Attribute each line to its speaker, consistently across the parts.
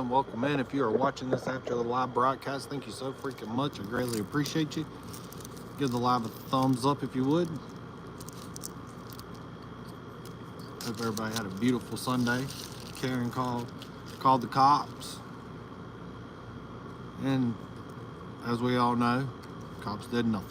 Speaker 1: in, welcome in. If you are watching this after the live broadcast, thank you so freaking much. I greatly appreciate you. Give the live a thumbs up if you would. Hope everybody had a beautiful Sunday. Karen called the cops. And as we all know, cops did nothing.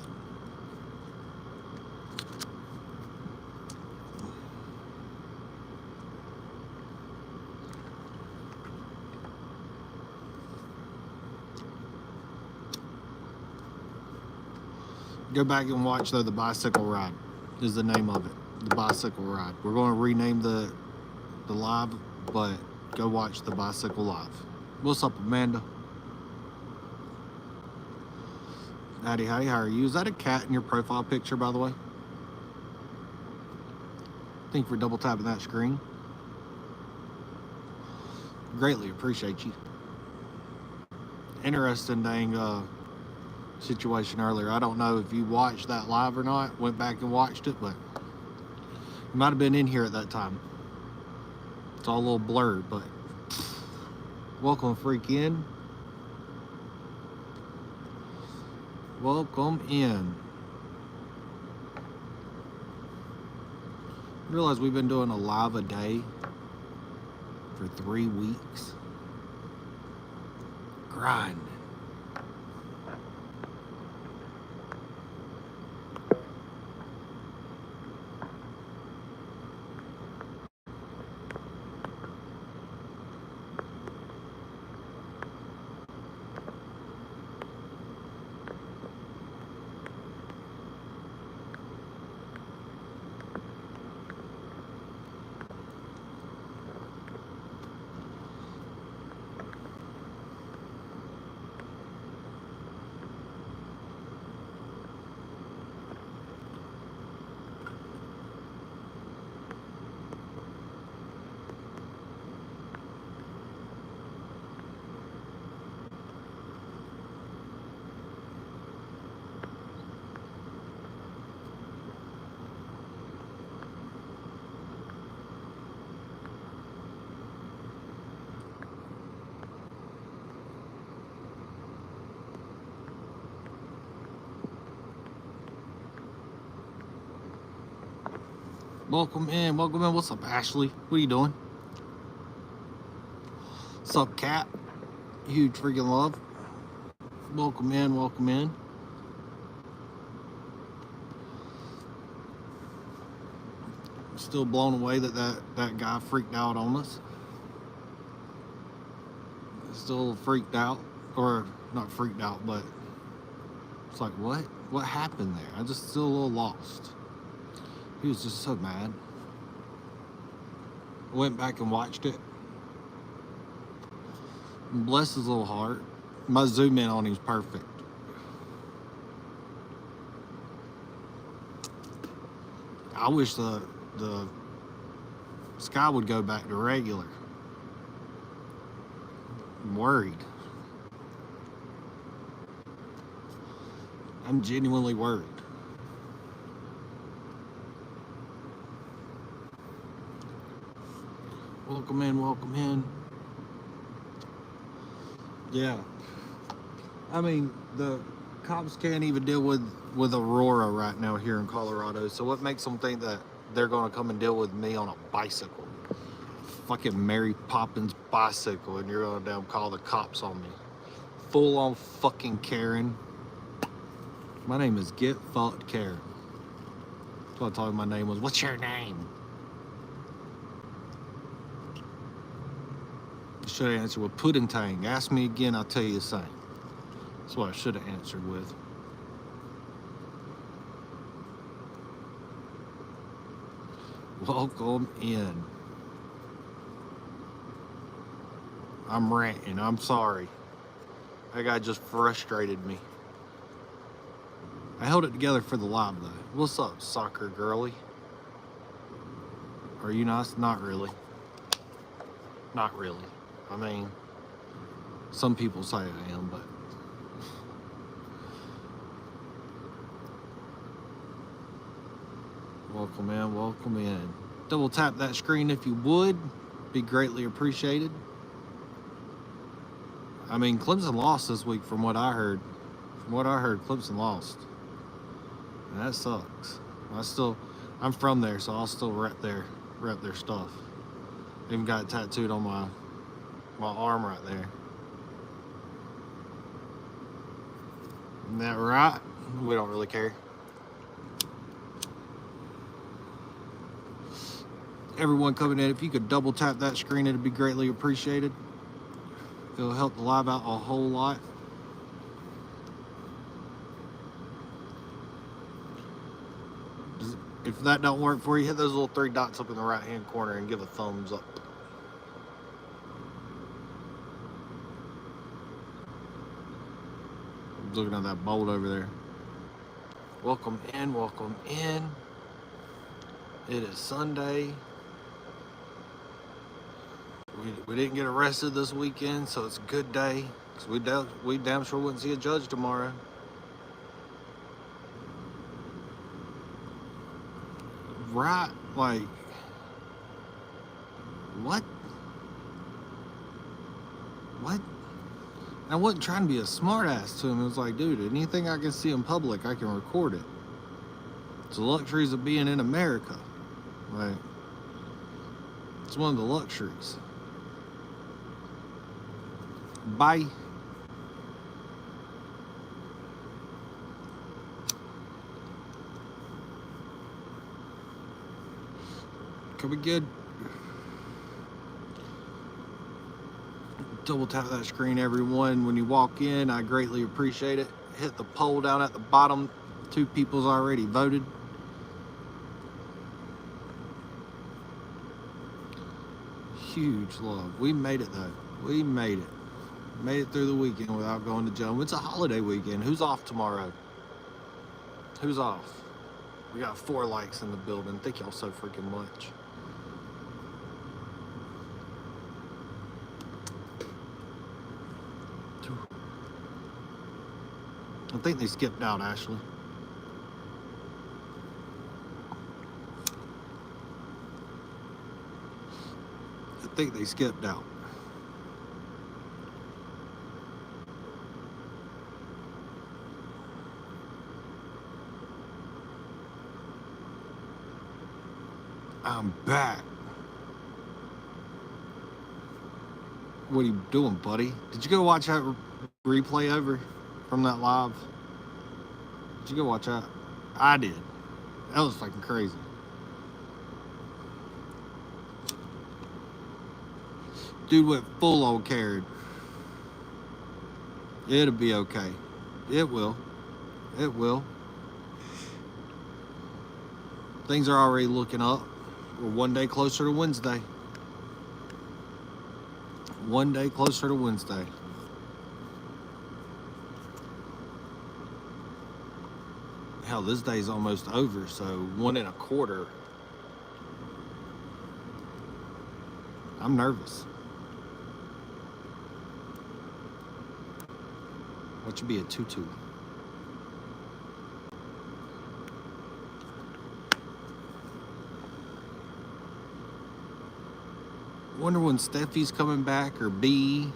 Speaker 1: Go back and watch, though, The Bicycle Ride is the name of it. The Bicycle Ride. We're going to rename the live, but go watch The Bicycle Live. What's up, Amanda? Howdy, how are you? Is that a cat in your profile picture, by the way? Thank you for double tapping that screen. Greatly appreciate you. Interesting dang situation earlier. I don't know if you watched that live or not, went back and watched it, but you might have been in here at that time. It's all a little blurred, but welcome, freak in. Welcome in. Realize we've been doing a live a day for 3 weeks. Grinding. Welcome in, welcome in. What's up, Ashley? What are you doing? What's up, Cat? Huge freaking love. Welcome in, welcome in. Still blown away that guy freaked out on us. Still freaked out, or not freaked out, but it's like, what happened there? I'm just still a little lost. He was just so mad. I went back and watched it. And bless his little heart. My zoom in on him is perfect. I wish the sky would go back to regular. I'm worried. I'm genuinely worried. Welcome in, welcome in. Yeah. I mean, the cops can't even deal with Aurora right now here in Colorado. So what makes them think that they're going to come and deal with me on a bicycle? Fucking Mary Poppins bicycle, and you're going to damn call the cops on me. Full on fucking Karen. My name is Get Fucked Karen. That's what I told him my name was. What's your name? Should have answered with Pudding Tang. Ask me again, I'll tell you the same. That's what I should have answered with. Welcome in. I'm ranting, I'm sorry. That guy just frustrated me. I held it together for the live though. What's up, soccer girly? Are you nice? Not really. Not really. I mean, some people say I am, but welcome in, welcome in. Double tap that screen if you would. Be greatly appreciated. I mean, Clemson lost this week from what I heard. From what I heard, Clemson lost. And that sucks. I'm from there, so I'll still rep their stuff. Even got it tattooed on my arm right there. Isn't that right? We don't really care. Everyone coming in, if you could double tap that screen, it'd be greatly appreciated. It'll help the live out a whole lot. If that don't work for you, hit those little 3 dots up in the right hand corner and give a thumbs up. Looking at that bolt over there. Welcome in, welcome in. It is Sunday. We didn't get arrested this weekend, so it's a good day. Cause we damn sure wouldn't see a judge tomorrow. Right, like, what? What? I wasn't trying to be a smartass to him. It was like, dude, anything I can see in public, I can record it. It's the luxuries of being in America. Like, it's one of the luxuries. Bye. Coming good. Double tap that screen, everyone. When you walk in, I greatly appreciate it. Hit the poll down at the bottom. 2 people's already voted. Huge love. We made it though. We made it. Made it through the weekend without going to jail. It's a holiday weekend. Who's off tomorrow? Who's off? We got 4 likes in the building. Thank y'all so freaking much. I think they skipped out, Ashley. I think they skipped out. I'm back. What are you doing, buddy? Did you go watch that replay over from that live? Did you go watch that? I did. That was fucking crazy. Dude went full on carried. It'll be okay. It will. It will. Things are already looking up. We're 1 day closer to Wednesday. 1 day closer to Wednesday. Hell, this day's almost over, so 1 1/4. I'm nervous. What should be a 2-2? Wonder when Steffi's coming back, or B.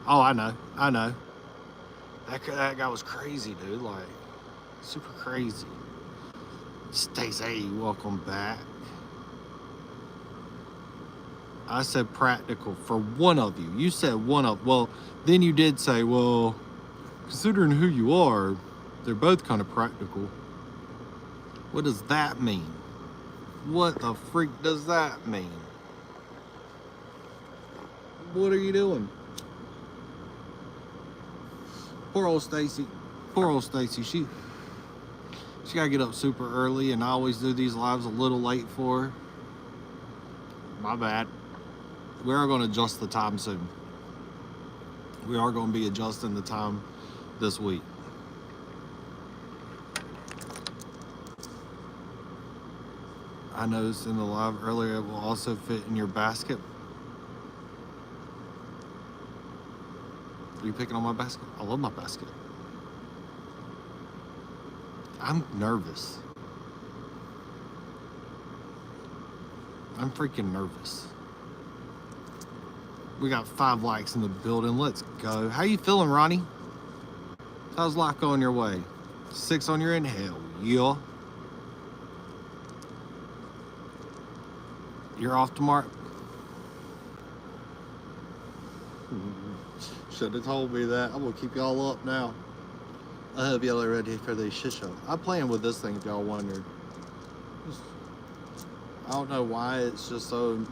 Speaker 1: Oh, I know. That guy was crazy, dude. Like, super crazy. Stacey, welcome back. I said practical for one of you. You said one of. Well, then you did say, well, considering who you are, they're both kind of practical. What does that mean? What the freak does that mean? What are you doing? Poor old Stacy. Poor old Stacy. She gotta get up super early, and I always do these lives a little late for her. My bad. We are going to adjust the time soon. We are going to be adjusting the time this week. I noticed in the live earlier it will also fit in your basket. Are you picking on my basket? I love my basket. I'm nervous. I'm freaking nervous. We got 5 likes in the building. Let's go. How you feeling, Ronnie? How's life going your way? 6 on your end? Hell yeah. You're off tomorrow? Should have told me that. I'm gonna keep y'all up now. I hope y'all are ready for the shit show. I'm playing with this thing if y'all wondered. I don't know why it's just so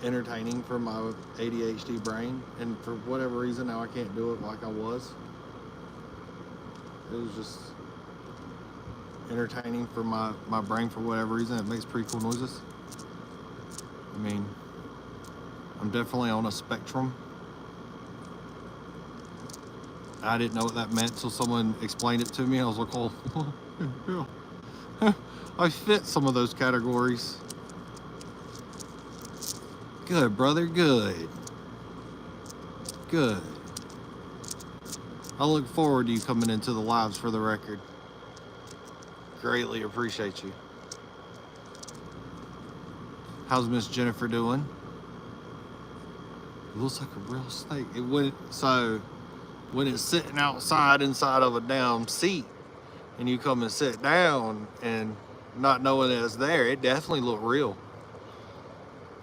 Speaker 1: entertaining for my ADHD brain, and for whatever reason now I can't do it like I was. It was just entertaining for my brain for whatever reason. It makes pretty cool noises. I mean, I'm definitely on a spectrum. I didn't know what that meant until someone explained it to me. I was like, oh, yeah. I fit some of those categories. Good, brother, good. Good. I look forward to you coming into the lives for the record. Greatly appreciate you. How's Miss Jennifer doing? It looks like a real snake. It went so when it's sitting outside inside of a damn seat and you come and sit down and not knowing that it's there, it definitely looked real.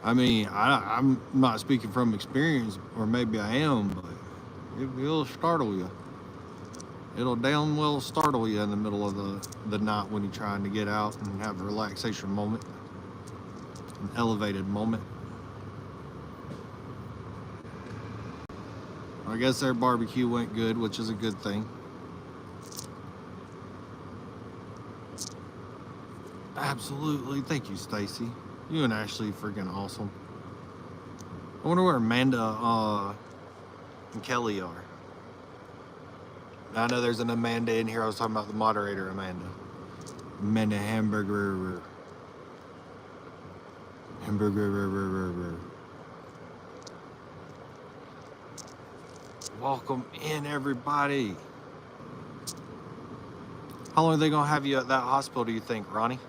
Speaker 1: I mean, I'm not speaking from experience, or maybe I am, but it'll startle you. It'll damn well startle you in the middle of the night when you're trying to get out and have a relaxation moment, an elevated moment. I guess their barbecue went good, which is a good thing. Absolutely. Thank you, Stacy. You and Ashley freaking awesome. I wonder where Amanda and Kelly are. I know there's an Amanda in here. I was talking about the moderator, Amanda. Amanda Hamburger. Welcome in, everybody. How long are they gonna have you at that hospital, do you think, Ronnie?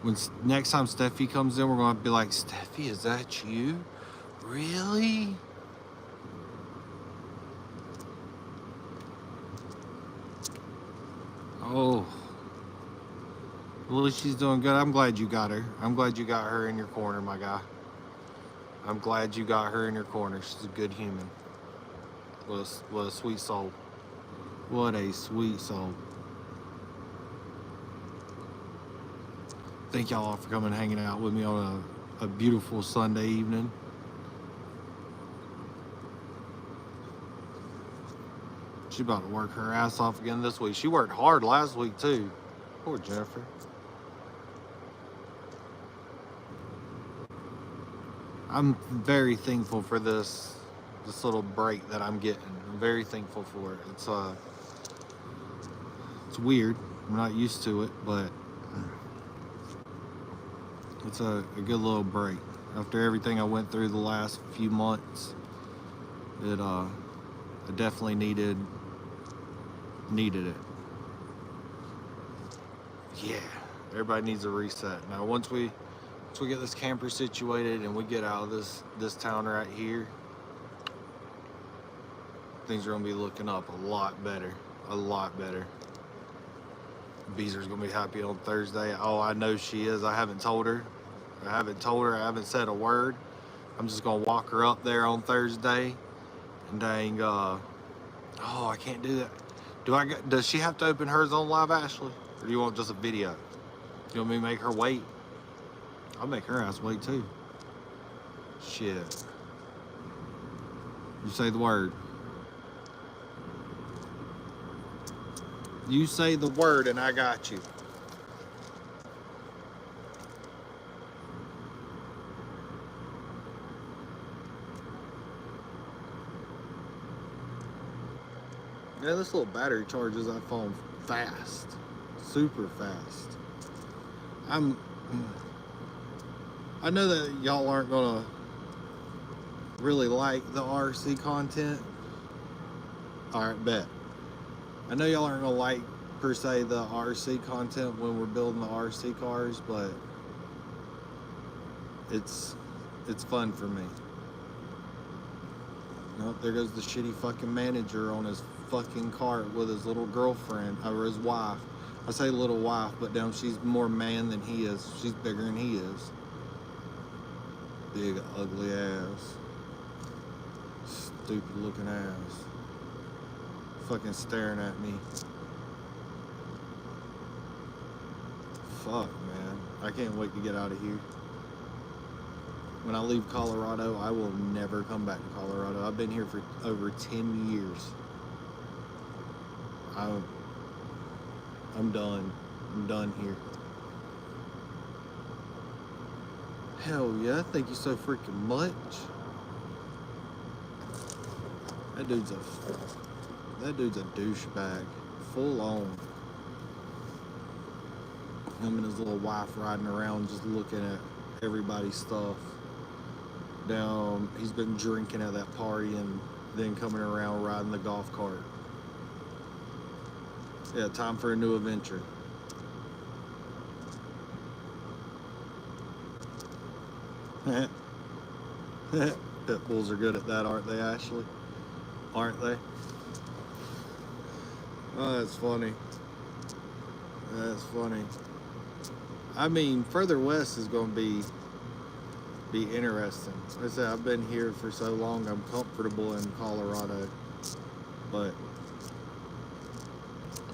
Speaker 1: When next time Steffi comes in, we're gonna be like, Steffi, is that you? Really? Oh, well, she's doing good. I'm glad you got her. I'm glad you got her in your corner, my guy. I'm glad you got her in your corner. She's a good human. What a sweet soul. What a sweet soul. Thank y'all for coming and hanging out with me on a beautiful Sunday evening. She's about to work her ass off again this week. She worked hard last week too. Poor Jennifer. I'm very thankful for this little break that I'm getting. I'm very thankful for it. It's weird. I'm not used to it, but it's a good little break. After everything I went through the last few months, I definitely needed it. Yeah, everybody needs a reset. Now once we get this camper situated and we get out of this town right here, things are gonna be looking up a lot better. A lot better. Beezer's gonna be happy on Thursday. Oh, I know she is. I haven't told her. I haven't said a word. I'm just gonna walk her up there on Thursday and dang, oh, I can't do that. Does she have to open hers on live, Ashley? Or do you want just a video? You want me to make her wait? I'll make her ass wait too. Shit. You say the word. You say the word and I got you. Yeah, this little battery charges that phone fast. super fast. I know that y'all aren't gonna really like the RC content. All right, bet. I know y'all aren't gonna like per se the RC content when we're building the RC cars, but it's fun for me. Nope, there goes the shitty fucking manager on his fucking cart with his little girlfriend or his wife. I say little wife, but damn, she's more man than he is. She's bigger than he is. Big ugly ass. Stupid looking ass. Fucking staring at me. Fuck, man. I can't wait to get out of here. When I leave Colorado, I will never come back to Colorado. I've been here for over 10 years. I'm done. I'm done here. Hell yeah, thank you so freaking much. That dude's a douchebag. Full on. Him and his little wife riding around just looking at everybody's stuff. Down, he's been drinking at that party and then coming around riding the golf cart. Yeah, time for a new adventure. Pit bulls are good at that, aren't they, Ashley? Aren't they? Oh, that's funny. That's funny. I mean, further west is going to be interesting. Like I said, I've been here for so long, I'm comfortable in Colorado, but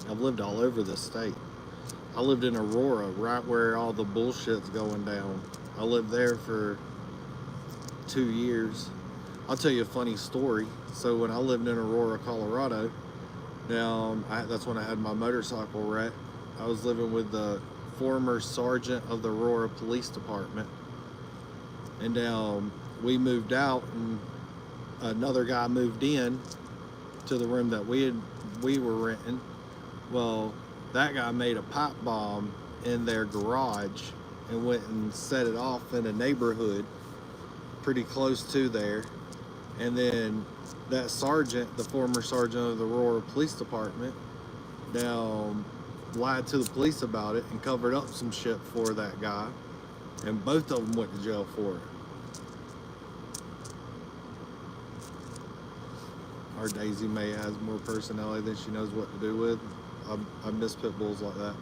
Speaker 1: I've lived all over the state. I lived in Aurora, right where all the bullshit's going down. I lived there for 2 years. I'll tell you a funny story. So when I lived in Aurora, Colorado, now that's when I had my motorcycle wreck. I was living with the former sergeant of the Aurora Police Department. And we moved out, and another guy moved in to the room that we were renting. Well, that guy made a pipe bomb in their garage and went and set it off in a neighborhood pretty close to there. And then that sergeant, the former sergeant of the Aurora Police Department, now lied to the police about it and covered up some shit for that guy. And both of them went to jail for it. Our Daisy May has more personality than she knows what to do with. I miss pit bulls like that.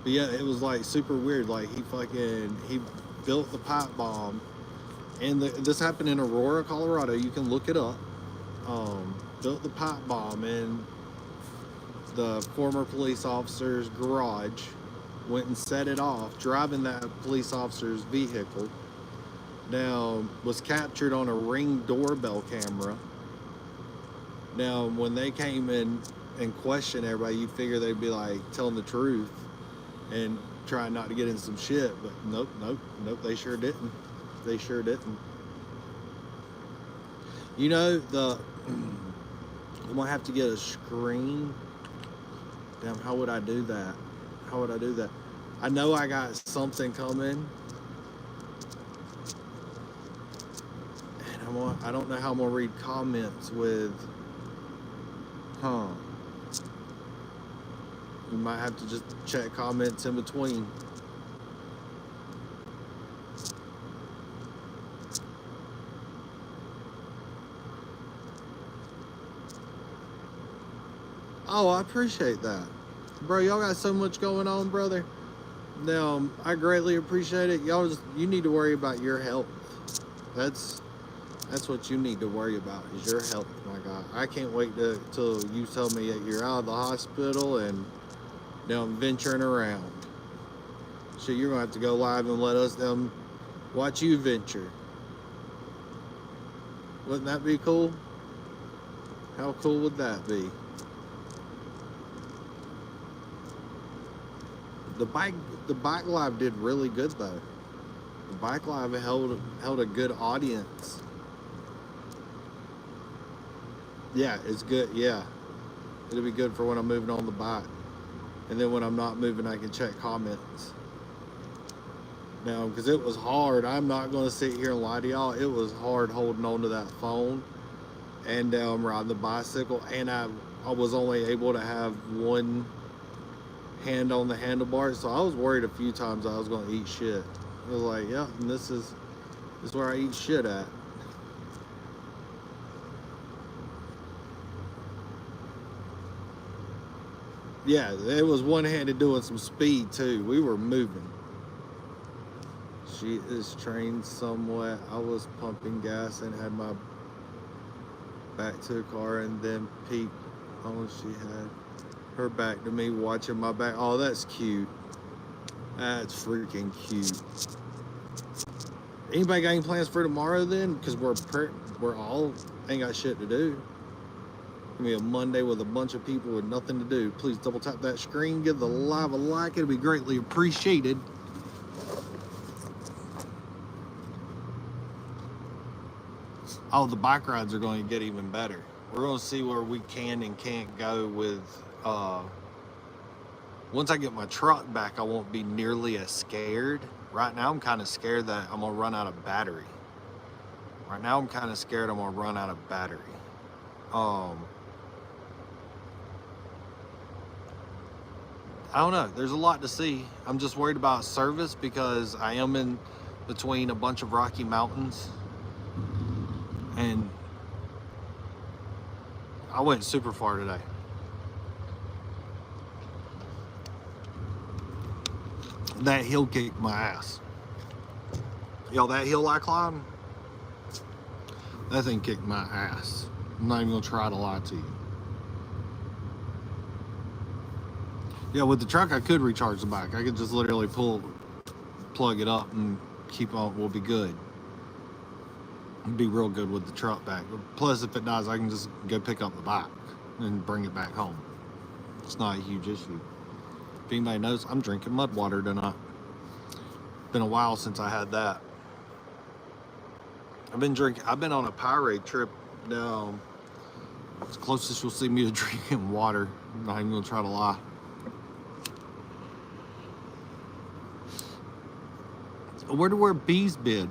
Speaker 1: But yeah, it was like super weird. Like he built the pipe bomb, and this happened in Aurora, Colorado. You can look it up. Built the pipe bomb in the former police officer's garage. Went and set it off, driving that police officer's vehicle. Now, was captured on a Ring doorbell camera. Now, when they came in and questioned everybody, you'd figure they'd be like telling the truth and trying not to get in some shit, but nope, they sure didn't. They sure didn't. You know, I'm gonna have to get a screen. Damn, how would I do that? How would I do that? I know I got something coming, and I don't know how I'm gonna read comments with. You might have to just check comments in between. Oh, I appreciate that. Bro, y'all got so much going on, brother. Now, I greatly appreciate it. You need to worry about your health. That's what you need to worry about, is your health, my guy. I can't wait till you tell me that you're out of the hospital and now I'm venturing around. So you're gonna have to go live and let us watch you venture. Wouldn't that be cool? How cool would that be? The bike live did really good though. The bike live held a good audience. Yeah, it's good. Yeah, it'll be good for when I'm moving on the bike And then when I'm not moving, I can check comments. Now, because it was hard, I'm not going to sit here and lie to y'all. It was hard holding on to that phone and riding the bicycle. And I was only able to have one hand on the handlebars. So I was worried a few times I was going to eat shit. I was like, yeah, and this is where I eat shit at. Yeah, it was one-handed doing some speed too. We were moving. She is trained somewhat. I was pumping gas and had my back to the car and then peeked. Oh, she had her back to me watching my back. Oh, that's cute. That's freaking cute. Anybody got any plans for tomorrow then? Because we're all ain't got shit to do. Gonna be a Monday with a bunch of people with nothing to do. Please double tap that screen, give the live a like. It'll be greatly appreciated. Oh, the bike rides are going to get even better. We're going to see where we can and can't go with. Once I get my truck back, I won't be nearly as scared. Right now, I'm kind of scared that I'm going to run out of battery. Right now, I'm kind of scared I'm going to run out of battery. I don't know. There's a lot to see. I'm just worried about service because I am in between a bunch of rocky mountains. And I went super far today. That hill kicked my ass. Y'all, that hill I climbed, that thing kicked my ass. I'm not even gonna try to lie to you. Yeah, with the truck, I could recharge the bike. I could just literally plug it up and keep on, we'll be good. It'd be real good with the truck back. Plus, if it dies, I can just go pick up the bike and bring it back home. It's not a huge issue. If anybody knows, I'm drinking mud water tonight. Been a while since I had that. I've been on a Powerade trip now. It's the closest you'll see me to drinking water. I'm not even gonna try to lie. Where do where bees bid?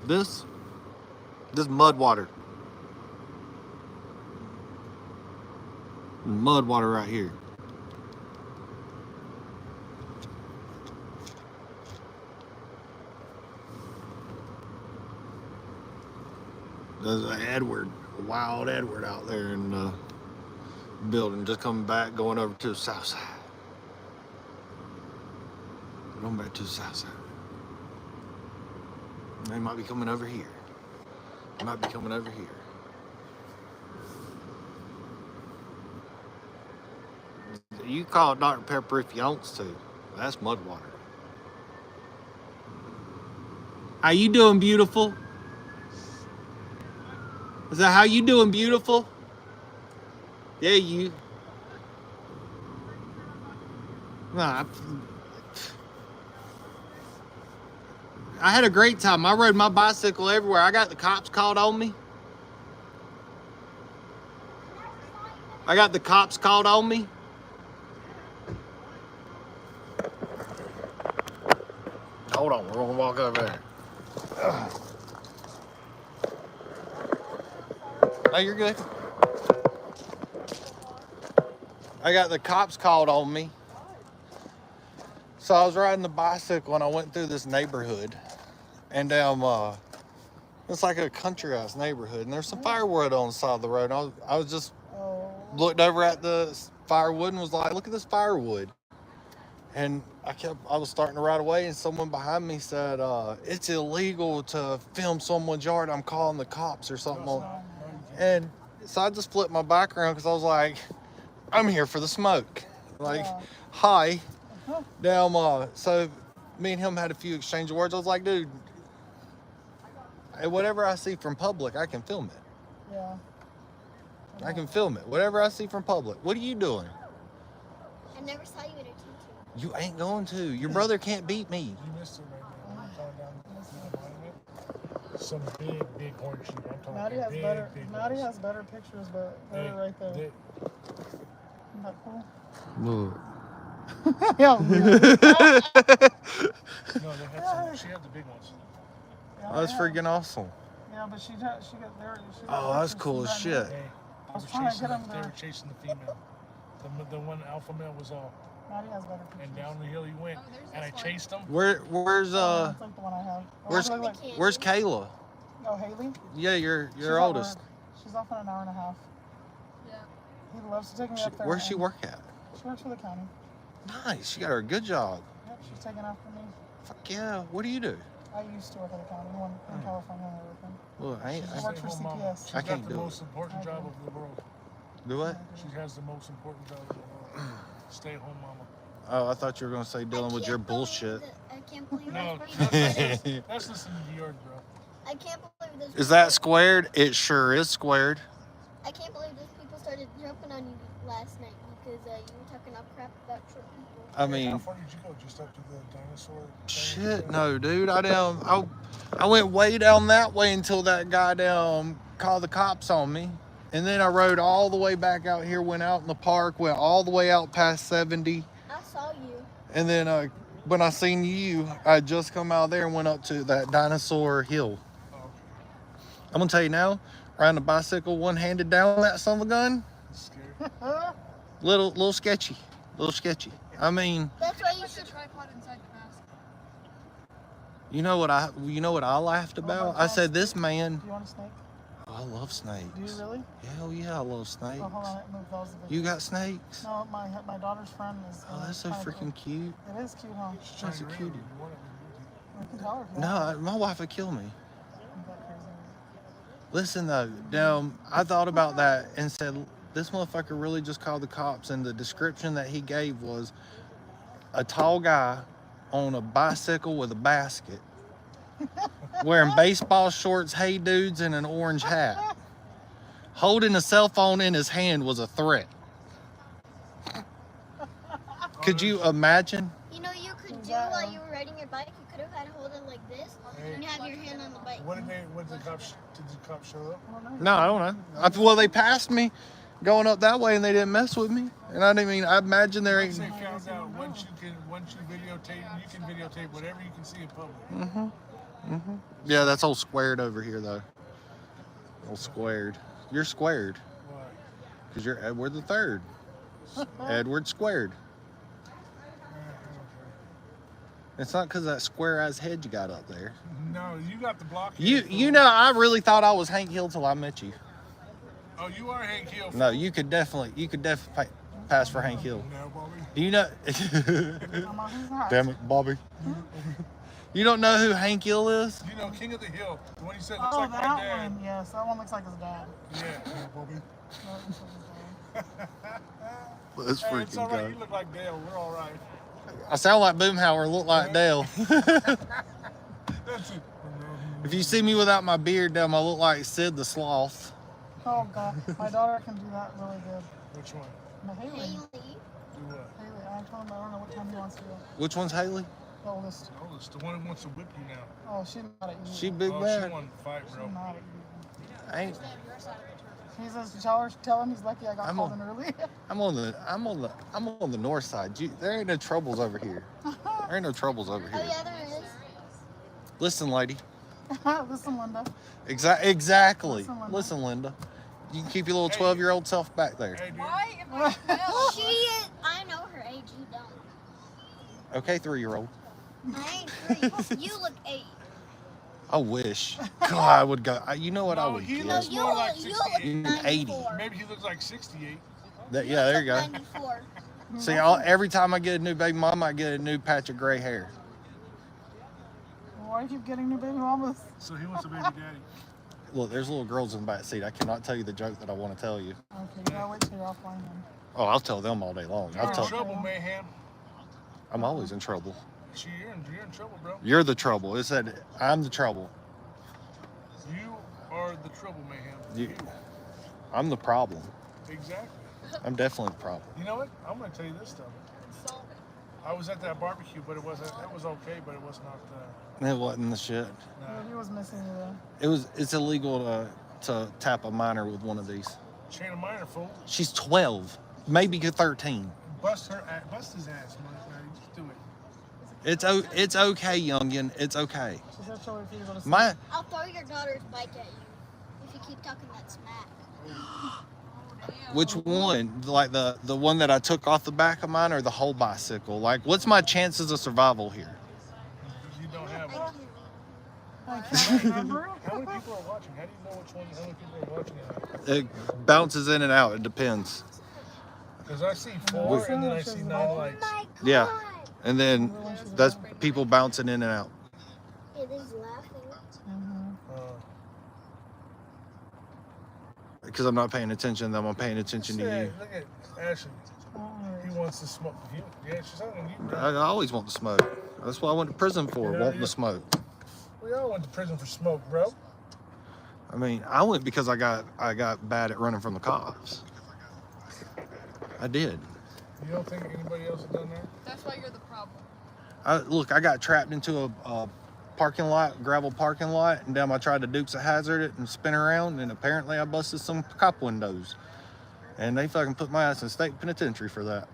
Speaker 1: This mud water. Mud water right here. There's an Edward, a wild Edward out there in the building, just coming back, going over to the south side. Going back to the south side. They might be coming over here. They might be coming over here. You call it Dr. Pepper if you want to. That's mud water. How you doing, beautiful? Is that how you doing, beautiful? Yeah, you. Nah, I had a great time. I rode my bicycle everywhere. I got the cops called on me. I got the cops called on me. Hold on, we're gonna walk over there. No, you're good. I got the cops called on me. So I was riding the bicycle and I went through this neighborhood. And it's like a country ass neighborhood. And there's some firewood on the side of the road. And I was just looked over at the firewood and was like, look at this firewood. And I was starting to ride away and someone behind me said, it's illegal to film someone's yard. I'm calling the cops or something. And so I just flipped my bike around because I was like, I'm here for the smoke. Like, hi. So me and him had a few exchange of words. I was like, dude, whatever I see from public, I can film it.
Speaker 2: Yeah.
Speaker 1: I can film it. Whatever I see from public. What are you doing?
Speaker 3: I never saw you at a tutu.
Speaker 1: You ain't going to. Your brother can't beat me.
Speaker 2: You missed it right now. some big horn sheep. I'm talking
Speaker 4: Maddie has
Speaker 2: big,
Speaker 4: better.
Speaker 2: big
Speaker 4: Maddie
Speaker 2: ones.
Speaker 4: has better pictures, but they're
Speaker 2: Hey,
Speaker 4: right there.
Speaker 2: they-
Speaker 4: Isn't that cool?
Speaker 1: Look.
Speaker 4: Yeah, really.
Speaker 2: No, they had some. She had the big ones.
Speaker 4: Yeah,
Speaker 1: That's
Speaker 4: yeah.
Speaker 1: freaking awesome.
Speaker 4: Yeah, but she got there. She got
Speaker 1: Oh, that's
Speaker 4: pictures
Speaker 1: cool
Speaker 4: from
Speaker 1: as
Speaker 4: that
Speaker 1: shit.
Speaker 2: Hey,
Speaker 4: I was trying to get them
Speaker 2: they
Speaker 4: there.
Speaker 2: were chasing the female. The one alpha male was all.
Speaker 4: Maddie has better pictures.
Speaker 2: And down the hill he went,
Speaker 5: Oh, there's
Speaker 2: and I
Speaker 5: this one.
Speaker 2: chased him.
Speaker 1: Where's
Speaker 4: It's like the one I have.
Speaker 1: where's-
Speaker 4: like,
Speaker 1: where's Kayla?
Speaker 4: oh, Haley?
Speaker 1: Yeah, your
Speaker 4: She's at
Speaker 1: oldest.
Speaker 4: work. She's off in an hour and a half.
Speaker 5: Yeah.
Speaker 4: He loves to take me
Speaker 1: She,
Speaker 4: up there.
Speaker 1: where's she
Speaker 4: and-
Speaker 1: work at?
Speaker 4: She works for the county.
Speaker 1: Nice. She got her a good job.
Speaker 4: Yep, she's taking after me.
Speaker 1: Fuck yeah. What do you do?
Speaker 4: I used to work at the county when in California and everything.
Speaker 1: Well, I ain't.
Speaker 4: I work for
Speaker 2: Stay-at-home mama.
Speaker 4: CPS.
Speaker 2: She's
Speaker 1: I
Speaker 2: got
Speaker 1: can't
Speaker 2: the
Speaker 1: do it.
Speaker 2: most important job of the world.
Speaker 1: Do what?
Speaker 2: She has the most important job of the world. Stay home mama.
Speaker 1: Oh, I thought you were gonna say dealing with your bullshit.
Speaker 3: I can't believe
Speaker 2: No,
Speaker 3: those
Speaker 2: that's,
Speaker 3: people started,
Speaker 2: that's listening to yours, bro.
Speaker 3: I can't believe those
Speaker 1: Is that
Speaker 3: people-
Speaker 1: squared? It sure is squared.
Speaker 3: I can't believe those people started jumping on you last night because you were talking all crap about short people.
Speaker 1: I
Speaker 2: How
Speaker 1: mean,
Speaker 2: far did you go? Just up to the dinosaur?
Speaker 1: shit, no, dude. I went way down that way until that guy down called the cops on me. And then I rode all the way back out here, went out in the park, went all the way out past 70.
Speaker 3: I saw you.
Speaker 1: And then when I seen you, I had just come out there and went up to that dinosaur hill.
Speaker 2: Oh, okay.
Speaker 1: I'm gonna tell you now, riding a bicycle one-handed down that son of a gun,
Speaker 2: It's scary.
Speaker 1: little sketchy, little sketchy. I mean,
Speaker 3: That's why you
Speaker 5: Put the
Speaker 3: should.
Speaker 5: tripod inside the mask.
Speaker 1: you know what I laughed about? I said this man.
Speaker 4: Do you want a snake?
Speaker 1: Oh, I love snakes.
Speaker 4: Do you really?
Speaker 1: Hell yeah, I love snakes.
Speaker 4: Oh, hold on. Move those.
Speaker 1: You got snakes?
Speaker 4: No, my daughter's friend is.
Speaker 1: Oh, that's so
Speaker 4: trying to-
Speaker 1: freaking cute.
Speaker 4: It is cute, huh?
Speaker 2: She's
Speaker 1: That's a
Speaker 2: trying to
Speaker 1: cutie.
Speaker 2: ring you. You want it,
Speaker 4: You can tell her. if you
Speaker 1: No,
Speaker 4: want.
Speaker 1: my wife would kill me.
Speaker 4: I'm that crazy.
Speaker 1: Listen though, I thought about that and said, this motherfucker really just called the cops, and the description that he gave was a tall guy on a bicycle with a basket, wearing baseball shorts, hey dudes, and an orange hat. Holding a cell phone in his hand was a threat. Could you imagine?
Speaker 3: You know, you could do
Speaker 4: Yeah.
Speaker 3: while you were riding your bike. You could have had to hold it like this, and you have your hand on the bike.
Speaker 2: What did the cops show up?
Speaker 4: I don't know.
Speaker 1: No, I don't know. Well, they passed me going up that way, and they didn't mess with me. And I didn't mean. I imagine there
Speaker 2: Once
Speaker 1: ain't.
Speaker 2: they found out, once you videotape, you can videotape whatever you can see in public.
Speaker 1: Yeah, that's old squared over here, though. Old squared. You're squared
Speaker 2: Why?
Speaker 1: because you're Edward the Third. Edward squared. It's not because that square ass head you got up there.
Speaker 2: No, you got the block.
Speaker 1: You know, I really thought I was Hank Hill till I met you.
Speaker 2: Oh, you are Hank Hill.
Speaker 1: No, you could definitely pass for Hank Hill.
Speaker 2: No, Bobby.
Speaker 1: Do you know?
Speaker 4: Mama, who's that?
Speaker 1: Damn it, Bobby. You don't know who Hank Hill is?
Speaker 2: You know, King of the Hill. The one you said looks
Speaker 4: Oh,
Speaker 2: like my
Speaker 4: that
Speaker 2: dad.
Speaker 4: one. Yes, that one looks like his dad.
Speaker 2: Yeah, Bobby.
Speaker 4: That looks like his dad.
Speaker 1: That's
Speaker 2: Hey, it's all
Speaker 1: freaking
Speaker 2: right.
Speaker 1: good.
Speaker 2: You look like Dale. We're all right.
Speaker 1: I sound like Boomhauer, look like Dale.
Speaker 2: That's it.
Speaker 1: If you see me without my beard, I look like Sid the Sloth.
Speaker 4: Oh God, my daughter can do that really good.
Speaker 2: Which one?
Speaker 4: No, Haley.
Speaker 3: Haley.
Speaker 2: Do what?
Speaker 4: Haley, I told him I don't know what time he wants to go.
Speaker 1: Which one's Haley?
Speaker 4: The oldest.
Speaker 2: Oh, it's the one who wants to whip you now.
Speaker 4: Oh, she's not at you.
Speaker 1: She big
Speaker 2: Oh,
Speaker 1: bad.
Speaker 2: she wanted to fight,
Speaker 4: She's
Speaker 2: bro.
Speaker 4: not at you.
Speaker 1: I ain't,
Speaker 5: Stand your side of the church.
Speaker 4: He says, tell him he's lucky I got
Speaker 1: I'm
Speaker 4: called
Speaker 1: on-
Speaker 4: in early.
Speaker 1: I'm on the north side. There ain't no troubles over here. There ain't no troubles over
Speaker 3: Oh
Speaker 1: here.
Speaker 3: yeah, there is.
Speaker 1: Listen, lady.
Speaker 4: Listen, Linda.
Speaker 1: Exactly.
Speaker 4: Listen, Linda.
Speaker 1: Listen, Linda. You can keep your little
Speaker 2: Hey.
Speaker 1: 12-year-old self back there.
Speaker 2: Hey, dude.
Speaker 5: Why am I male?
Speaker 3: She is. I know her age. You don't.
Speaker 1: Okay, 3-year-old.
Speaker 3: I ain't 3. You look 8.
Speaker 1: I wish. God, I would go. You know what I
Speaker 2: No,
Speaker 1: would
Speaker 2: he
Speaker 1: get?
Speaker 3: No,
Speaker 2: looks
Speaker 3: you
Speaker 2: more
Speaker 3: look.
Speaker 2: like
Speaker 3: You
Speaker 2: 68.
Speaker 3: look
Speaker 1: 80.
Speaker 3: 94.
Speaker 2: Maybe he looks like 68.
Speaker 1: Yeah, there you go.
Speaker 3: 94.
Speaker 1: See, every time I get a new baby mama, I get a new patch of gray hair.
Speaker 4: Why do you keep getting new baby mamas?
Speaker 2: So he wants a baby daddy.
Speaker 1: Look, there's little girls in the back seat. I cannot tell you the joke that I want to tell you.
Speaker 4: Okay, you gotta wait till you're offline then.
Speaker 1: Oh, I'll tell them all day long.
Speaker 2: You're
Speaker 1: I'll
Speaker 2: in
Speaker 1: tell.
Speaker 2: trouble, Mayhem.
Speaker 1: I'm always in trouble.
Speaker 2: You're in trouble, bro.
Speaker 1: You're the trouble. It said I'm the trouble.
Speaker 2: You are the trouble, Mayhem.
Speaker 1: You, I'm the problem.
Speaker 2: Exactly.
Speaker 1: I'm definitely the problem.
Speaker 2: You know what? I'm going to tell you this stuff.
Speaker 5: Solve it.
Speaker 2: I was at that barbecue, but it was okay, but it was not.
Speaker 1: It wasn't the shit.
Speaker 2: Nah.
Speaker 4: Yeah, he was missing you though.
Speaker 1: It's illegal to tap a minor with one of these.
Speaker 2: Chain a minor, fool.
Speaker 1: She's 12, maybe 13.
Speaker 2: Bust his ass, man. Just do it.
Speaker 1: It's okay, youngin. It's okay.
Speaker 4: She said she'll wait for you to go to sleep.
Speaker 1: My
Speaker 3: I'll throw your daughter's bike at you if you keep talking that smack.
Speaker 1: which one? Like the one that I took off the back of mine, or the whole bicycle? Like, what's my chances of survival here?
Speaker 2: You don't have.
Speaker 4: I can't remember.
Speaker 2: How many people are watching? How do you know which one? How many people are watching it?
Speaker 1: It bounces in and out. It depends.
Speaker 2: Because I see 4 and then I see 9 likes.
Speaker 3: My
Speaker 1: Yeah.
Speaker 3: God.
Speaker 1: And then that's people bouncing in and out.
Speaker 3: It is laughing.
Speaker 4: Mhm.
Speaker 1: Because I'm not paying attention, then I'm paying attention to you.
Speaker 2: Look at Ashley. He wants to smoke. Yeah, she's on you.
Speaker 1: I always want to smoke. That's what I went to prison for, wanting to smoke.
Speaker 2: We all went to prison for smoke, bro.
Speaker 1: I mean, I went because I got bad at running from the cops. I did.
Speaker 2: You don't think anybody else has done that?
Speaker 5: That's why you're the problem.
Speaker 1: Look, I got trapped into a parking lot, gravel parking lot, and I tried to Dukes of Hazzard it and spin around, and apparently I busted some cop windows. And they fucking put my ass in state penitentiary for that.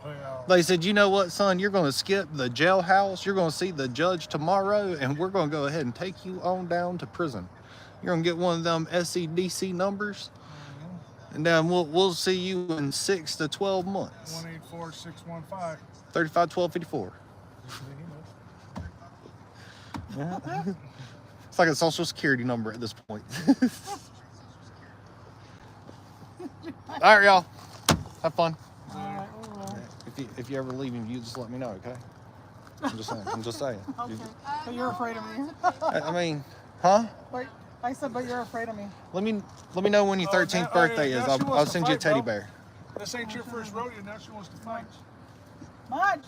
Speaker 2: Well,
Speaker 1: They said, you know what, son, you're going to skip the jailhouse, you're going to see the judge tomorrow, and we're going to go ahead and take you on down to prison. You're going to get one of them SCDC numbers, and then we'll see you in 6 to 12 months.
Speaker 2: 184-615.
Speaker 1: 35 12 54. Yeah. It's like a social security number at this point. All right, y'all. Have fun.
Speaker 4: Alright, we will.
Speaker 1: If you ever leave him, you just let me know, okay? I'm just saying.
Speaker 4: Okay. But you're afraid of me.
Speaker 1: I mean, huh?
Speaker 4: But I said, but you're afraid of me.
Speaker 1: Let me know when your 13th birthday is.
Speaker 2: now she
Speaker 1: I'll
Speaker 2: wants to
Speaker 1: send you a
Speaker 2: fight,
Speaker 1: teddy
Speaker 2: bro.
Speaker 1: bear.
Speaker 2: This ain't your first rodeo. Now she wants to fight.
Speaker 4: Marge.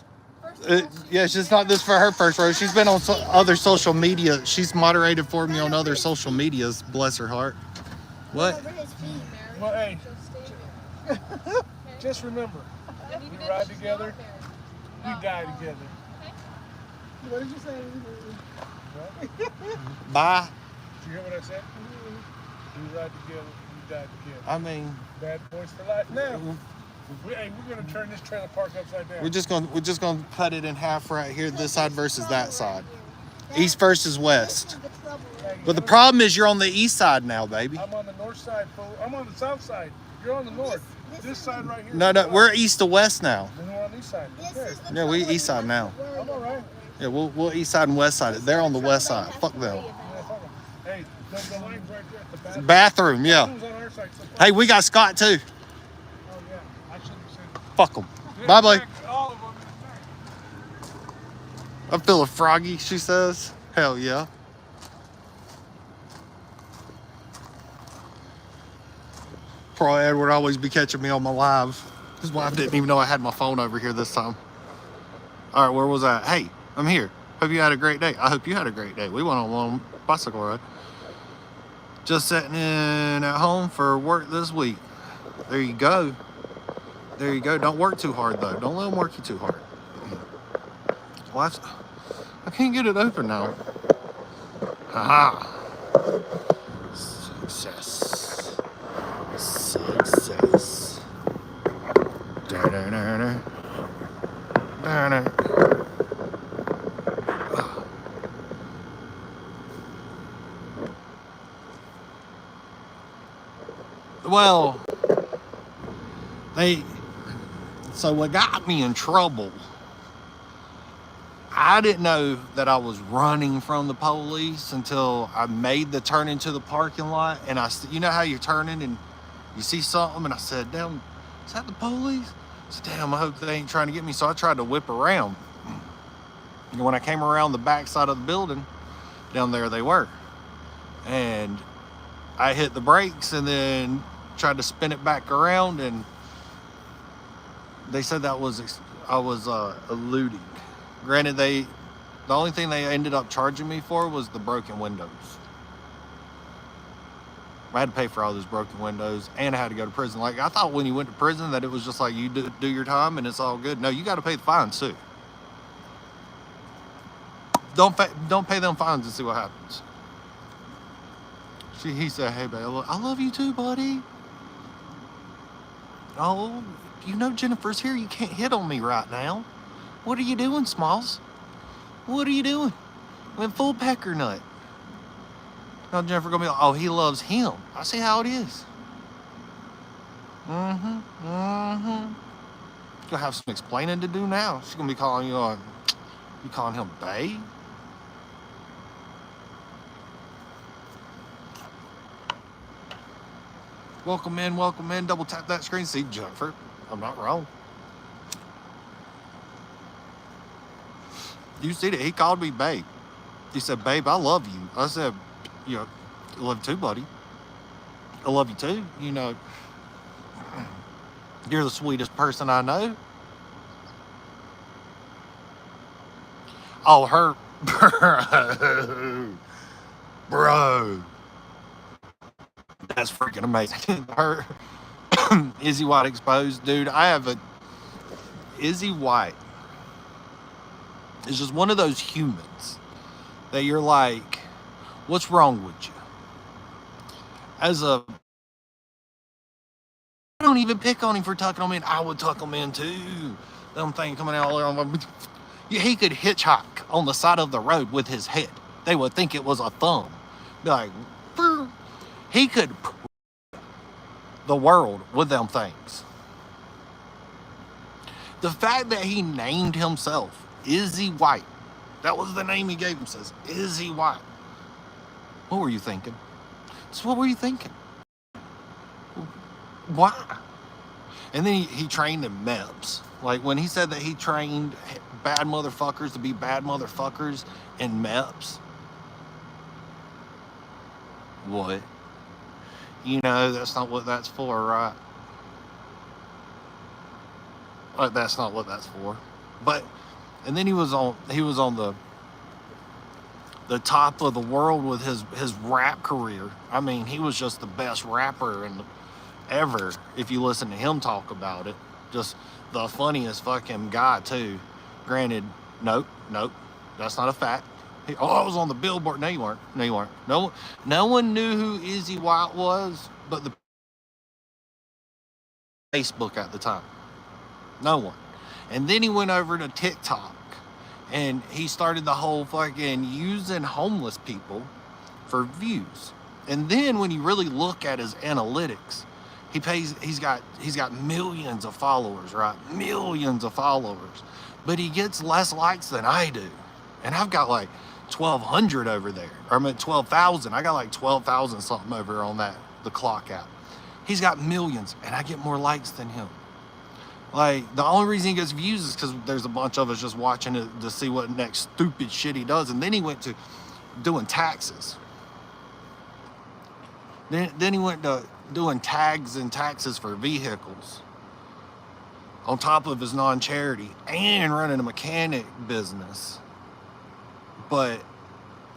Speaker 1: Yeah, it's not this for her first rodeo. She's been on other social media. She's moderated for me on other social medias. Bless her heart. What?
Speaker 3: Over his feet.
Speaker 2: Well, hey,
Speaker 5: Just stay there.
Speaker 2: just remember,
Speaker 5: And even
Speaker 2: we
Speaker 5: if
Speaker 2: ride
Speaker 5: she's
Speaker 2: together,
Speaker 5: not
Speaker 2: we
Speaker 5: there.
Speaker 2: die together.
Speaker 4: What did you say?
Speaker 1: Bye.
Speaker 2: Did you hear what I said? We ride together, we die together.
Speaker 1: I mean,
Speaker 2: Bad boys for life. Now, we're gonna turn this trailer park upside down.
Speaker 1: we're just gonna cut it in half right here, this side versus that side. East versus west. But the problem is you're on the east side now, baby.
Speaker 2: I'm on the north side, fool. I'm on the south side. You're on the north. This side right here.
Speaker 1: No, we're east to west now.
Speaker 2: Then we're on the east side. Okay.
Speaker 1: Yeah, we east side now.
Speaker 2: I'm all right.
Speaker 1: Yeah, we'll east side and west side. They're on the west side. Fuck them.
Speaker 2: Yeah, fuck 'em. Hey, the line's right there at the bathroom.
Speaker 1: Bathroom, yeah.
Speaker 2: Bathroom's on our side, so fuck
Speaker 1: Hey, we got Scott too.
Speaker 2: Oh, yeah. I shouldn't have said
Speaker 1: Fuck them.
Speaker 2: that.
Speaker 1: Bye, bye.
Speaker 2: All of them in fact.
Speaker 1: I'm feeling froggy, she says. Hell yeah. Poor Edward always be catching me on my live. His wife didn't even know I had my phone over here this time. All right, where was I? Hey, I'm here. Hope you had a great day. I hope you had a great day. We went on a long bicycle ride. Just sitting in at home for work this week. There you go. There you go. Don't work too hard though. Don't let them work you too hard. Well, I can't get it open now. Haha. Success. Success. Da-da-da-da. Da-da. Well, so what got me in trouble, I didn't know that I was running from the police until I made the turn into the parking lot. And you know how you're turning and you see something, and I said, damn, is that the police? I said, damn, I hope they ain't trying to get me. So I tried to whip around. And when I came around the back side of the building, down there they were. And I hit the brakes and then tried to spin it back around, and they said that I was eluding. Granted, the only thing they ended up charging me for was the broken windows. I had to pay for all those broken windows, and I had to go to prison. Like, I thought when you went to prison that it was just like you do your time and it's all good. No, you got to pay the fines too. Don't pay them fines and see what happens. He said, "Hey, babe, I love you too, buddy. Oh, you know Jennifer's here. You can't hit on me right now. What are you doing, Smalls? What are you doing? Went full pecker nut." Now Jennifer gonna be like, "Oh, he loves him. I see how it is." Gonna have some explaining to do now. She's gonna be calling you on. You calling him babe? Welcome in, welcome in. Double tap that screen. See, Jennifer, I'm not wrong. You see that he called me babe. He said, "Babe, I love you." I said, "You know, I love you too, buddy. I love you too. You know, you're the sweetest person I know." Oh, her, bro, that's freaking amazing. Her, Izzy White exposed, dude. I have a Izzy White is just one of those humans that you're like, what's wrong with you? I don't even pick on him for tucking him in. I would tuck him in too. Them thing coming out all around. He could hitchhike on the side of the road with his head. They would think it was a thumb. Be like, "Brr." He could the world with them things. The fact that he named himself Izzy White, that was the name he gave him, says Izzy White. What were you thinking? So what were you thinking? Why? And then he trained in MEPS. Like when he said that he trained bad motherfuckers to be bad motherfuckers in MEPS. What? You know, that's not what that's for, right? Like, that's not what that's for. But, and then he was on the top of the world with his rap career. I mean, he was just the best rapper ever, if you listen to him talk about it. Just the funniest fucking guy, too. Granted, nope, that's not a fact. I was on the billboard. No, you weren't. No one knew who Izzy White was, but the Facebook at the time. No one. And then he went over to TikTok, and he started the whole fucking using homeless people for views. And then when you really look at his analytics, he's got millions of followers, right? Millions of followers. But he gets less likes than I do. And I've got like 1,200 over there. Or I'm at 12,000. I got like 12,000 something over on the clock app. He's got millions, and I get more likes than him. Like, the only reason he gets views is because there's a bunch of us just watching it to see what next stupid shit he does. And then he went to doing taxes. Then he went to doing tags and taxes for vehicles on top of his non-charity and running a mechanic business. But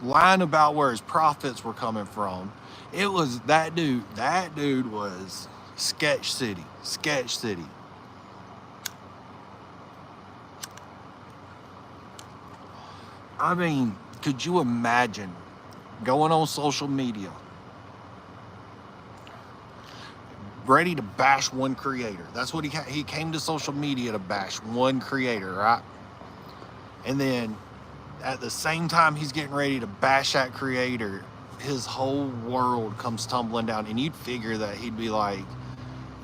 Speaker 1: lying about where his profits were coming from, it was that dude was sketch city. I mean, could you imagine going on social media, ready to bash one creator? That's what he came to social media to bash one creator, right? And then at the same time he's getting ready to bash that creator, his whole world comes tumbling down. And you'd figure that he'd be like,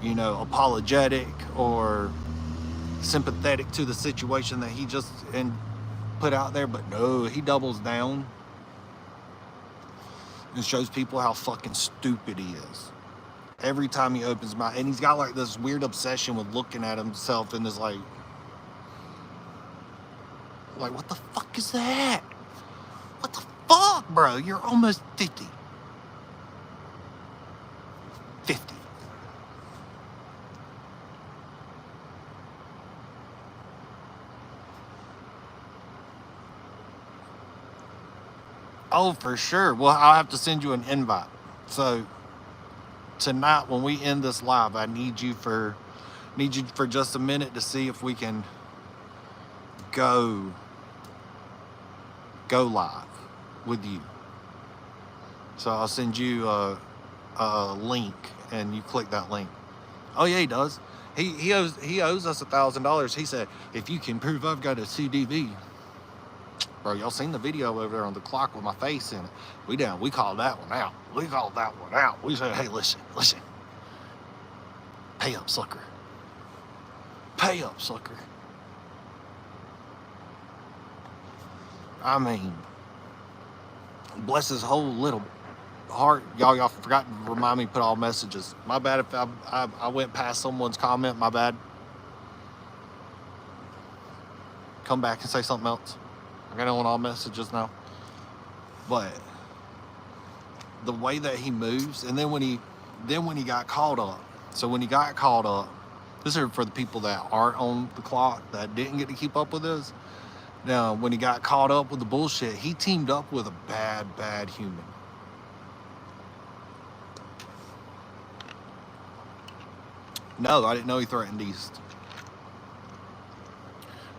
Speaker 1: you know, apologetic or sympathetic to the situation that he just put out there, but no, he doubles down and shows people how fucking stupid he is. Every time he opens his mouth, and he's got like this weird obsession with looking at himself in this like what the fuck is that? What the fuck, bro? You're almost 50. 50. Oh, for sure. Well, I'll have to send you an invite. So tonight when we end this live, I need you for just a minute to see if we can go live with you. So I'll send you a link, and you click that link. Oh yeah, he does. He owes us $1,000. He said, if you can prove I've got a CDV. Bro, y'all seen the video over there on the clock with my face in it? We called that one out. We called that one out. We said, hey, listen. Pay up, sucker. Pay up, sucker. I mean, bless his whole little heart. Y'all forgot to remind me to put all messages. My bad if I went past someone's comment. My bad. Come back and say something else. I got on all messages now. But the way that he moves, and then when he got caught up. So when he got caught up, this is for the people that aren't on the clock, that didn't get to keep up with this. Now, when he got caught up with the bullshit, he teamed up with a bad human. No, I didn't know he threatened East.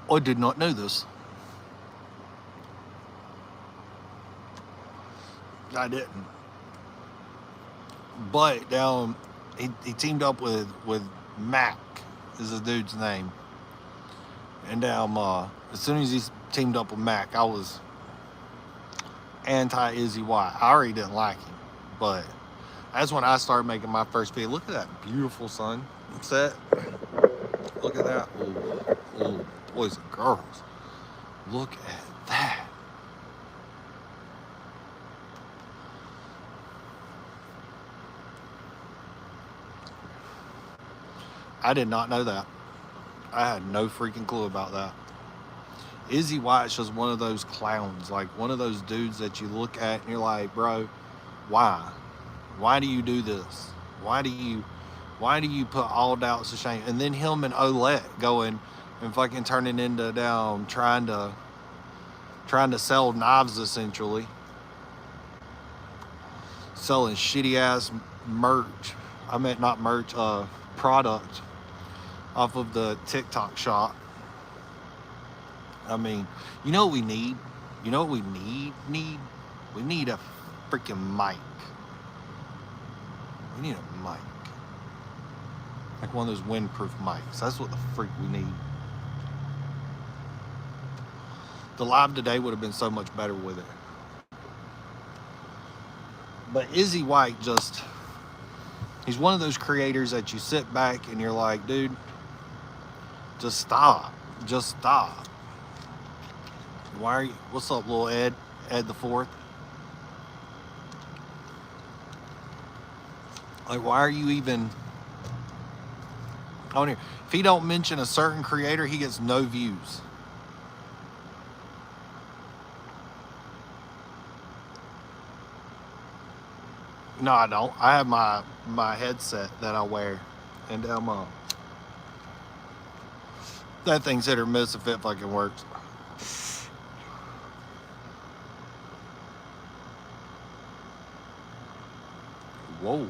Speaker 1: I did not know this. I didn't. But he teamed up with Mac, is the dude's name. And as soon as he teamed up with Mac, I was anti-Izzy White. I already didn't like him, but that's when I started making my first video. Look at that beautiful sunset. Look at that. Ooh, boys and girls. Look at that. I did not know that. I had no freaking clue about that. Izzy White's just one of those clowns, like one of those dudes that you look at and you're like, bro, why? Why do you do this? Why do you put all doubts to shame? And then him and Olette going and fucking turning into down trying to sell knives, essentially. Selling shitty ass merch. I meant not merch, product off of the TikTok shop. I mean, you know what we need? You know what we need? We need a freaking mic. We need a mic. Like one of those windproof mics. That's what the freak we need. The live today would have been so much better with it. But Izzy White he's one of those creators that you sit back and you're like, dude, just stop. Just stop. Why are you, what's up, little Ed the fourth? Like, why are you even on here? If he don't mention a certain creator, he gets no views. No, I don't. I have my headset that I wear, and that thing's hit or miss if it fucking works. Whoa.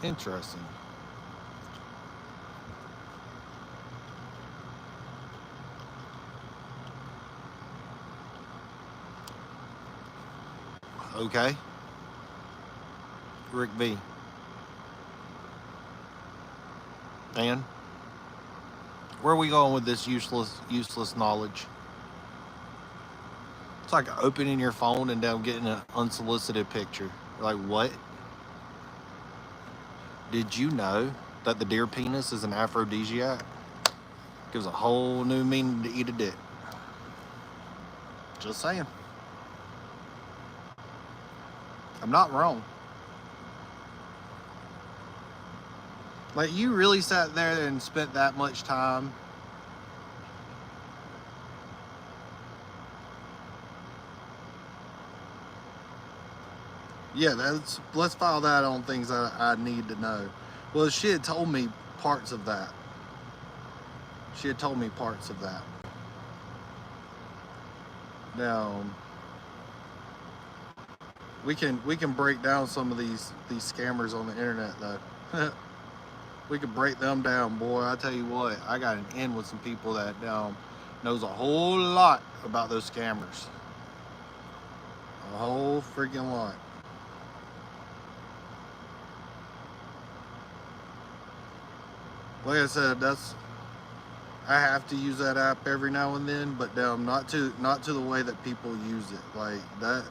Speaker 1: Interesting. Okay. Rick B. And where are we going with this useless knowledge? It's like opening your phone and then getting an unsolicited picture. Like, what? Did you know that the deer penis is an aphrodisiac? Gives a whole new meaning to eat a dick. Just saying. I'm not wrong. Like, you really sat there and spent that much time yeah, let's file that on things I need to know. Well, she had told me parts of that. Now, We can break down some of these scammers on the internet though. We can break them down, boy. I tell you what, I got an in with some people that knows a whole lot about those scammers. A whole freaking lot. Like I said, I have to use that app every now and then, but not to the way that people use it. Like that,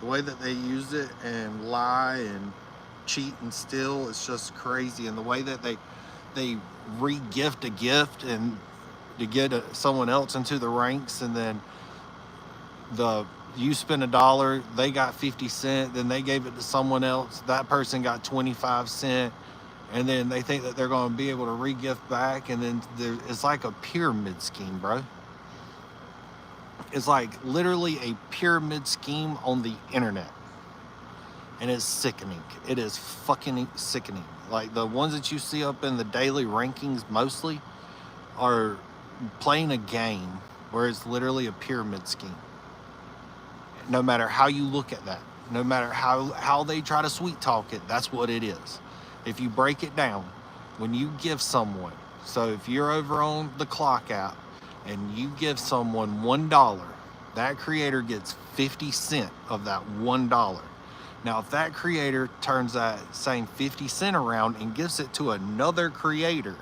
Speaker 1: the way that they use it and lie and cheat and steal, it's just crazy. And the way that they re-gift a gift and to get someone else into the ranks, and then you spend $1, they got 50 cents, then they gave it to someone else, that person got 25 cents, and then they think that they're going to be able to re-gift back, and then it's like a pyramid scheme, bro. It's like literally a pyramid scheme on the internet, and it's sickening. It is fucking sickening. Like the ones that you see up in the daily rankings mostly are playing a game where it's literally a pyramid scheme. No matter how you look at that, no matter how they try to sweet talk it, that's what it is. If you break it down, when you give someone, so if you're over on the Clock app and you give someone $1, that creator gets 50 cents of that $1. Now, if that creator turns that same 50 cents around and gives it to another creator,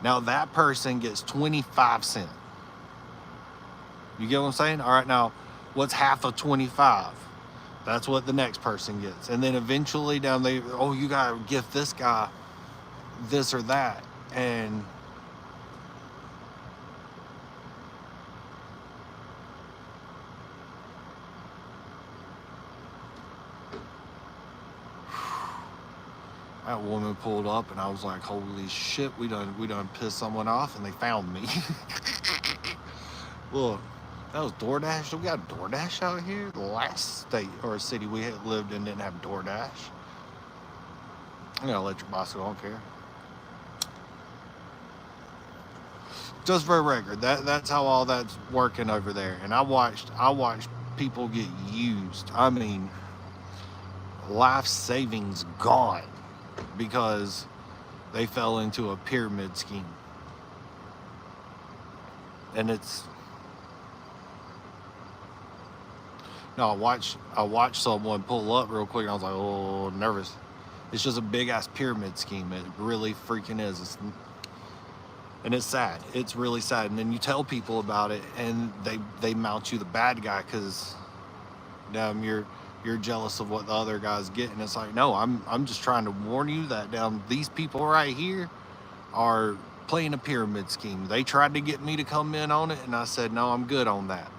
Speaker 1: now that person gets 25 cents. You get what I'm saying? All right, now, what's half of 25? That's what the next person gets. And then eventually down you gotta gift this guy this or that. And that woman pulled up and I was like, holy shit, we done pissed someone off and they found me. Look. That was DoorDash. We got DoorDash out here. The last state or city we had lived in didn't have DoorDash. I got electric bicycle. I don't care. Just for a record, that's how all that's working over there. And I watched people get used. I mean, life savings gone because they fell into a pyramid scheme. And it's. No, I watched someone pull up real quick and I was like, oh, nervous. It's just a big ass pyramid scheme. It really freaking is. And it's sad. It's really sad. And then you tell people about it and they mount you the bad guy because you're jealous of what the other guy's getting. It's like, no, I'm just trying to warn you that these people right here are playing a pyramid scheme. They tried to get me to come in on it and I said, no, I'm good on that.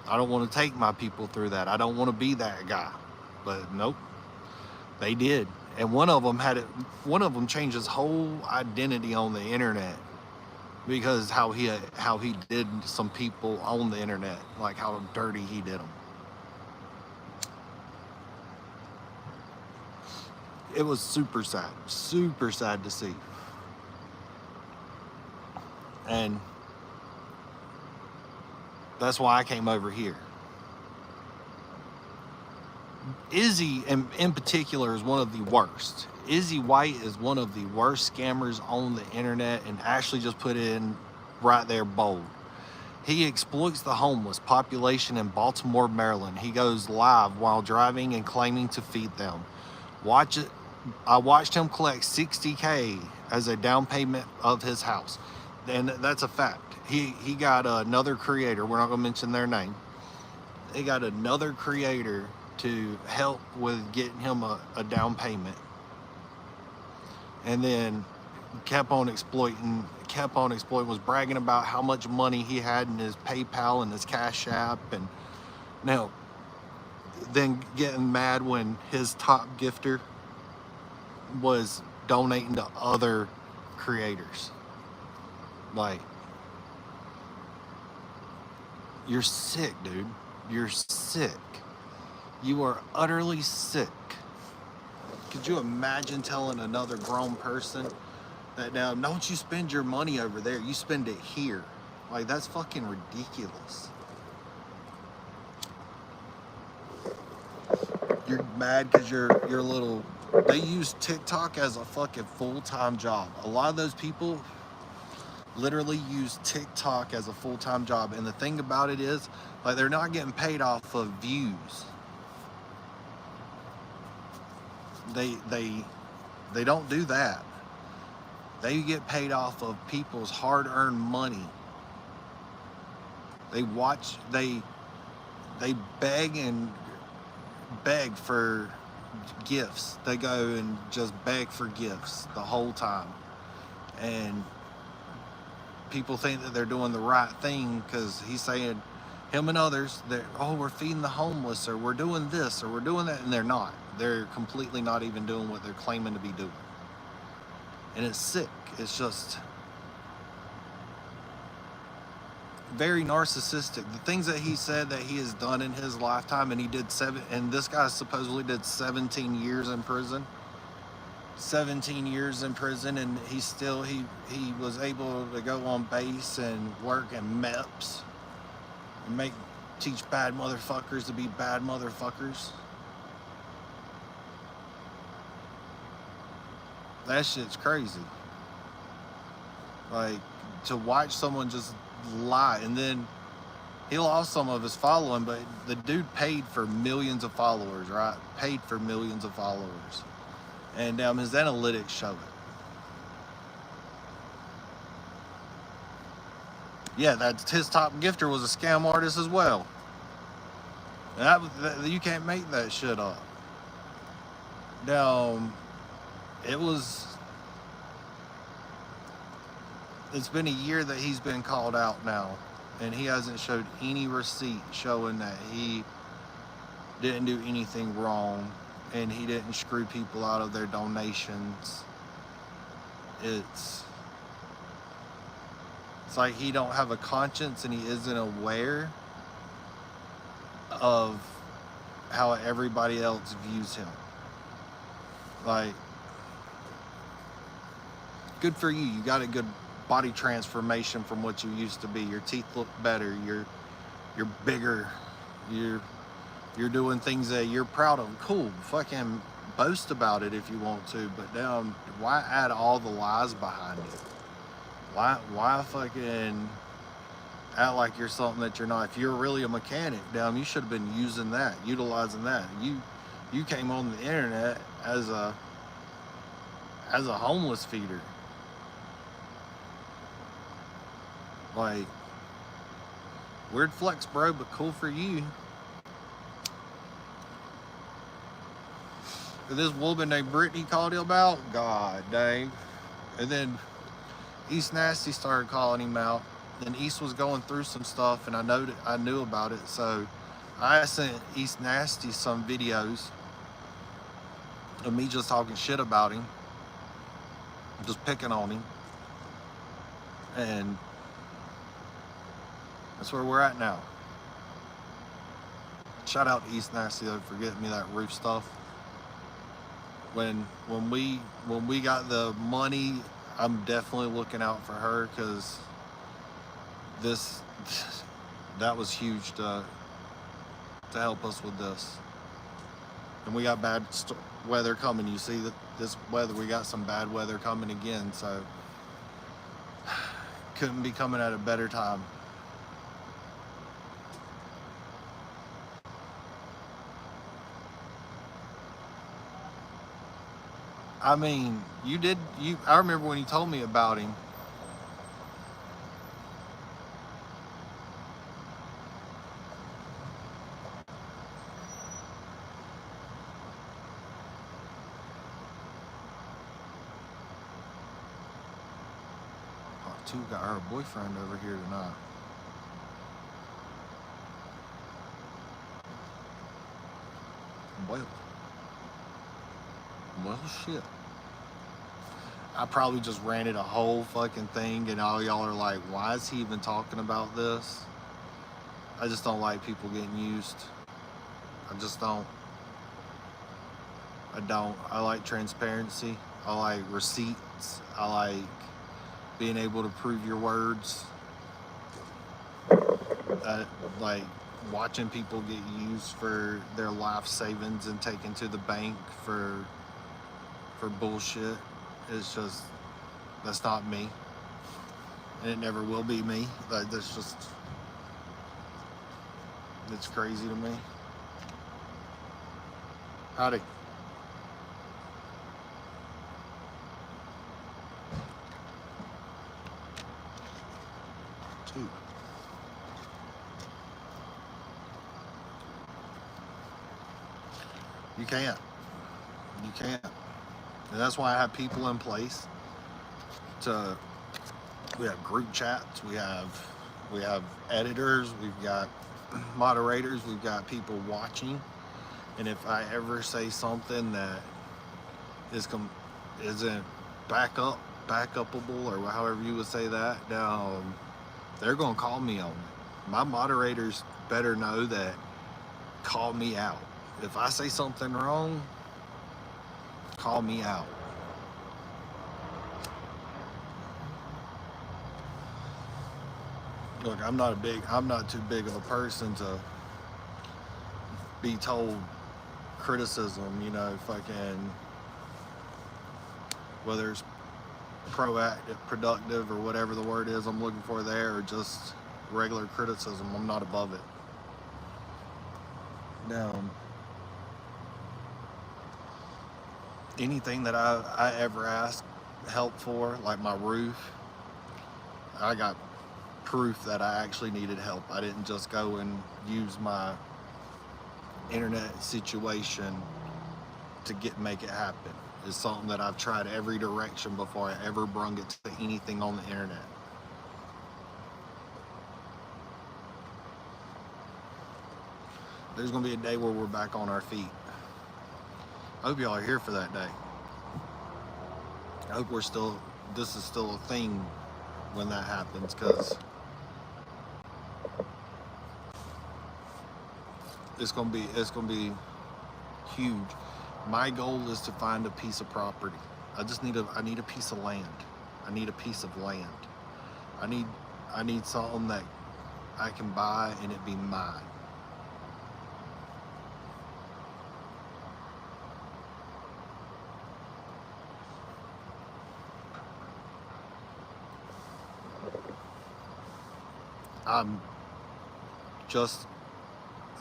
Speaker 1: I don't want to take my people through that. I don't want to be that guy. But nope, they did. And one of them changed his whole identity on the internet because how he did some people on the internet, like how dirty he did them. It was super sad to see. And that's why I came over here. Izzy, in particular, is one of the worst. Izzy White is one of the worst scammers on the internet, and Ashley just put it in right there bold. He exploits the homeless population in Baltimore, Maryland. He goes live while driving and claiming to feed them. Watch it. I watched him collect $60K as a down payment of his house, and that's a fact. He got another creator, we're not going to mention their name. He got another creator to help with getting him a down payment. And then kept on exploiting, was bragging about how much money he had in his PayPal and his Cash App. And now, then getting mad when his top gifter was donating to other creators. Like, you're sick, dude. You're sick. You are utterly sick. Could you imagine telling another grown person that now, don't you spend your money over there, you spend it here? Like, that's fucking ridiculous. you're mad because you're a little. They use TikTok as a fucking full-time job. A lot of those people literally use TikTok as a full-time job, and the thing about it is, like, they're not getting paid off of views. They don't do that. They get paid off of people's hard-earned money. They beg for gifts. They go and just beg for gifts the whole time, and people think that they're doing the right thing because he's saying, him and others, we're feeding the homeless, or we're doing this, or we're doing that, and they're not. They're completely not even doing what they're claiming to be doing. And it's sick. It's just very narcissistic. The things that he said that he has done in his lifetime, and he did and this guy supposedly did 17 years in prison. 17 years in prison, and he was able to go on base and work in MEPS and teach bad motherfuckers to be bad motherfuckers. That shit's crazy. Like, to watch someone just lie, and then he lost some of his following, but the dude paid for millions of followers, right? Paid for millions of followers. And his analytics show it. Yeah, that's his top gifter was a scam artist as well. And you can't make that shit up. Now, it's been a year that he's been called out now, and he hasn't showed any receipt showing that he didn't do anything wrong, and he didn't screw people out of their donations. It's like he don't have a conscience, and he isn't aware of how everybody else views him. Like, good for you. You got a good body transformation from what you used to be. Your teeth look better. You're bigger. You're doing things that you're proud of. Cool. Fucking boast about it if you want to. But damn, why add all the lies behind it? Why fucking act like you're something that you're not? If you're really a mechanic, damn, you should have been using that, utilizing that. You came on the internet as a homeless feeder. Like, weird flex, bro, but cool for you. This woman named Brittany called him out. God dang. And then East Nasty started calling him out. And East was going through some stuff, and I knew about it. So I sent East Nasty some videos of me just talking shit about him, just picking on him. And that's where we're at now. Shout out to East Nasty though for getting me that roof stuff. When we got the money, I'm definitely looking out for her, because that was huge to help us with this. And we got bad weather coming. You see that this weather, we got some bad weather coming again, so couldn't be coming at a better time. I mean, I remember when you told me about him. Two got her boyfriend over here tonight. Well, shit. I probably just ranted a whole fucking thing, and all y'all are like, why is he even talking about this? I just don't like people getting used. I just don't. I like transparency. I like receipts. I like being able to prove your words. Like, watching people get used for their life savings and taken to the bank for bullshit. It's just, that's not me, and it never will be me. Like, that's just, it's crazy to me. Howdy. Two. You can't. You can't. And that's why I have people in place to, we have group chats, we have editors, we've got moderators, we've got people watching. And if I ever say something that isn't backupable, or however you would say that, now they're gonna call me on it. My moderators better know that, call me out. If I say something wrong, call me out. Look, I'm not too big of a person to be told criticism, you know, fucking, whether it's proactive, productive, or whatever the word is I'm looking for there, or just regular criticism. I'm not above it. Now, anything that I ever asked help for, like my roof, I got proof that I actually needed help. I didn't just go and use my internet situation to make it happen. It's something that I've tried every direction before I ever brung it to anything on the internet. There's gonna be a day where we're back on our feet. I hope y'all are here for that day. I hope this is still a thing when that happens, because it's gonna be huge. My goal is to find a piece of property. I need a piece of land. I need a piece of land. I need something that I can buy and it be mine.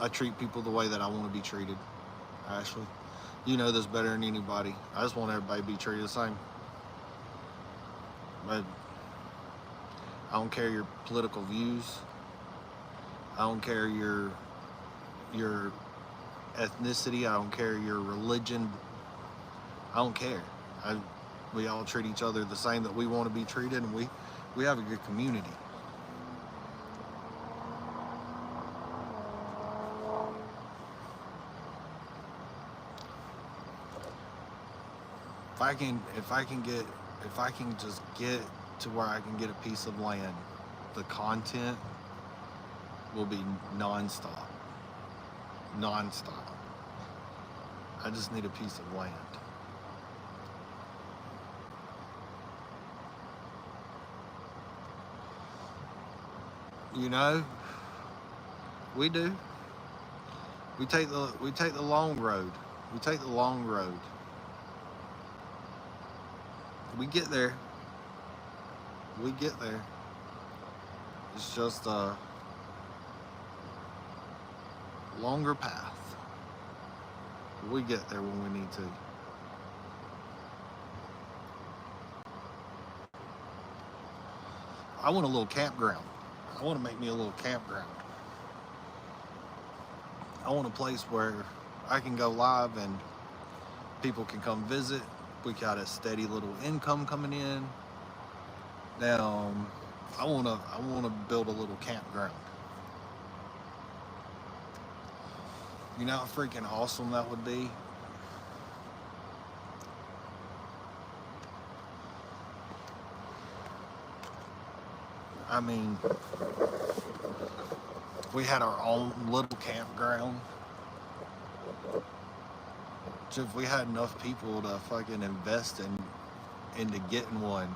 Speaker 1: I treat people the way that I want to be treated, Ashley. You know this better than anybody. I just want everybody to be treated the same. But I don't care your political views. I don't care your ethnicity. I don't care your religion. I don't care. We all treat each other the same that we want to be treated, and we have a good community. If I can just get to where I can get a piece of land, the content will be non-stop. Non-stop. I just need a piece of land. You know, we do. We take the long road. We take the long road. We get there. We get there. It's just a longer path. We get there when we need to. I want a little campground. I want to make me a little campground. I want a place where I can go live and people can come visit. We got a steady little income coming in. Now, I wanna build a little campground. You know how freaking awesome that would be? I mean, we had our own little campground. So if we had enough people to fucking invest into getting one,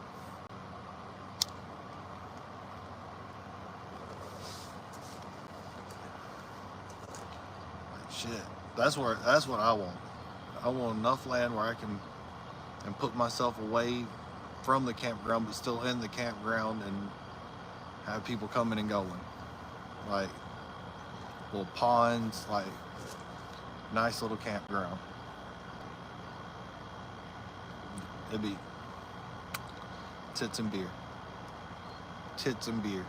Speaker 1: shit. That's what I want. I want enough land where I can and put myself away from the campground, but still in the campground, and have people coming and going. Like little ponds, like nice little campground. It'd be tits and beer. Tits and beer.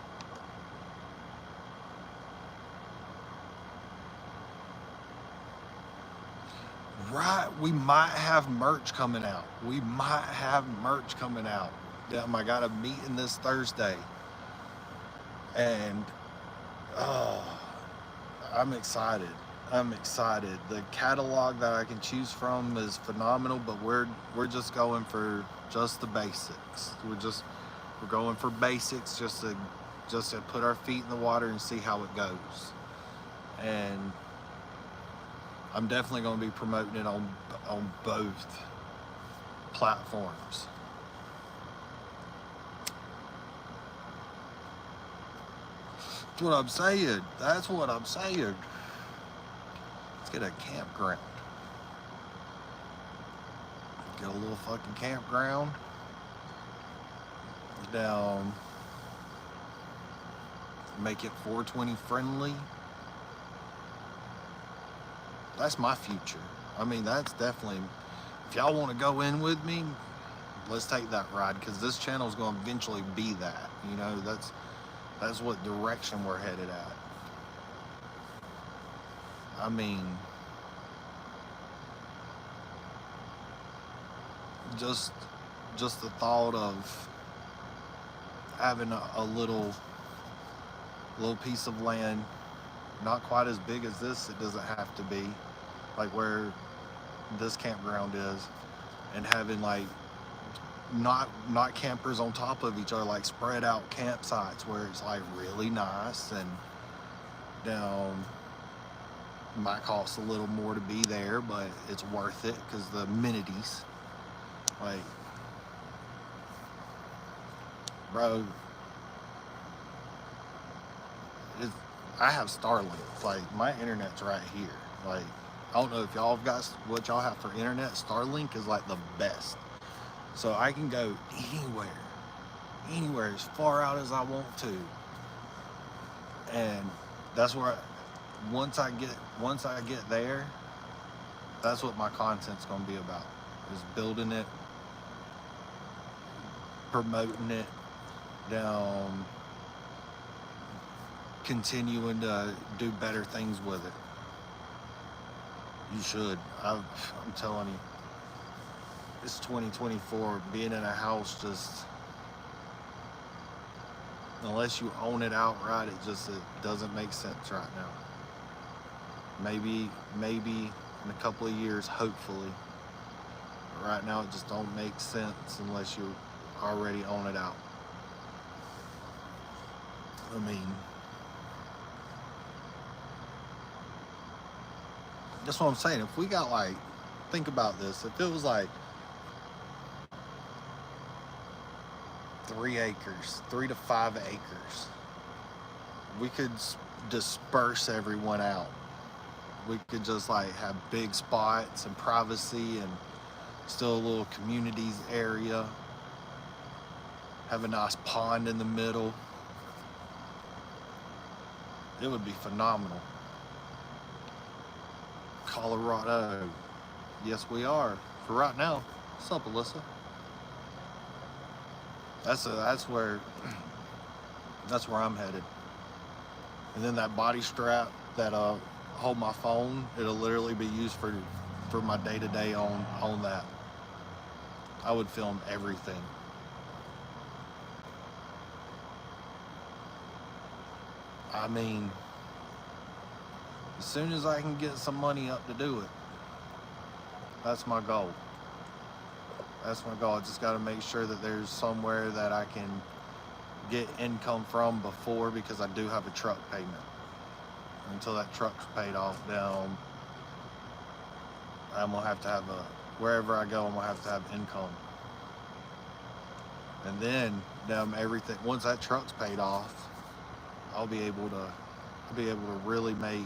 Speaker 1: Right, we might have merch coming out. We might have merch coming out. I got a meeting this Thursday, and I'm excited. I'm excited. The catalog that I can choose from is phenomenal, but we're just going for just the basics. We're going for basics just to put our feet in the water and see how it goes. And I'm definitely going to be promoting it on both platforms. That's what I'm saying. That's what I'm saying. Let's get a campground. Get a little fucking campground down. Make it 420 friendly. That's my future. I mean, that's definitely, if y'all want to go in with me, let's take that ride, because this channel is going to eventually be that. You know, that's what direction we're headed at. I mean, just the thought of having a little piece of land, not quite as big as this, it doesn't have to be, like where this campground is, and having like not campers on top of each other, like spread out campsites where it's like really nice, and down might cost a little more to be there, but it's worth it because the amenities, like, bro, I have Starlink. Like, my internet's right here. Like, I don't know if y'all have got what y'all have for internet. Starlink is like the best. So I can go anywhere as far out as I want to. And that's where once I get there, that's what my content's gonna be about. Is building it, promoting it, down, continuing to do better things with it. You should. I'm telling you, it's 2024. Being in a house, just unless you own it outright, it doesn't make sense right now. Maybe in a couple of years, hopefully. But right now, it just don't make sense unless you already own it out. I mean, that's what I'm saying. If we got, like, think about this. If it was like 3 to 5 acres, we could disperse everyone out. We could just like have big spots and privacy, and still a little communities area. Have a nice pond in the middle. It would be phenomenal. Colorado. Yes, we are. For right now. What's up, Alyssa? That's where I'm headed. And then that body strap that hold my phone, it'll literally be used for my day-to-day on that. I would film everything. I mean, as soon as I can get some money up to do it, that's my goal. That's my goal. I just got to make sure that there's somewhere that I can get income from before, because I do have a truck payment. Until that truck's paid off down, I'm going to have wherever I go, I'm going to have income. And then everything, once that truck's paid off, I'll be able to really make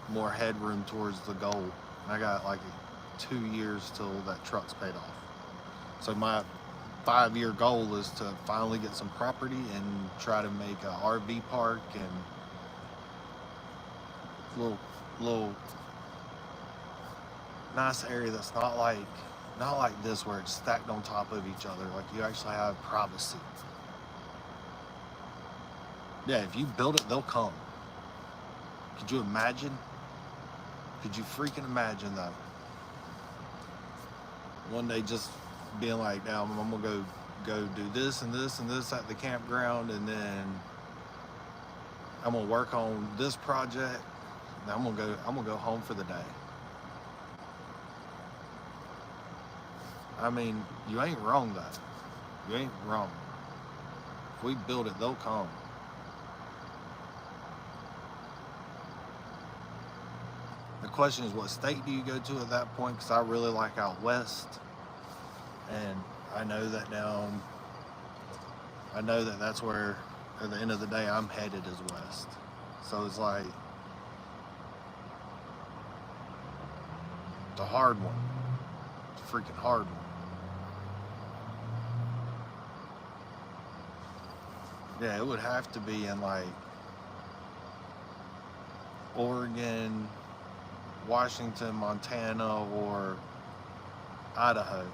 Speaker 1: more headroom towards the goal. I got like 2 years till that truck's paid off. So my 5-year goal is to finally get some property and try to make a RV park and little nice area that's not like this where it's stacked on top of each other. Like you actually have privacy. Yeah, if you build it, they'll come. Could you imagine? Could you freaking imagine that? One day just being like, now I'm gonna go do this and this and this at the campground, and then I'm gonna work on this project. And I'm gonna go home for the day. I mean, you ain't wrong though. You ain't wrong. If we build it, they'll come. The question is, what state do you go to at that point? Because I really like out west, and I know that now. I know that that's where, at the end of the day, I'm headed is west. So it's like the hard one, the freaking hard one. Yeah, it would have to be in like Oregon, Washington, Montana, or Idaho.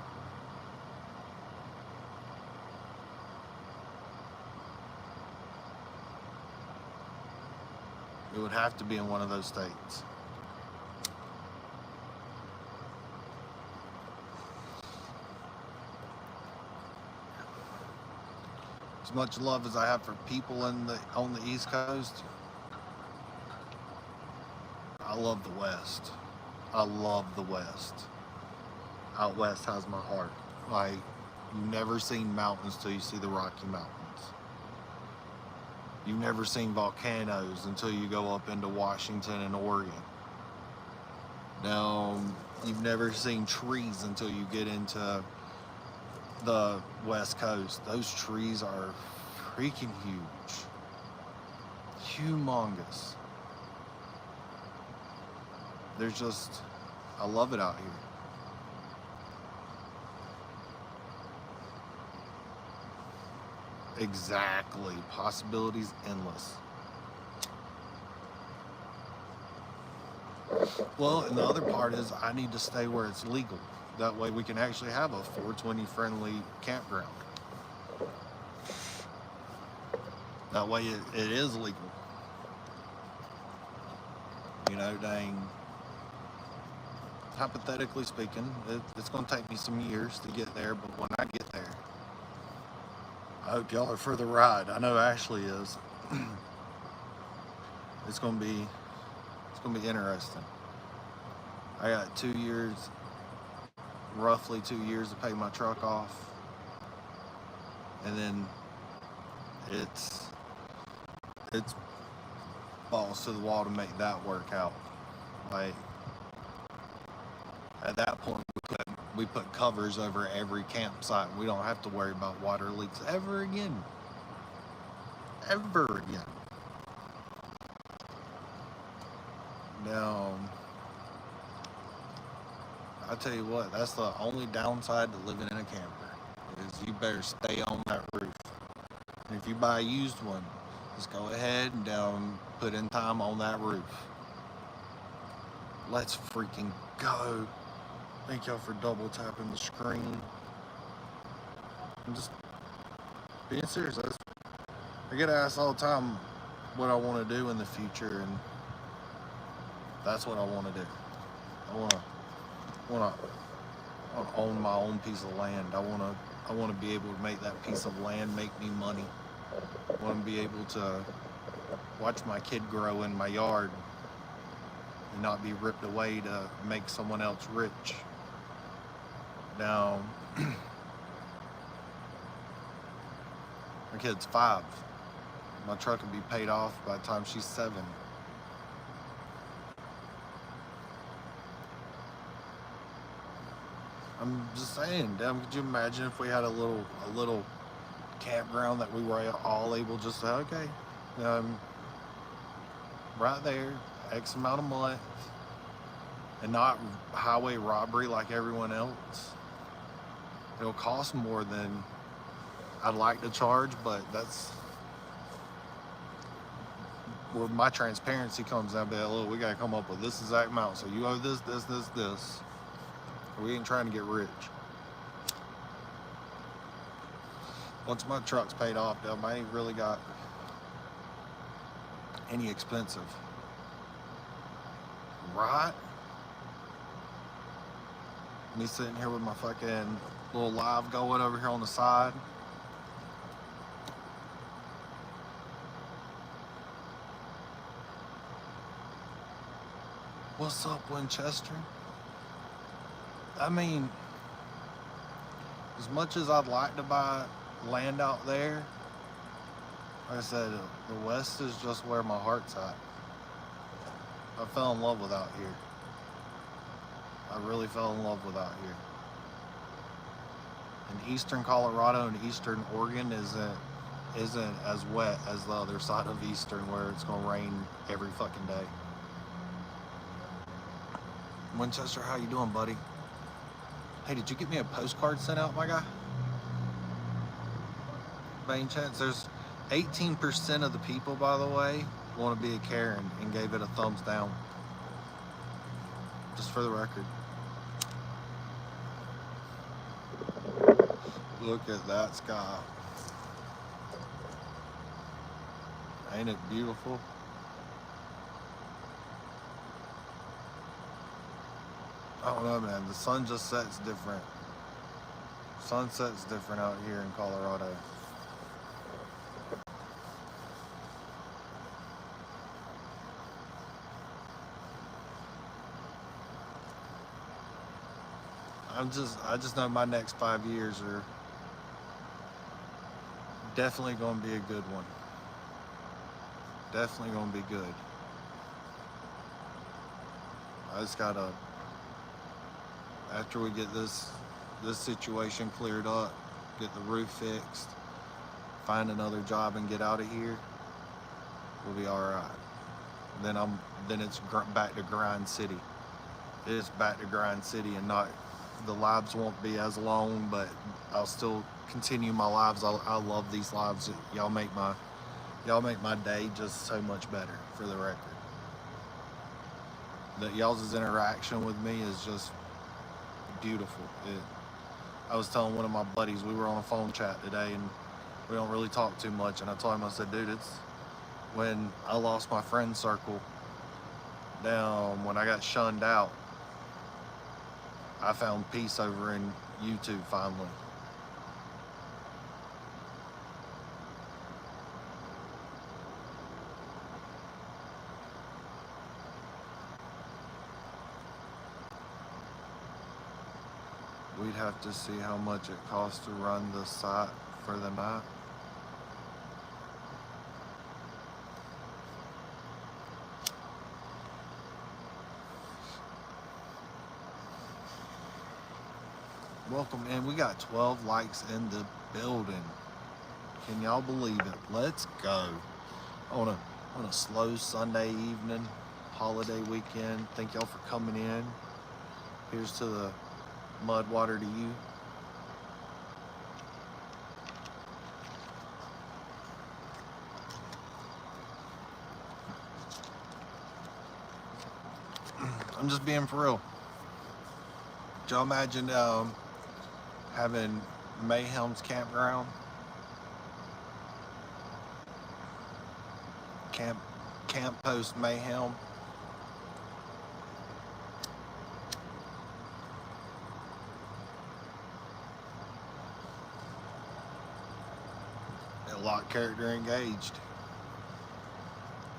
Speaker 1: It would have to be in one of those states. As much love as I have for people on the East Coast, I love the West. I love the West. Out West has my heart. Like, you've never seen mountains till you see the Rocky Mountains. You've never seen volcanoes until you go up into Washington and Oregon. Now, you've never seen trees until you get into the West Coast. Those trees are freaking huge. Humongous. There's just, I love it out here. Exactly. Possibilities endless. Well, and the other part is I need to stay where it's legal. That way we can actually have a 420 friendly campground. That way it is legal. You know, dang. Hypothetically speaking, it's going to take me some years to get there, but when I get there, I hope y'all are for the ride. I know Ashley is. It's gonna be interesting. I got 2 years, roughly 2 years to pay my truck off, and then it's balls to the wall to make that work out. Like, at that point, we put covers over every campsite. We don't have to worry about water leaks ever again. Ever again. Now, I tell you what, that's the only downside to living in a camper, is you better stay on that roof. And if you buy a used one, just go ahead and put in time on that roof. Let's freaking go. Thank y'all for double tapping the screen. I'm just being serious. I get asked all the time what I want to do in the future, and that's what I want to do. I want to own my own piece of land. I want to be able to make that piece of land make me money. I want to be able to watch my kid grow in my yard and not be ripped away to make someone else rich. Now, my kid's 5. My truck will be paid off by the time she's 7. I'm just saying, damn, could you imagine if we had a little campground that we were all able just to, okay, right there, X amount a month and not highway robbery like everyone else, it'll cost more than I'd like to charge, but that's where my transparency comes down. But look, we gotta come up with this exact amount. So you owe this, this, this, this. We ain't trying to get rich. Once my truck's paid off, I ain't really got any expensive. Right? Me sitting here with my fucking little live going over here on the side. What's up, Winchester? I mean, as much as I'd like to buy land out there, like I said, the West is just where my heart's at. I fell in love with out here. I really fell in love with out here. And eastern Colorado and eastern Oregon isn't as wet as the other side of eastern, where it's gonna rain every fucking day. Winchester, how you doing, buddy? Hey, did you get me a postcard sent out, my guy? By any chance? There's 18% of the people, by the way, want to be a Karen and gave it a thumbs down. Just for the record. Look at that sky. Ain't it beautiful? I don't know, man. The sun just sets different. Sunset's different out here in Colorado. I just know my next 5 years are definitely going to be a good one. Definitely going to be good. I just gotta, after we get this situation cleared up, get the roof fixed, find another job and get out of here, we'll be all right. Then it's back to Grind City. It's back to Grind City, and not, the lives won't be as long, but I'll still continue my lives. I love these lives. Y'all make my day just so much better, for the record. That y'all's interaction with me is just beautiful. I was telling one of my buddies, we were on a phone chat today, and we don't really talk too much, and I told him, I said, dude, it's when I lost my friend circle down, when I got shunned out, I found peace over in YouTube finally. We'd have to see how much it costs to run the site for the night. Welcome in. We got 12 likes in the building. Can y'all believe it? Let's go. On a slow Sunday evening, holiday weekend. Thank y'all for coming in. Here's to the mud water to you. I'm just being for real. Could y'all imagine having Mayhem's campground? Camp Post Mayhem. A lot character engaged.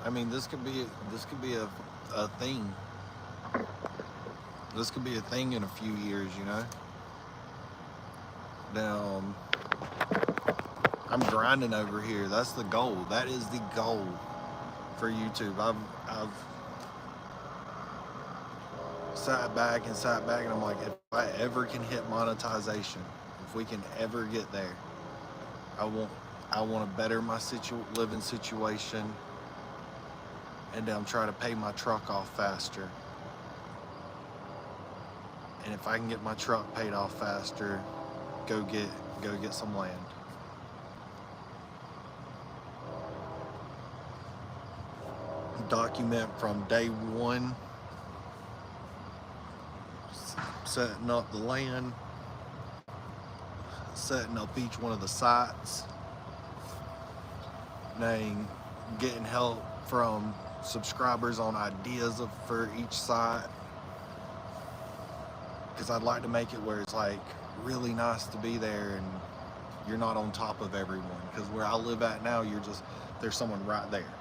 Speaker 1: I mean, this could be a thing. This could be a thing in a few years, you know. Now, I'm grinding over here. That's the goal. That is the goal for YouTube. I've sat back, and I'm like, if I ever can hit monetization, if we can ever get there, I want to better my living situation. and I'm trying to pay my truck off faster. And if I can get my truck paid off faster, go get some land. Document from day one, setting up the land, setting up each one of the sites, then getting help from subscribers on ideas for each site, because I'd like to make it where it's like really nice to be there and you're not on top of everyone, because where I live at now, there's someone right there.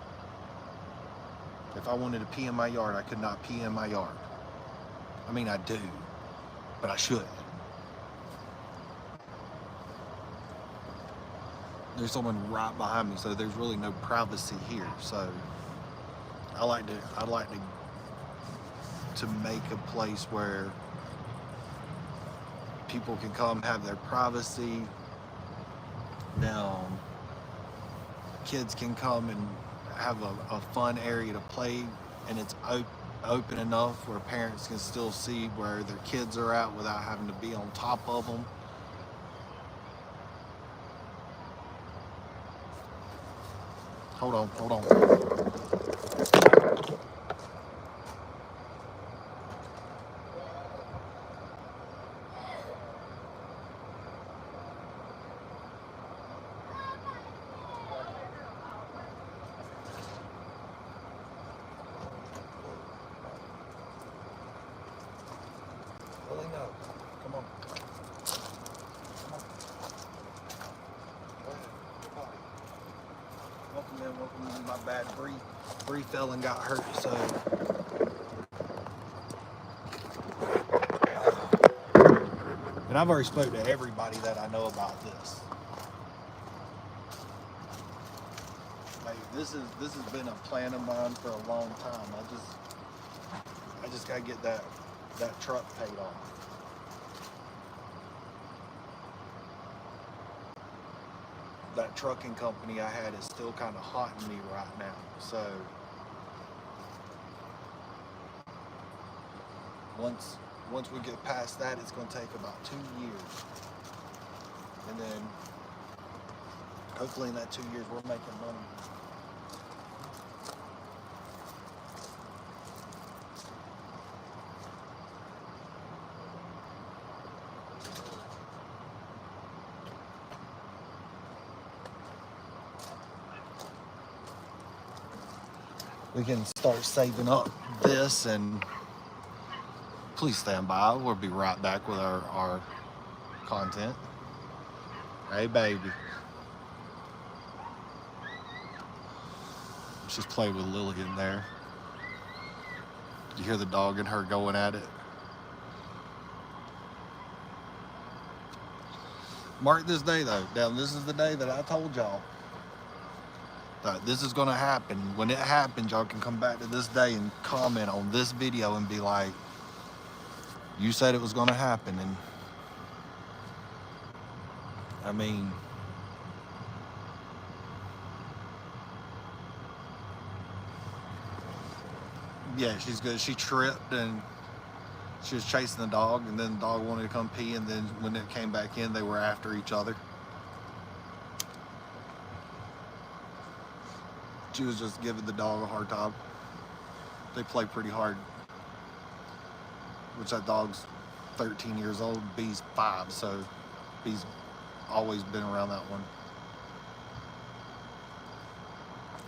Speaker 1: If I wanted to pee in my yard, I could not pee in my yard. I mean, I do, but I should. There's someone right behind me, so there's really no privacy here. So I'd like to make a place where people can come have their privacy. Now, kids can come and have a fun area to play, and it's open enough where parents can still see where their kids are at without having to be on top of them. Hold on. Really, no. Come on. Welcome in. My bad. Bree fell and got hurt, so. And I've already spoke to everybody that I know about this. Like, this has been a plan of mine for a long time. I just gotta get that truck paid off. That trucking company I had is still kind of haunting me right now. So once we get past that, it's going to take about 2 years, and then hopefully in that 2 years we're making money. We can start saving up this, and please stand by. We'll be right back with our content. Hey, baby. She's playing with Lily in there. You hear the dog and her going at it? Mark this day, though. Now, this is the day that I told y'all that this is going to happen. When it happens, y'all can come back to this day and comment on this video and be like, you said it was going to happen. And I mean, yeah, she's good. She tripped and she was chasing the dog, and then the dog wanted to come pee, and then when it came back in, they were after each other. She was just giving the dog a hard time. They play pretty hard. Which that dog's 13 years old, B's 5, so B's always been around that one.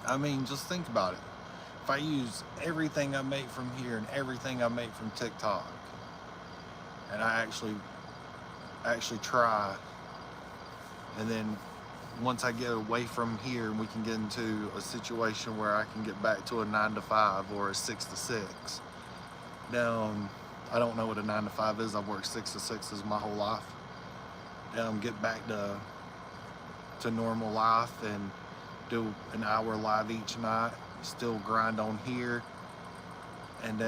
Speaker 1: I mean, just think about it. If I use everything I make from here and everything I make from TikTok, and I actually try, and then once I get away from here and we can get into a situation where I can get back to a 9 to 5 or a 6 to 6. Now, I don't know what a 9 to 5 is. I've worked 6 to 6s my whole life. Get back to normal life and do an hour live each night. Still grind on here, and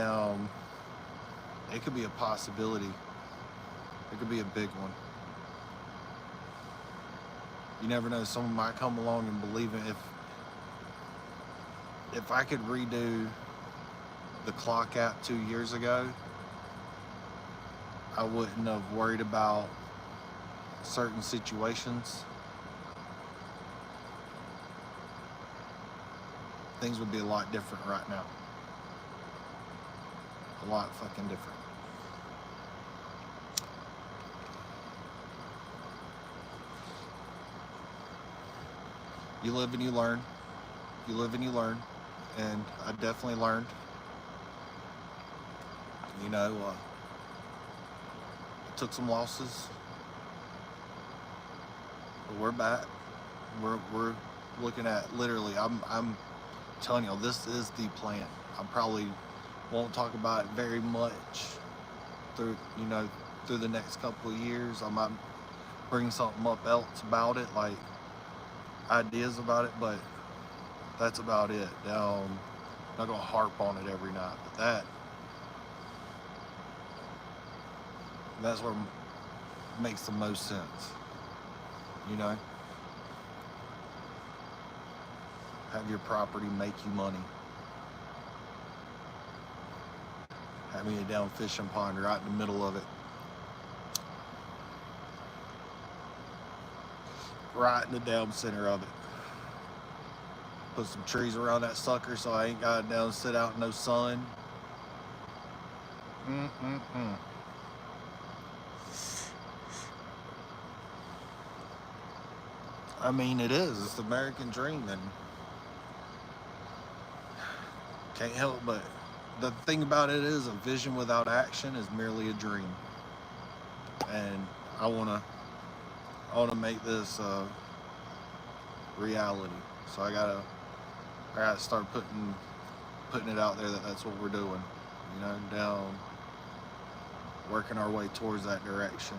Speaker 1: it could be a possibility. It could be a big one. You never know, someone might come along and believe it. if I could redo the clock app 2 years ago, I wouldn't have worried about certain situations. Things would be a lot different right now. A lot fucking different. You live and you learn. You live and you learn. And I definitely learned. You know, took some losses. But we're back. We're looking at literally, I'm telling you, this is the plan. I probably won't talk about it very much through, you know, through the next couple of years. I might bring something up else about it, like ideas about it, but that's about it. I'm not gonna harp on it every night, but that's where it makes the most sense, you know? Have your property make you money. Having a down fishing pond right in the middle of it. Right in the damn center of it. Put some trees around that sucker so I ain't got to down sit out in no sun. I mean, it is. It's the American dream, and can't help but the thing about it is a vision without action is merely a dream. And I wanna make this reality. So I gotta start putting it out there that that's what we're doing. You know, down working our way towards that direction.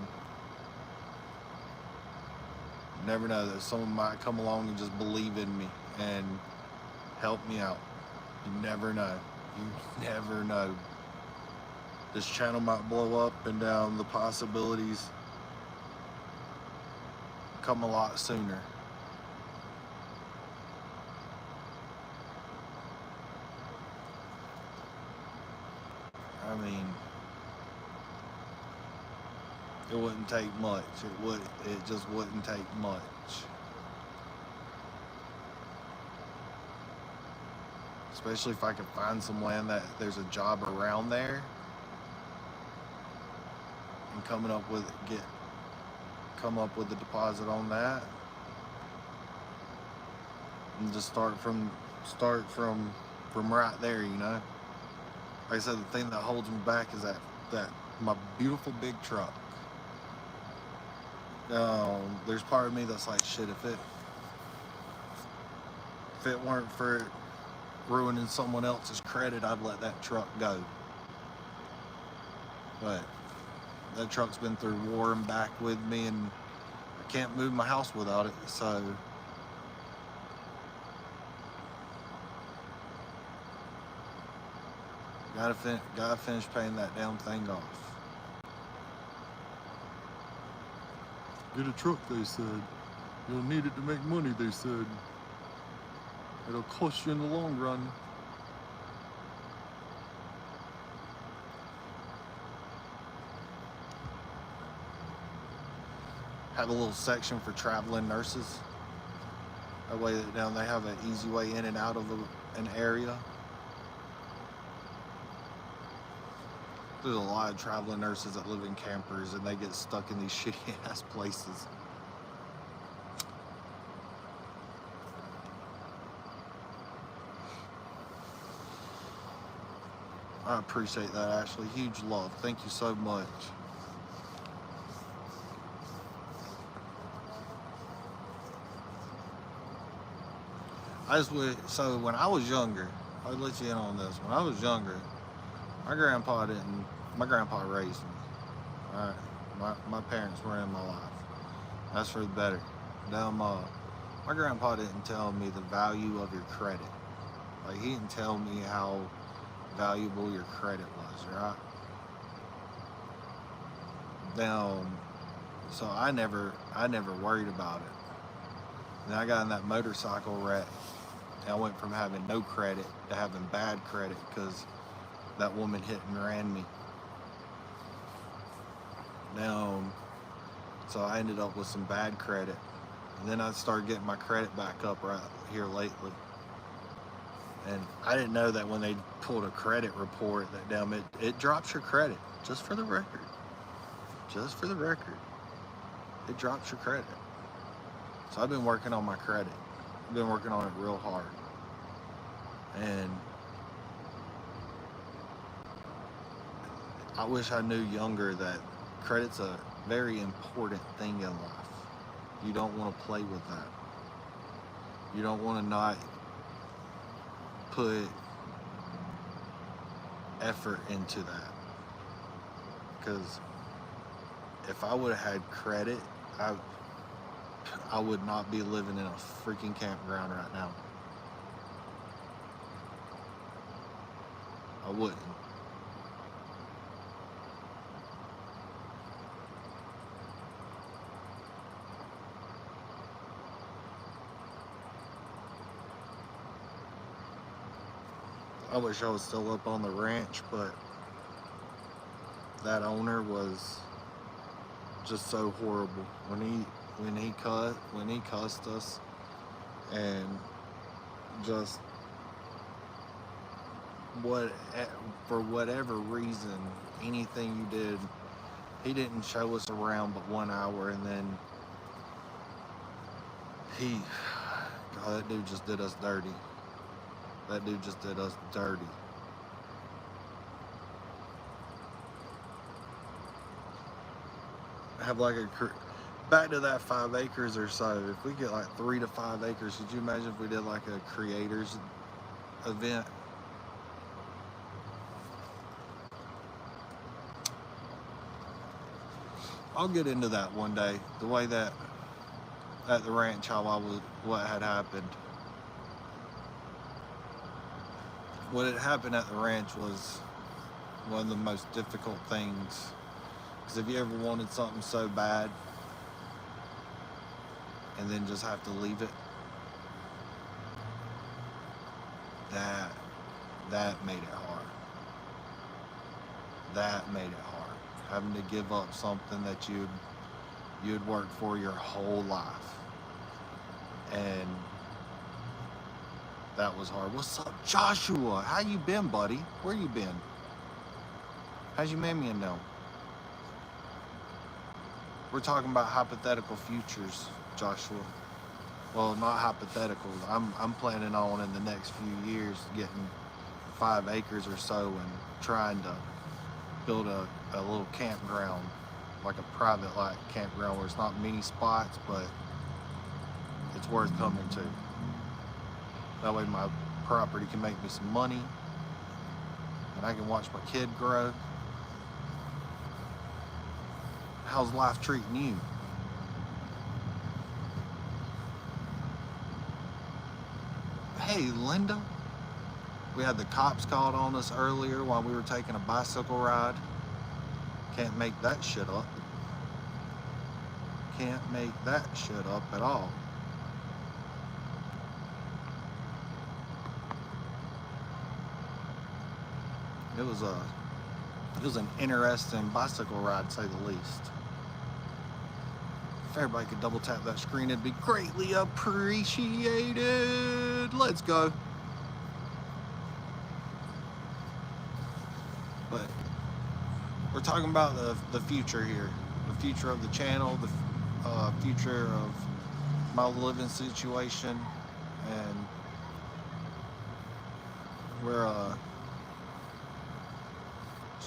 Speaker 1: You never know that someone might come along and just believe in me and help me out. You never know. You never know. This channel might blow up, and down the possibilities come a lot sooner. I mean, it wouldn't take much. It just wouldn't take much. Especially if I could find some land that there's a job around there, and come up with the deposit on that, and just start from right there, you know. Like I said, the thing that holds me back is that my beautiful big truck. There's part of me that's like, shit, if it weren't for ruining someone else's credit, I'd let that truck go. But that truck's been through war and back with me, and I can't move my house without it, so gotta finish paying that damn thing off. Get a truck, they said. You'll need it to make money, they said. It'll cost you in the long run. Have a little section for traveling nurses. That way down they have an easy way in and out of an area. There's a lot of traveling nurses that live in campers, and they get stuck in these shitty ass places. I appreciate that, Ashley. Huge love. Thank you so much. So when I was younger, I'll let you in on this. When I was younger, my grandpa raised me. All right, my parents were in my life. That's for the better. My grandpa didn't tell me the value of your credit. Like, he didn't tell me how valuable your credit was, right? So I never worried about it. Then I got in that motorcycle wreck And I went from having no credit to having bad credit because that woman hit and ran me. Now, so I ended up with some bad credit. And then I started getting my credit back up right here lately. And I didn't know that when they pulled a credit report that damn it drops your credit. Just for the record. Just for the record. It drops your credit. So I've been working on my credit. I've been working on it real hard. And I wish I knew younger that credit's a very important thing in life. You don't want to play with that. You don't want to not put effort into that. Because if I would have had credit, I would not be living in a freaking campground right now. I wouldn't. I wish I was still up on the ranch, but that owner was just so horrible. When he cussed us, and just for whatever reason, anything you did, he didn't show us around but 1 hour, and then God, that dude just did us dirty. That dude just did us dirty. Have like back to that 5 acres or so. If we get like 3 to 5 acres, could you imagine if we did like a creators event? I'll get into that one day. The way that at the ranch, what had happened. What had happened at the ranch was one of the most difficult things. Because if you ever wanted something so bad and then just have to leave it, that made it hard. That made it hard. Having to give up something that you'd worked for your whole life. And that was hard. What's up, Joshua? How you been, buddy? Where you been? How's your mammy and them? We're talking about hypothetical futures, Joshua. Well, not hypothetical. I'm planning on in the next few years getting 5 acres or so and trying to build a little campground, like a private like campground where it's not many spots, but it's worth coming to. That way my property can make me some money and I can watch my kid grow. How's life treating you? Hey, Linda. We had the cops called on us earlier while we were taking a bicycle ride. Can't make that shit up. Can't make that shit up at all. It was an interesting bicycle ride, to say the least. If everybody could double tap that screen, it'd be greatly appreciated. Let's go. But we're talking about the future here, the future of the channel, the future of my living situation, and we're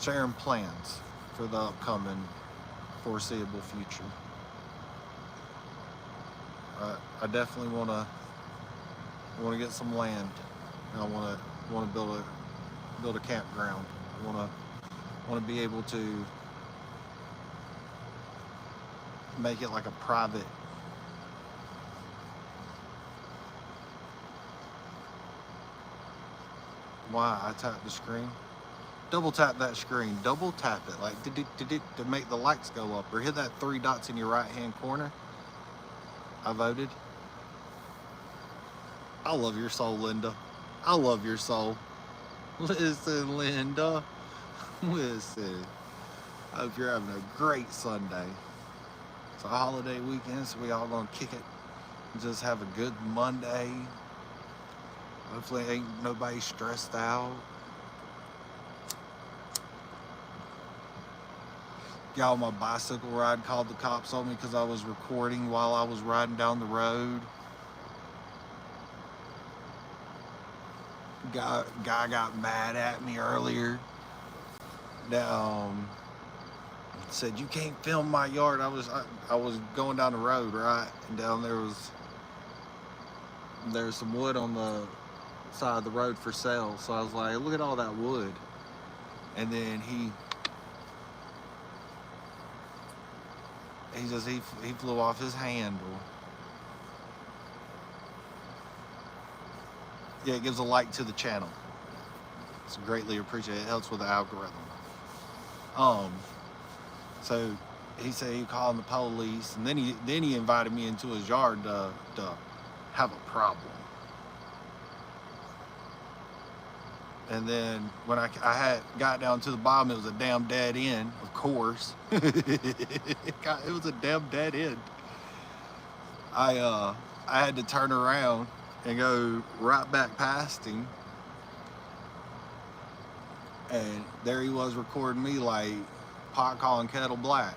Speaker 1: sharing plans for the upcoming foreseeable future. I definitely want to get some land, and I want to build a campground. I want to be able to make it like a private. Why I tapped the screen? Double tap that screen. Double tap it like to make the lights go up, or hit that 3 dots in your right hand corner. I voted. I love your soul, Linda. I love your soul. Listen, Linda. Listen. I hope you're having a great Sunday. It's a holiday weekend, so we all gonna kick it and just have a good Monday. Hopefully ain't nobody stressed out. Got on my bicycle ride, called the cops on me because I was recording while I was riding down the road. Guy got mad at me earlier. Said, you can't film my yard. I was going down the road, right? And down there's some wood on the side of the road for sale. So I was like, look at all that wood. And then he flew off his handle. Yeah, it gives a like to the channel. It's greatly appreciated. It helps with the algorithm. So he said he called the police, and then he invited me into his yard to have a problem. And then when I had got down to the bottom, it was a damn dead end, of course. It was a damn dead end. I had to turn around and go right back past him. And there he was recording me like pot calling kettle black.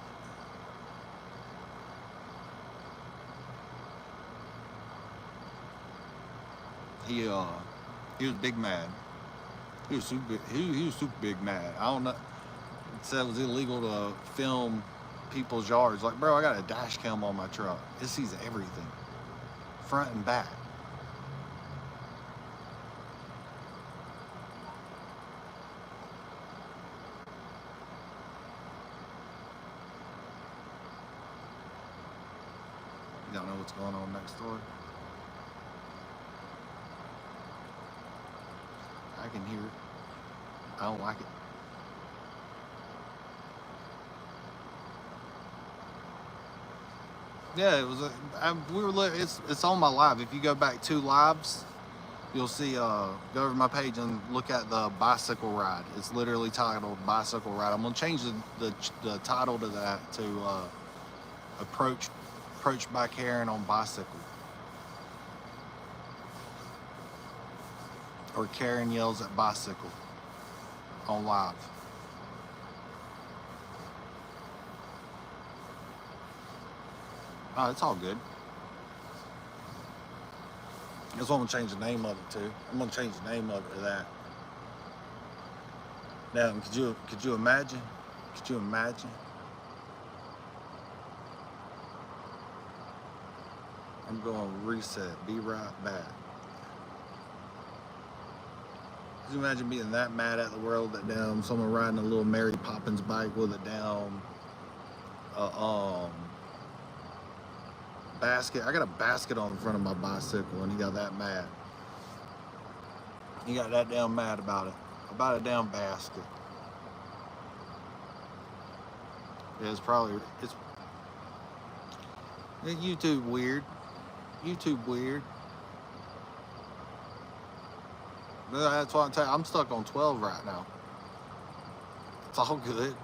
Speaker 1: He was big mad. He was super big mad. I don't know. It said it was illegal to film people's yards. Like, bro, I got a dash cam on my truck. It sees everything, front and back. You don't know what's going on next door. I can hear it. I don't like it. Yeah, it was. It's on my live. If you go back 2 lives, you'll see. Go over my page and look at the bicycle ride. It's literally titled "Bicycle Ride." I'm gonna change the title to that to approached by Karen on bicycle, or Karen yells at bicycle on live. Oh, it's all good. That's what I'm gonna change the name of it to. I'm gonna change the name of it to that. Now, could you imagine? Could you imagine? I'm going to reset. Be right back. Could you imagine being that mad at the world that down someone riding a little Mary Poppins bike with a down basket? I got a basket on the front of my bicycle, and he got that mad. He got that damn mad about it. About a damn basket. Yeah, it's YouTube weird. YouTube weird. That's why I'm telling you, I'm stuck on 12 right now. It's all good.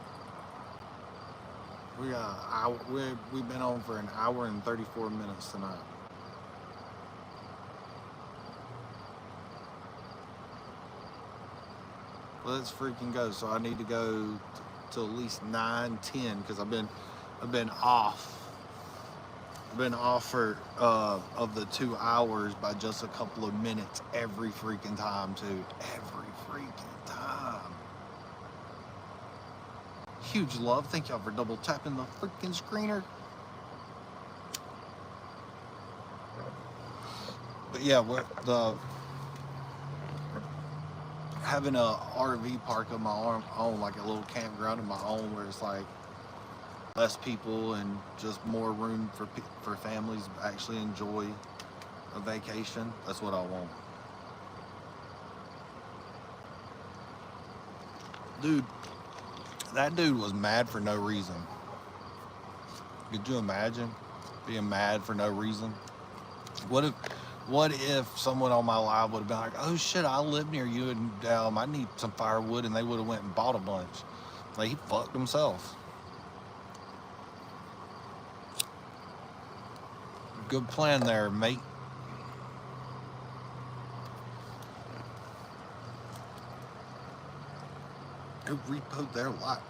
Speaker 1: We've been on for an hour and 34 minutes tonight. Let's freaking go. So I need to go to at least 9:10 because I've been off. I've been off for of the 2 hours by just a couple of minutes every freaking time, too. Every freaking time. Huge love. Thank y'all for double tapping the freaking screener. But yeah, having a RV park of my own, like a little campground of my own, where it's like less people and just more room for families to actually enjoy a vacation. That's what I want. Dude, that dude was mad for no reason. Could you imagine being mad for no reason? What What if someone on my live would have been like, oh shit, I live near you and I need some firewood, and they would have went and bought a bunch. Like, he fucked himself. Good plan there, mate. Go repost their life.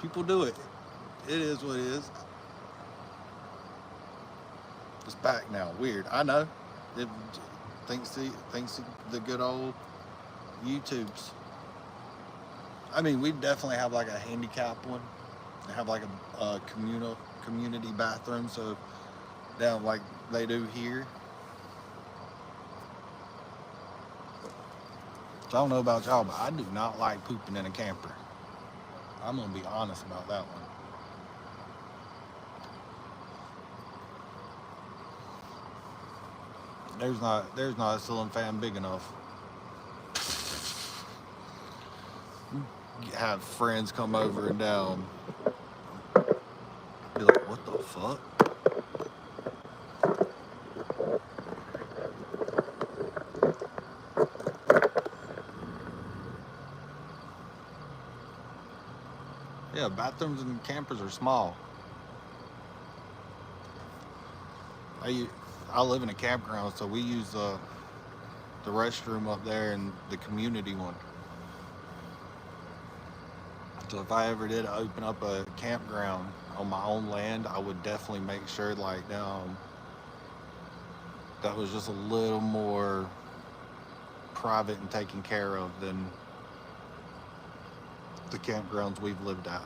Speaker 1: People do it. It is what it is. It's back now. Weird. I know. It thinks the good old YouTubes. I mean, we definitely have like a handicap one. They have like a community bathroom, so down like they do here. So I don't know about y'all, but I do not like pooping in a camper. I'm gonna be honest about that one. There's not a ceiling fan big enough. You have friends come over and down. Be like, what the fuck? Yeah, bathrooms and campers are small. I live in a campground, so we use the restroom up there and the community one. So if I ever did open up a campground on my own land, I would definitely make sure like that was just a little more private and taken care of than the campgrounds we've lived at.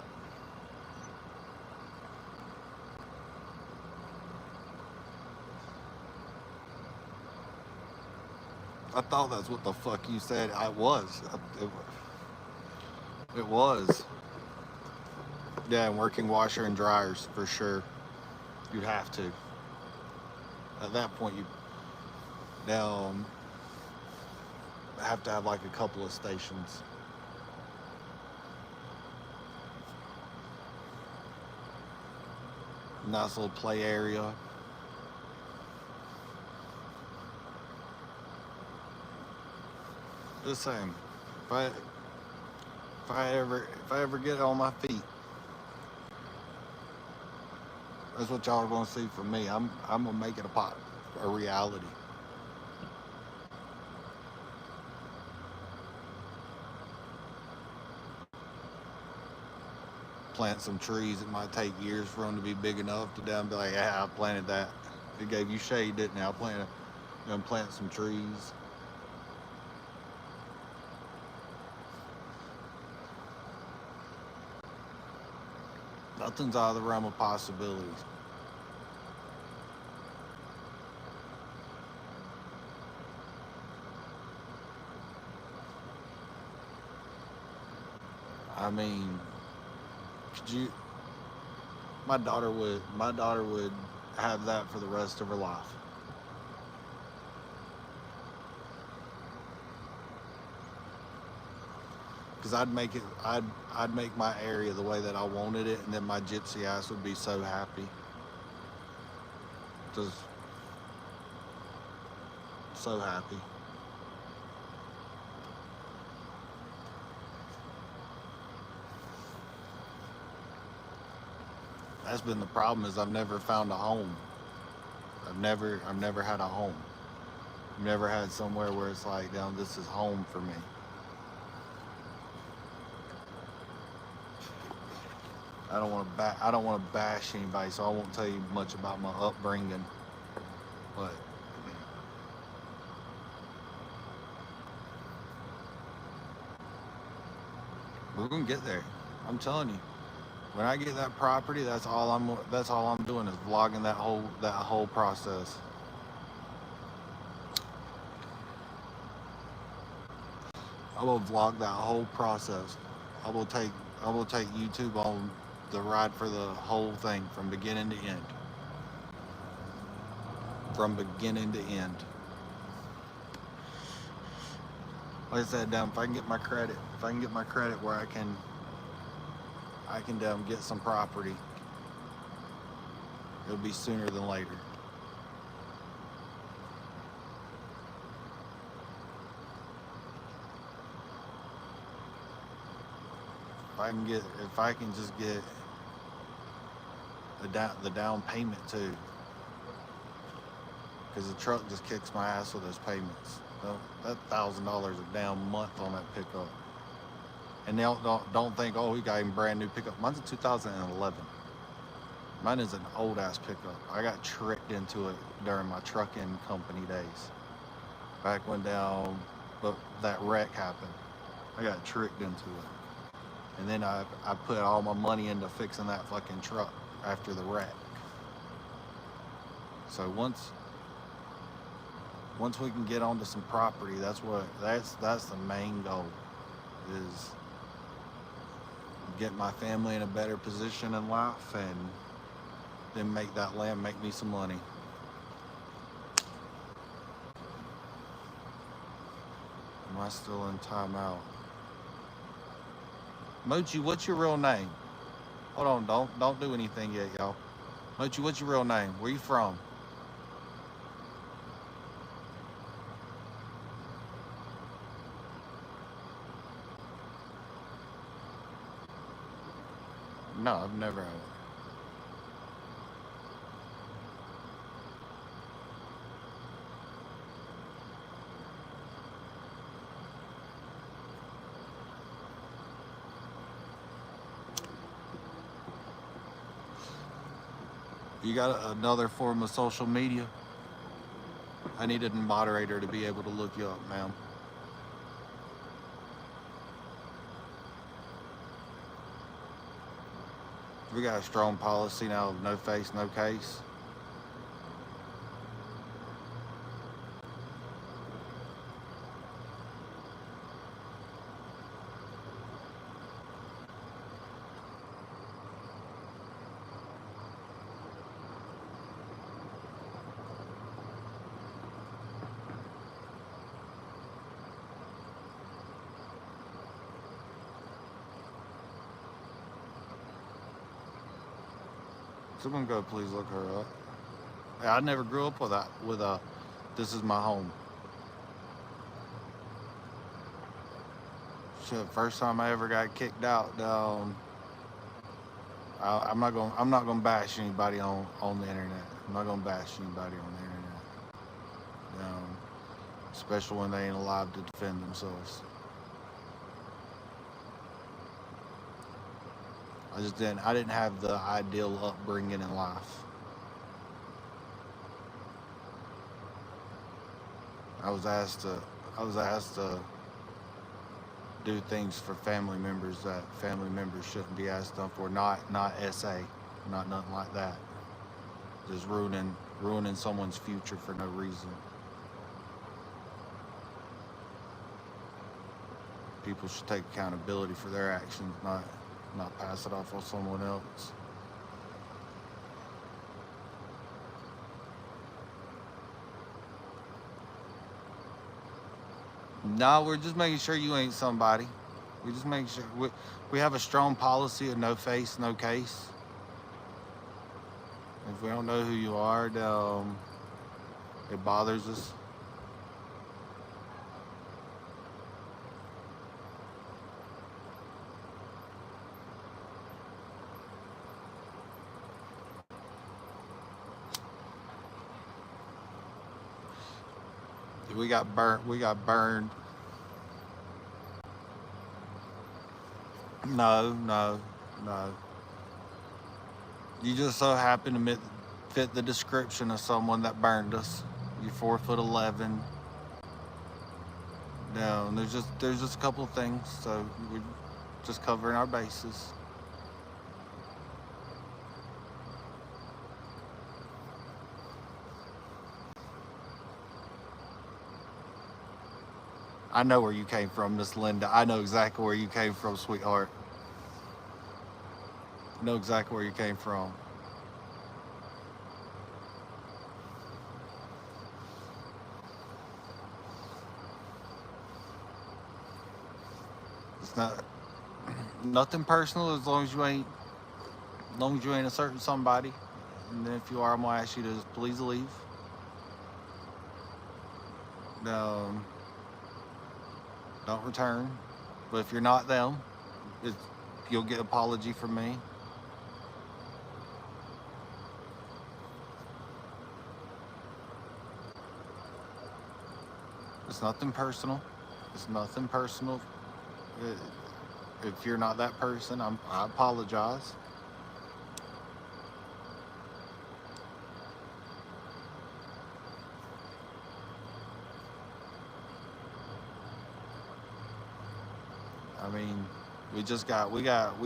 Speaker 1: I thought that's what the fuck you said. I was. It was. Yeah, and working washer and dryers for sure. You'd have to. At that point, you have to have like a couple of stations. Nice little play area. Just saying, if I ever get on my feet, that's what y'all are gonna see from me. I'm gonna make it a reality. Plant some trees. It might take years for them to be big enough to down be like, yeah, I planted that. It gave you shade, didn't it? Gonna plant some trees. Nothing's out of the realm of possibilities. I mean, my daughter would have that for the rest of her life. Because I'd make my area the way that I wanted it, and then my gypsy ass would be so happy. Just so happy. That's been the problem, is I've never found a home. I've never had a home. I've never had somewhere where it's like, this is home for me. I don't want to bash anybody, so I won't tell you much about my upbringing. But we're gonna get there. I'm telling you. When I get that property, that's all I'm doing is vlogging that whole process. I will vlog that whole process. I will take YouTube on the ride for the whole thing from beginning to end. From beginning to end. Like I said, if I can get my credit where I can get some property, it'll be sooner than later. if I can just get the down payment too, because the truck just kicks my ass with those payments. That $1,000 a down month on that pickup, and they don't think, oh, we got a brand new pickup. Mine's a 2011. Mine is an old ass pickup. I got tricked into it during my trucking company days, back when that wreck happened. I got tricked into it, and then I put all my money into fixing that fucking truck after the wreck. So once we can get onto some property, that's the main goal, is get my family in a better position in life, and then make that land make me some money. Am I still in timeout? Mochi, what's your real name? Hold on, don't do anything yet, y'all. Mochi, what's your real name? Where you from? No, I've never had it. You got another form of social media? I needed a moderator to be able to look you up, ma'am. We got a strong policy now of no face, no case. Someone go please look her up. Yeah, I never grew up with this is my home. Shit, first time I ever got kicked out, I'm not gonna bash anybody on the internet. I'm not gonna bash anybody on the internet. Especially when they ain't alive to defend themselves. I didn't have the ideal upbringing in life. I was asked to do things for family members that family members shouldn't be asked done for. Not SA, not nothing like that. Just ruining someone's future for no reason. People should take accountability for their actions, not pass it off on someone else. No, we're just making sure you ain't somebody. We just make sure we have a strong policy of no face, no case. If we don't know who you are, it bothers us. We got burned. No. You just so happen to fit the description of someone that burned us. You're 4'11". No, and there's just a couple of things, so we're just covering our bases. I know where you came from, Miss Linda. I know exactly where you came from, sweetheart. I know exactly where you came from. It's nothing personal as long as you ain't a certain somebody. And then if you are, I'm gonna ask you to just please leave. Don't return. But if you're not them, you'll get apology from me. It's nothing personal. It's nothing personal. If you're not that person, I apologize. I mean, we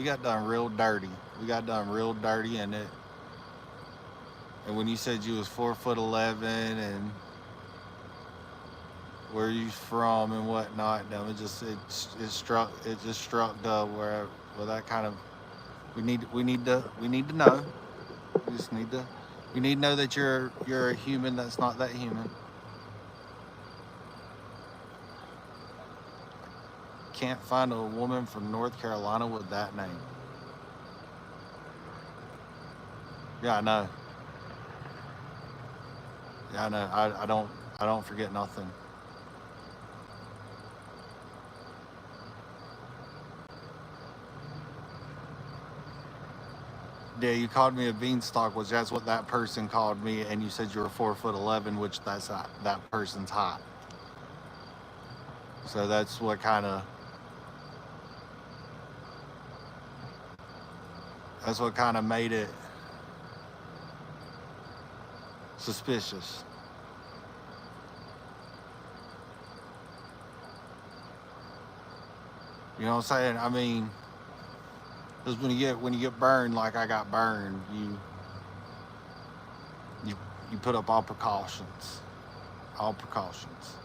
Speaker 1: got done real dirty. We got done real dirty, and when you said you was 4'11" and where you from and whatnot, then it just struck where that kind of we need to know. We need to know that you're a human that's not that human. Can't find a woman from North Carolina with that name. Yeah, I know. Yeah, I know. I don't forget nothing. Yeah, you called me a beanstalk, which that's what that person called me, and you said you were 4'11", which that's that person's height. So that's what kind of made it suspicious. You know what I'm saying? I mean, because when you get burned like I got burned, you put up all precautions. All precautions.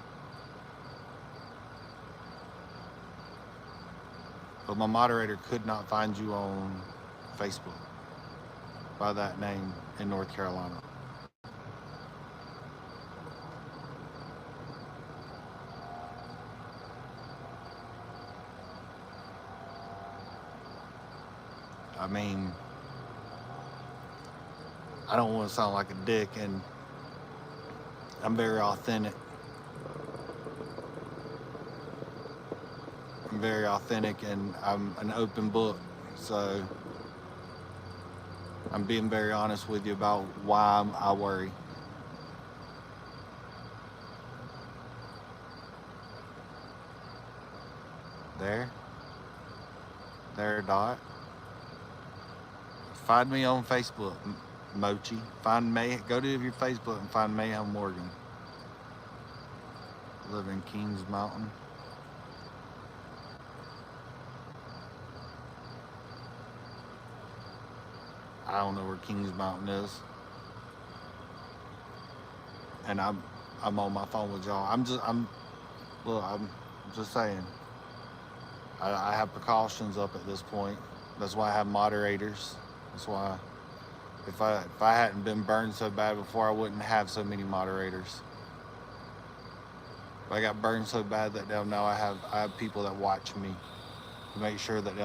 Speaker 1: But my moderator could not find you on Facebook by that name in North Carolina. I mean, I don't want to sound like a dick, and I'm very authentic. I'm very authentic, and I'm an open book. So I'm being very honest with you about why I worry. There, Dot. Find me on Facebook, Mochi. Go to your Facebook and find Mayhem Morgan. Live in Kings Mountain. I don't know where Kings Mountain is. And I'm on my phone with y'all. I'm just saying. I have precautions up at this point. That's why I have moderators. That's why if I hadn't been burned so bad before, I wouldn't have so many moderators. But I got burned so bad that now I have people that watch me to make sure that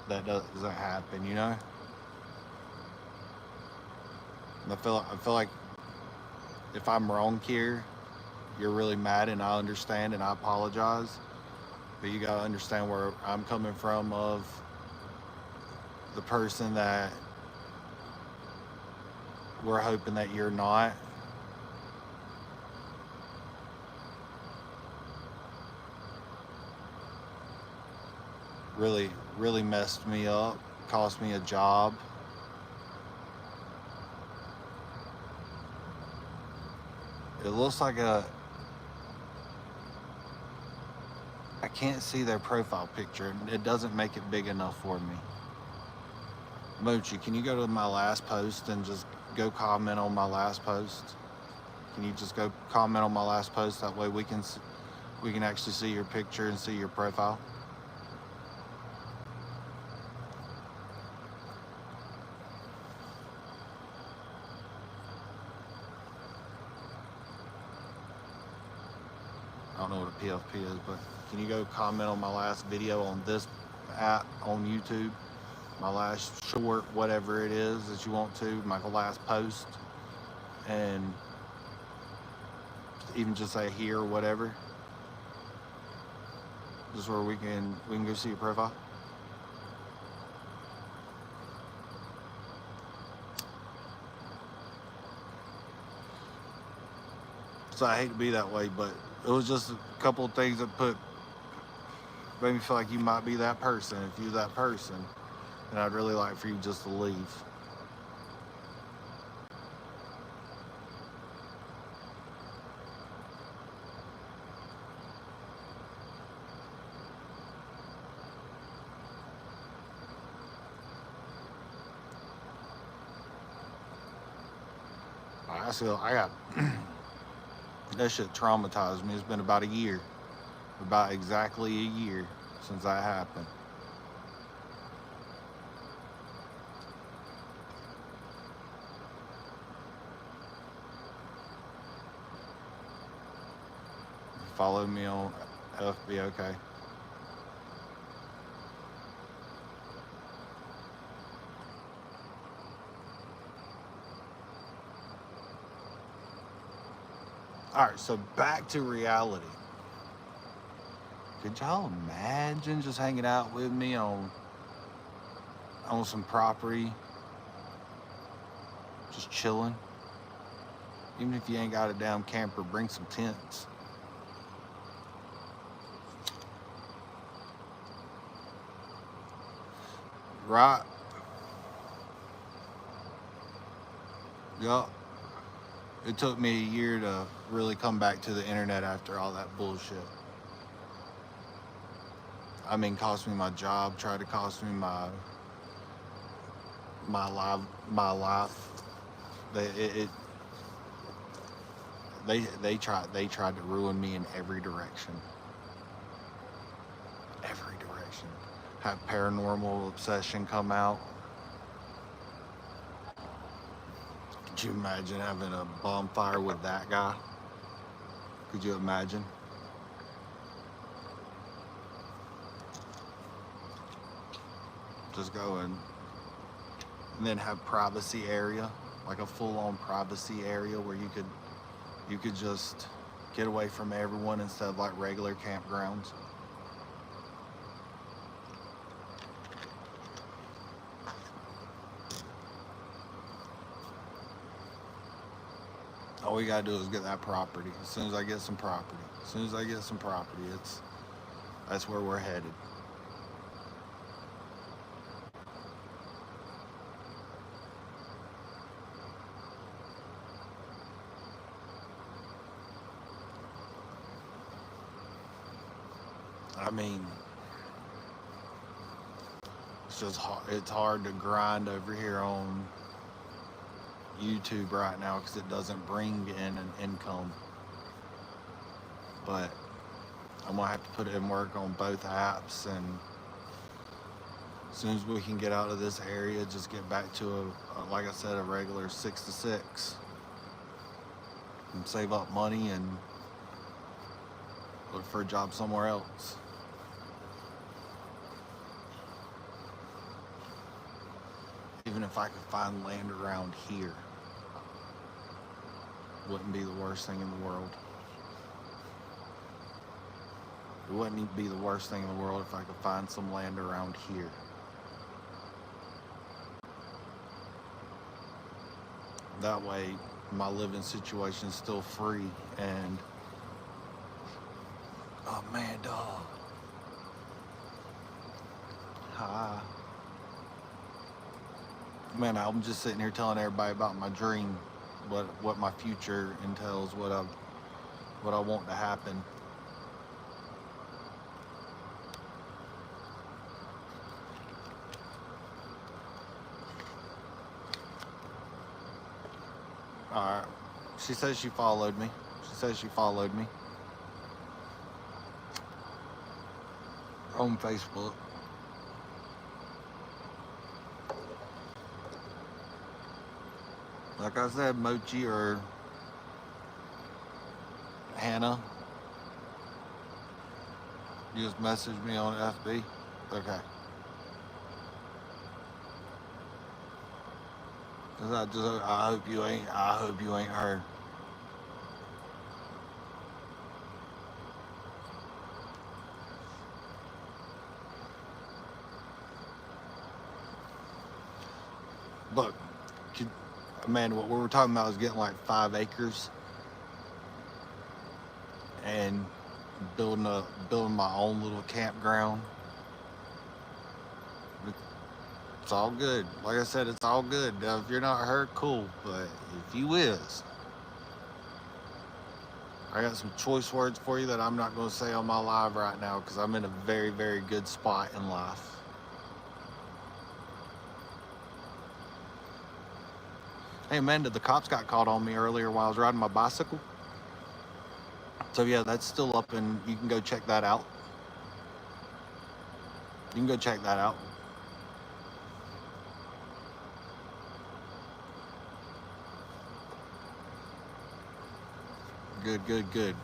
Speaker 1: that doesn't happen, you know? And I feel like if I'm wrong here, you're really mad, and I understand and I apologize. But you gotta understand where I'm coming from, of the person that we're hoping that you're not. Really messed me up, cost me a job. It looks like I can't see their profile picture. It doesn't make it big enough for me. Mochi, can you go to my last post and just go comment on my last post? Can you just go comment on my last post? That way we can actually see your picture and see your profile. I don't know what a PFP is, but can you go comment on my last video on this app on YouTube? My last short, whatever it is that you want to, my last post, and even just say here or whatever, just where we can go see your profile. So I hate to be that way, but it was just a couple of things that made me feel like you might be that person. If you're that person, and I'd really like for you just to leave. I got that shit traumatized me. It's been about a year, about exactly a year since that happened. Follow me on FB, okay. All right, so back to reality. Could y'all imagine just hanging out with me on some property, just chilling? Even if you ain't got a damn camper, bring some tents. Right? Yup. It took me a year to really come back to the internet after all that bullshit. I mean, cost me my job, tried to cost me my life. They tried to ruin me in every direction. Every direction. Have Paranormal Obsession come out. Could you imagine having a bonfire with that guy? Could you imagine? Just go and then have privacy area, like a full-on privacy area where you could just get away from everyone instead of like regular campgrounds. All we gotta do is get that property. As soon as I get some property, that's where we're headed. I mean, it's hard to grind over here on YouTube right now because it doesn't bring in an income. But I'm gonna have to put in work on both apps, and as soon as we can get out of this area, just get back to like I said, a regular 6 to 6, and save up money and look for a job somewhere else. Even if I could find land around here, wouldn't be the worst thing in the world. It wouldn't be the worst thing in the world if I could find some land around here. That way, my living situation is still free and... Oh man, dog. Hi. Man, I'm just sitting here telling everybody about my dream, what my future entails, what I want to happen. Alright. She says she followed me. On Facebook. Like I said, Mochi or Hannah, you just message me on FB. Okay. I hope you ain't her. But man, what we were talking about is getting like 5 acres. and building my own little campground. It's all good. Like I said, it's all good. If you're not hurt, cool. But if you is, I got some choice words for you that I'm not going to say on my live right now because I'm in a very, very good spot in life. Hey, Amanda, the cops got caught on me earlier while I was riding my bicycle. So, yeah, that's still up, and you can go check that out. You can go check that out. Good, good, good.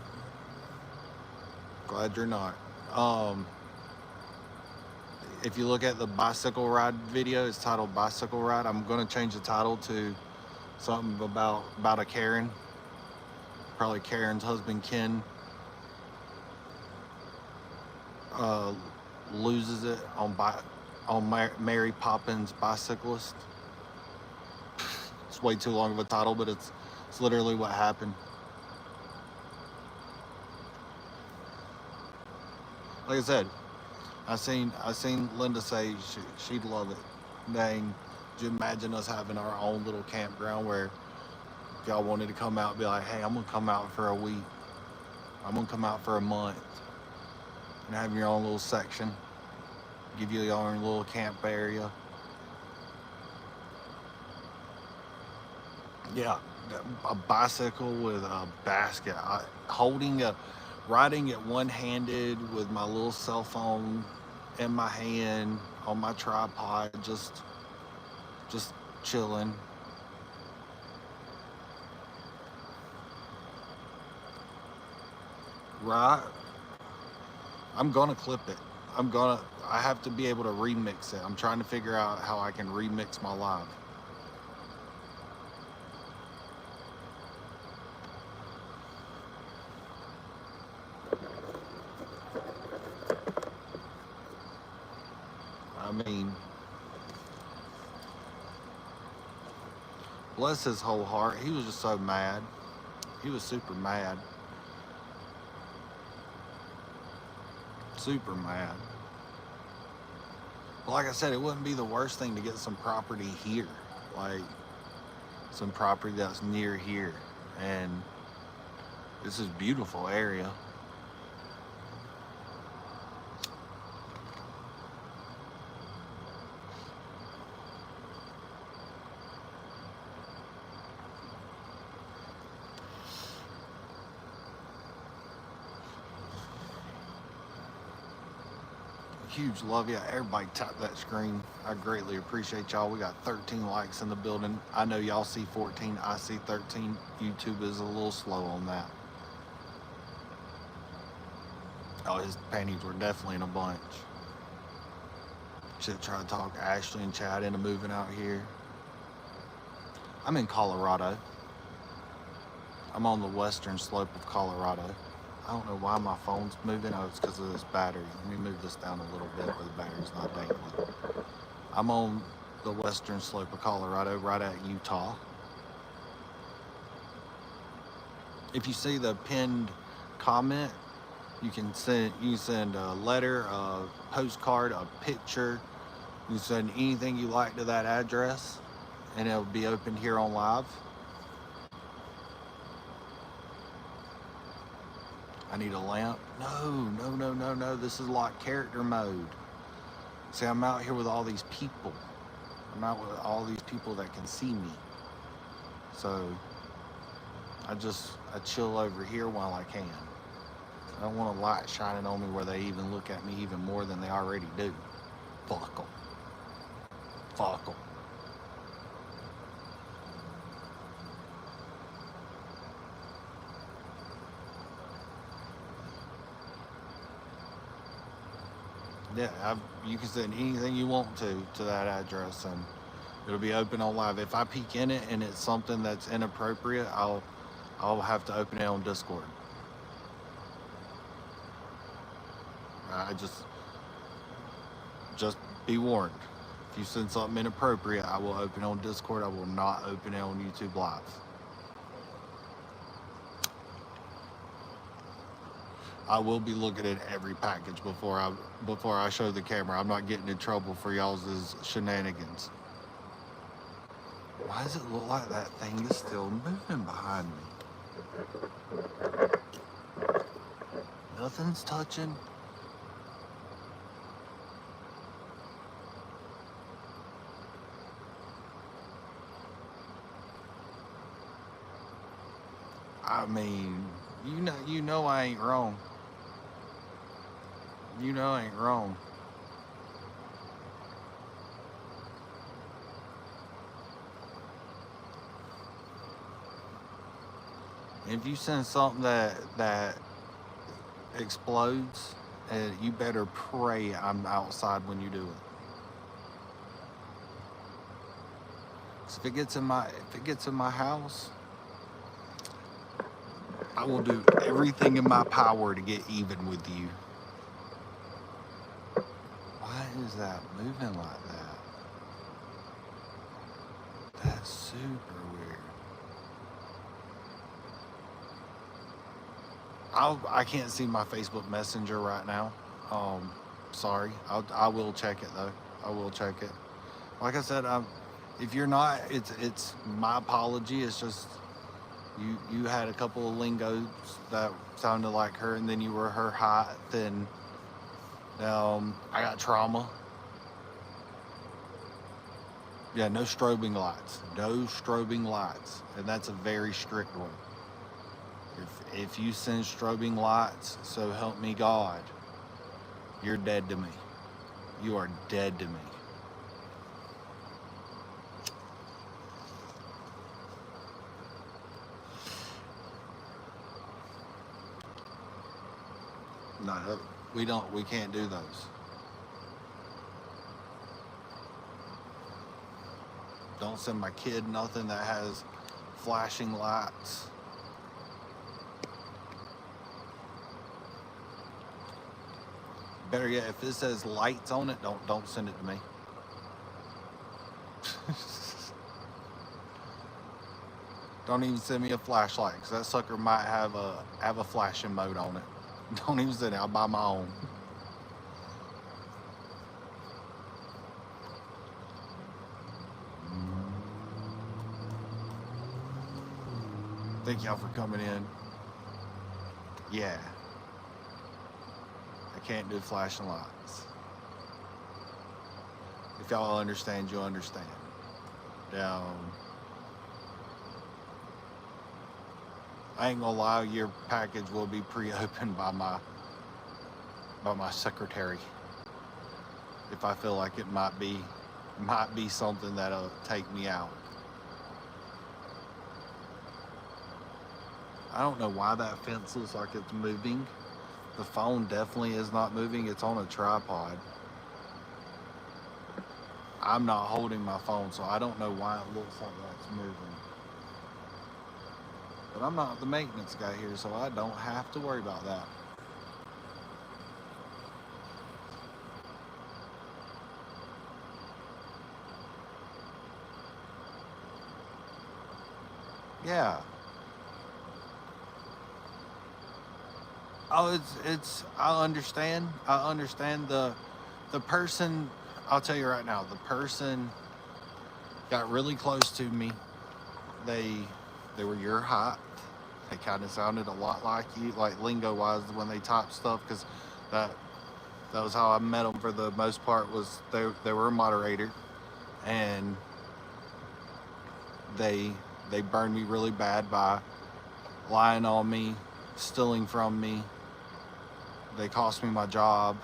Speaker 1: Glad you're not. If you look at the bicycle ride video, it's titled Bicycle Ride. I'm going to change the title to something about a Karen. Probably Karen's husband, Ken, loses it on Mary Poppins Bicyclist. It's way too long of a title, but it's literally what happened. Like I said, I seen Linda say she'd love it. Dang, could you imagine us having our own little campground where if y'all wanted to come out and be like, hey, I'm gonna come out for a week, I'm gonna come out for a month, and have your own little section, give you your own little camp area. Yeah, a bicycle with a basket, riding it one-handed with my little cell phone in my hand on my tripod, just chilling. Right? I'm gonna clip it. I have to be able to remix it. I'm trying to figure out how I can remix my live. I mean, bless his whole heart. He was just so mad. He was super mad. Super mad. But like I said, it wouldn't be the worst thing to get some property here. Like, some property that's near here. And this is a beautiful area. Huge love you. Everybody tap that screen. I greatly appreciate y'all. We got 13 likes in the building. I know y'all see 14. I see 13. YouTube is a little slow on that. Oh, his panties were definitely in a bunch. Should try to talk Ashley and Chad into moving out here. I'm in Colorado. I'm on the western slope of Colorado. I don't know why my phone's moving. Oh, it's because of this battery. Let me move this down a little bit where the battery's not dangling. I'm on the western slope of Colorado, right at Utah. If you see the pinned comment, you can send a letter, a postcard, a picture. You can send anything you like to that address, and it'll be open here on live. I need a lamp. No. This is like character mode. See, I'm out here with all these people. I'm out with all these people that can see me. So I chill over here while I can. I don't want a light shining on me where they even look at me even more than they already do. Fuck them. Fuck them. Yeah, you can send anything you want to that address, and it'll be open on live. If I peek in it and it's something that's inappropriate, I'll have to open it on Discord. I just be warned. If you send something inappropriate, I will open it on Discord. I will not open it on YouTube Live. I will be looking at every package before I show the camera. I'm not getting in trouble for y'all's shenanigans. Why does it look like that thing is still moving behind me? Nothing's touching. I mean, you know I ain't wrong. You know I ain't wrong. If you send something that explodes, you better pray I'm outside when you do it. 'Cause if it gets in my house, I will do everything in my power to get even with you. Why is that moving like that? That's super weird. I can't see my Facebook Messenger right now. Sorry. I will check it though. I will check it. Like I said, if you're not, it's my apology. It's just you had a couple of lingos that sounded like her, and then you were her height, and I got trauma. Yeah, no strobing lights. No strobing lights. And that's a very strict one. If you send strobing lights, so help me God, you're dead to me. You are dead to me. No, we can't do those. Don't send my kid nothing that has flashing lights. Better yet, if it says lights on it, don't send it to me. Don't even send me a flashlight, because that sucker might have a flashing mode on it. Don't even send it. I'll buy my own. Thank y'all for coming in. Yeah. I can't do flashing lights. If y'all understand, you'll understand. I ain't gonna lie, your package will be pre-opened by my secretary. If I feel like it might be something that'll take me out. I don't know why that fence looks like it's moving. The phone definitely is not moving. It's on a tripod. I'm not holding my phone, so I don't know why it looks like that's moving. But I'm not the maintenance guy here, so I don't have to worry about that. Yeah. Oh, I understand. I understand the person. I'll tell you right now, the person got really close to me. They were your height. They kind of sounded a lot like you, like lingo-wise, when they typed stuff, because that was how I met them for the most part. Was they were a moderator, and they burned me really bad by lying on me, stealing from me. They cost me my job.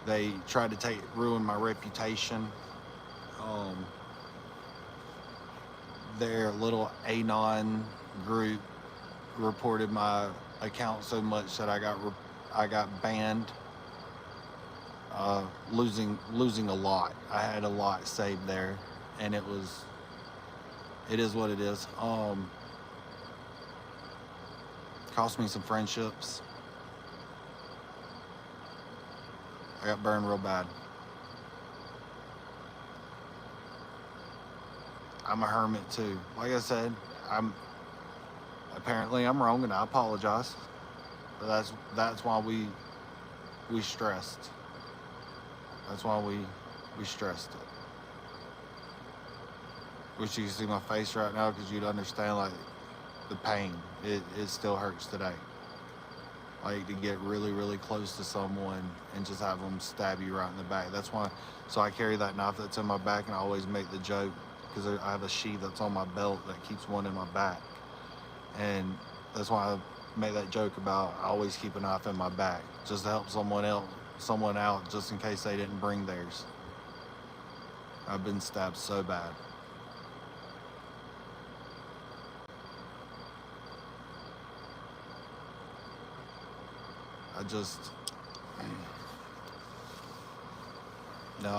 Speaker 1: They tried to ruin my reputation. Their little Anon group reported my account so much that I got banned. Losing a lot. I had a lot saved there, and it is what it is. Cost me some friendships. I got burned real bad. I'm a hermit too. Like I said, apparently I'm wrong, and I apologize. But that's why we stressed. That's why we stressed it. Wish you could see my face right now because you'd understand like the pain. It still hurts today. Like to get really, really close to someone and just have them stab you right in the back. That's why. So I carry that knife that's in my back, and I always make the joke because I have a sheath that's on my belt that keeps one in my back, and that's why I make that joke about I always keep a knife in my back just to help someone out, just in case they didn't bring theirs. I've been stabbed so bad. I just, no,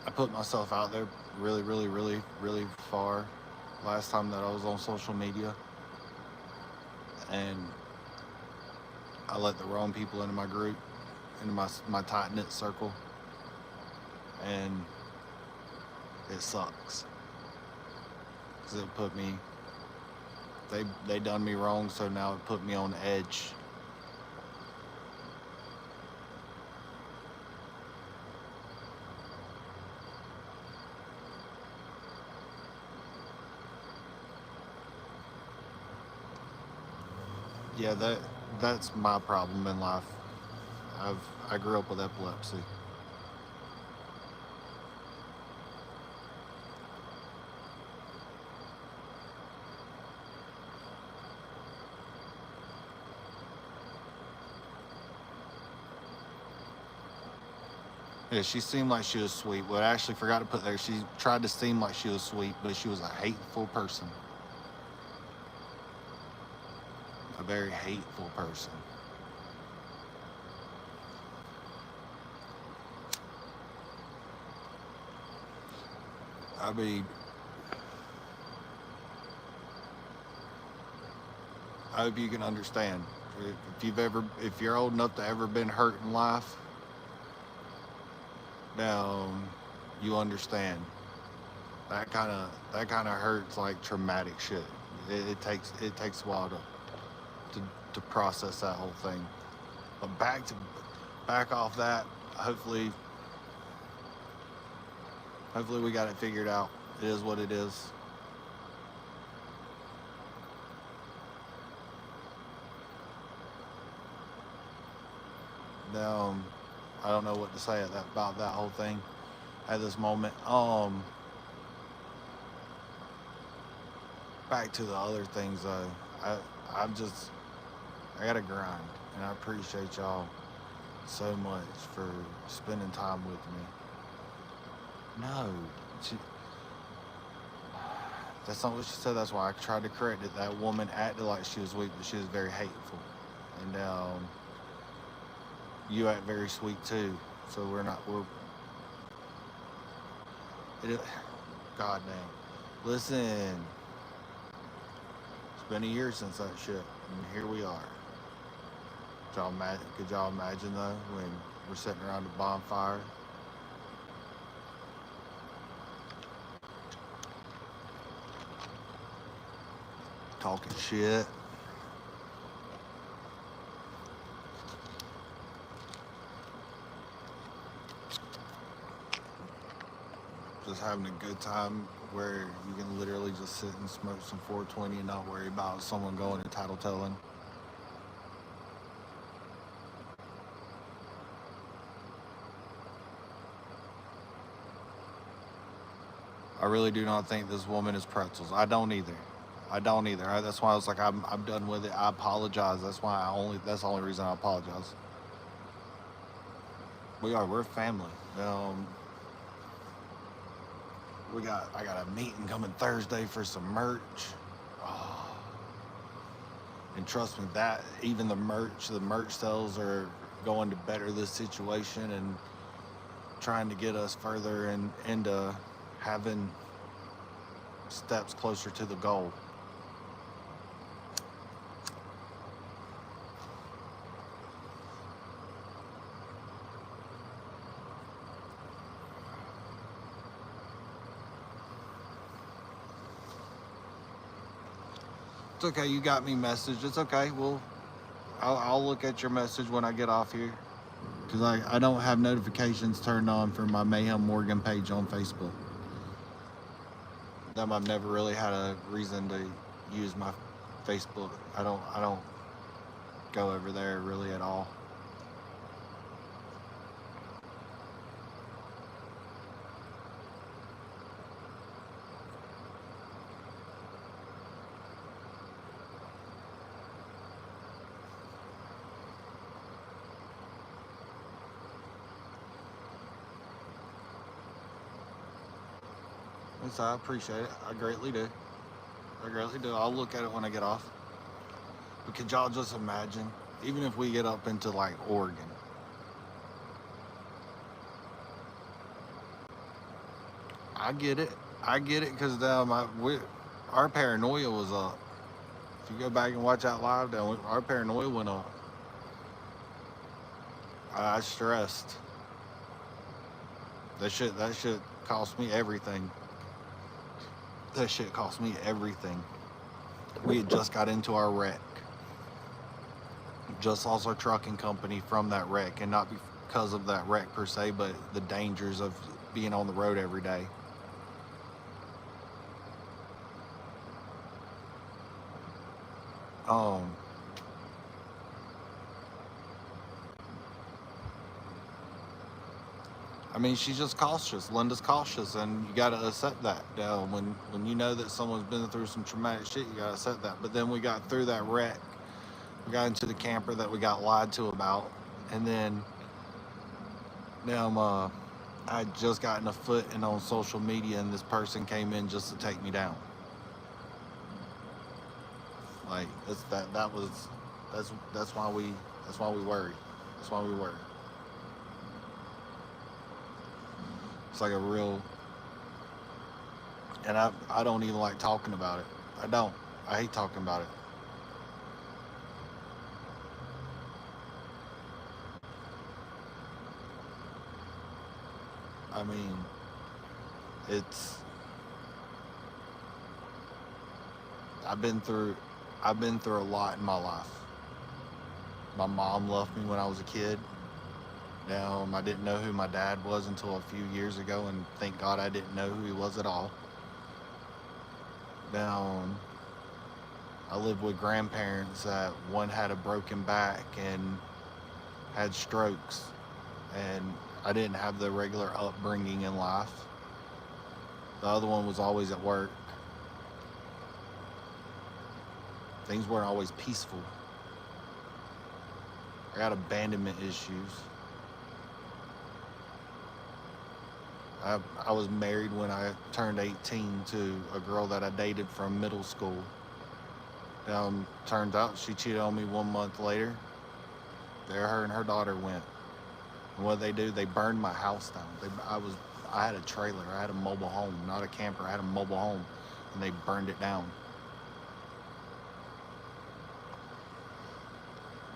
Speaker 1: I put myself out there really, really, really, really far last time that I was on social media, and I let the wrong people into my group, into my tight-knit circle, and it sucks because it put me, they done me wrong, so now it put me on edge. Yeah, that's my problem in life. I grew up with epilepsy. Yeah, she seemed like she was sweet. What I actually forgot to put there, she tried to seem like she was sweet, but she was a hateful person. A very hateful person. I mean, I hope you can understand. If you're old enough to ever been hurt in life, now you understand. That kind of hurts like traumatic shit. It takes a while to process that whole thing. But back off that. Hopefully we got it figured out. It is what it is. Now, I don't know what to say about that whole thing at this moment. Back to the other things though. I gotta grind, and I appreciate y'all so much for spending time with me. No, that's not what she said. That's why I tried to correct it. That woman acted like she was weak, but she was very hateful. And you act very sweet too. So God dang. Listen, it's been a year since that shit, and here we are. Could y'all imagine though, when we're sitting around a bonfire? Talking shit. Just having a good time where you can literally just sit and smoke some 420 and not worry about someone going and tattletelling. I really do not think this woman is pretzels. I don't either. That's why I was like, I'm done with it. I apologize. That's the only reason I apologize. We're a family. I got a meeting coming Thursday for some merch. Oh. And trust me, that even the merch sales are going to better this situation and trying to get us further into having steps closer to the goal. It's okay. You got me message. It's okay. I'll look at your message when I get off here. Because I don't have notifications turned on for my Mayhem Morgan page on Facebook. I've never really had a reason to use my Facebook. I don't go over there really at all. So I appreciate it. I greatly do. I greatly do. I'll look at it when I get off. But could y'all just imagine, even if we get up into like Oregon, I get it. I get it because our paranoia was up. If you go back and watch that live, our paranoia went up. I stressed. That shit cost me everything. That shit cost me everything. We had just got into our wreck. Just lost our trucking company from that wreck, and not because of that wreck per se, but the dangers of being on the road every day. I mean, she's just cautious. Linda's cautious, and you got to accept that. When you know that someone's been through some traumatic shit, you got to accept that. But then we got through that wreck. We got into the camper that we got lied to about, and then I had just gotten a foot in on social media, and this person came in just to take me down. Like that's why we worry. That's why we worry. It's like a real, and I don't even like talking about it. I don't. I hate talking about it. I mean, I've been through a lot in my life. My mom left me when I was a kid. I didn't know who my dad was until a few years ago, and thank God I didn't know who he was at all. I lived with grandparents that one had a broken back and had strokes, and I didn't have the regular upbringing in life. The other one was always at work. Things weren't always peaceful. I got abandonment issues. I was married when I turned 18 to a girl that I dated from middle school. Turns out she cheated on me 1 month later. There her and her daughter went. And what they do, they burned my house down. I had a trailer, I had a mobile home, not a camper, I had a mobile home, and they burned it down.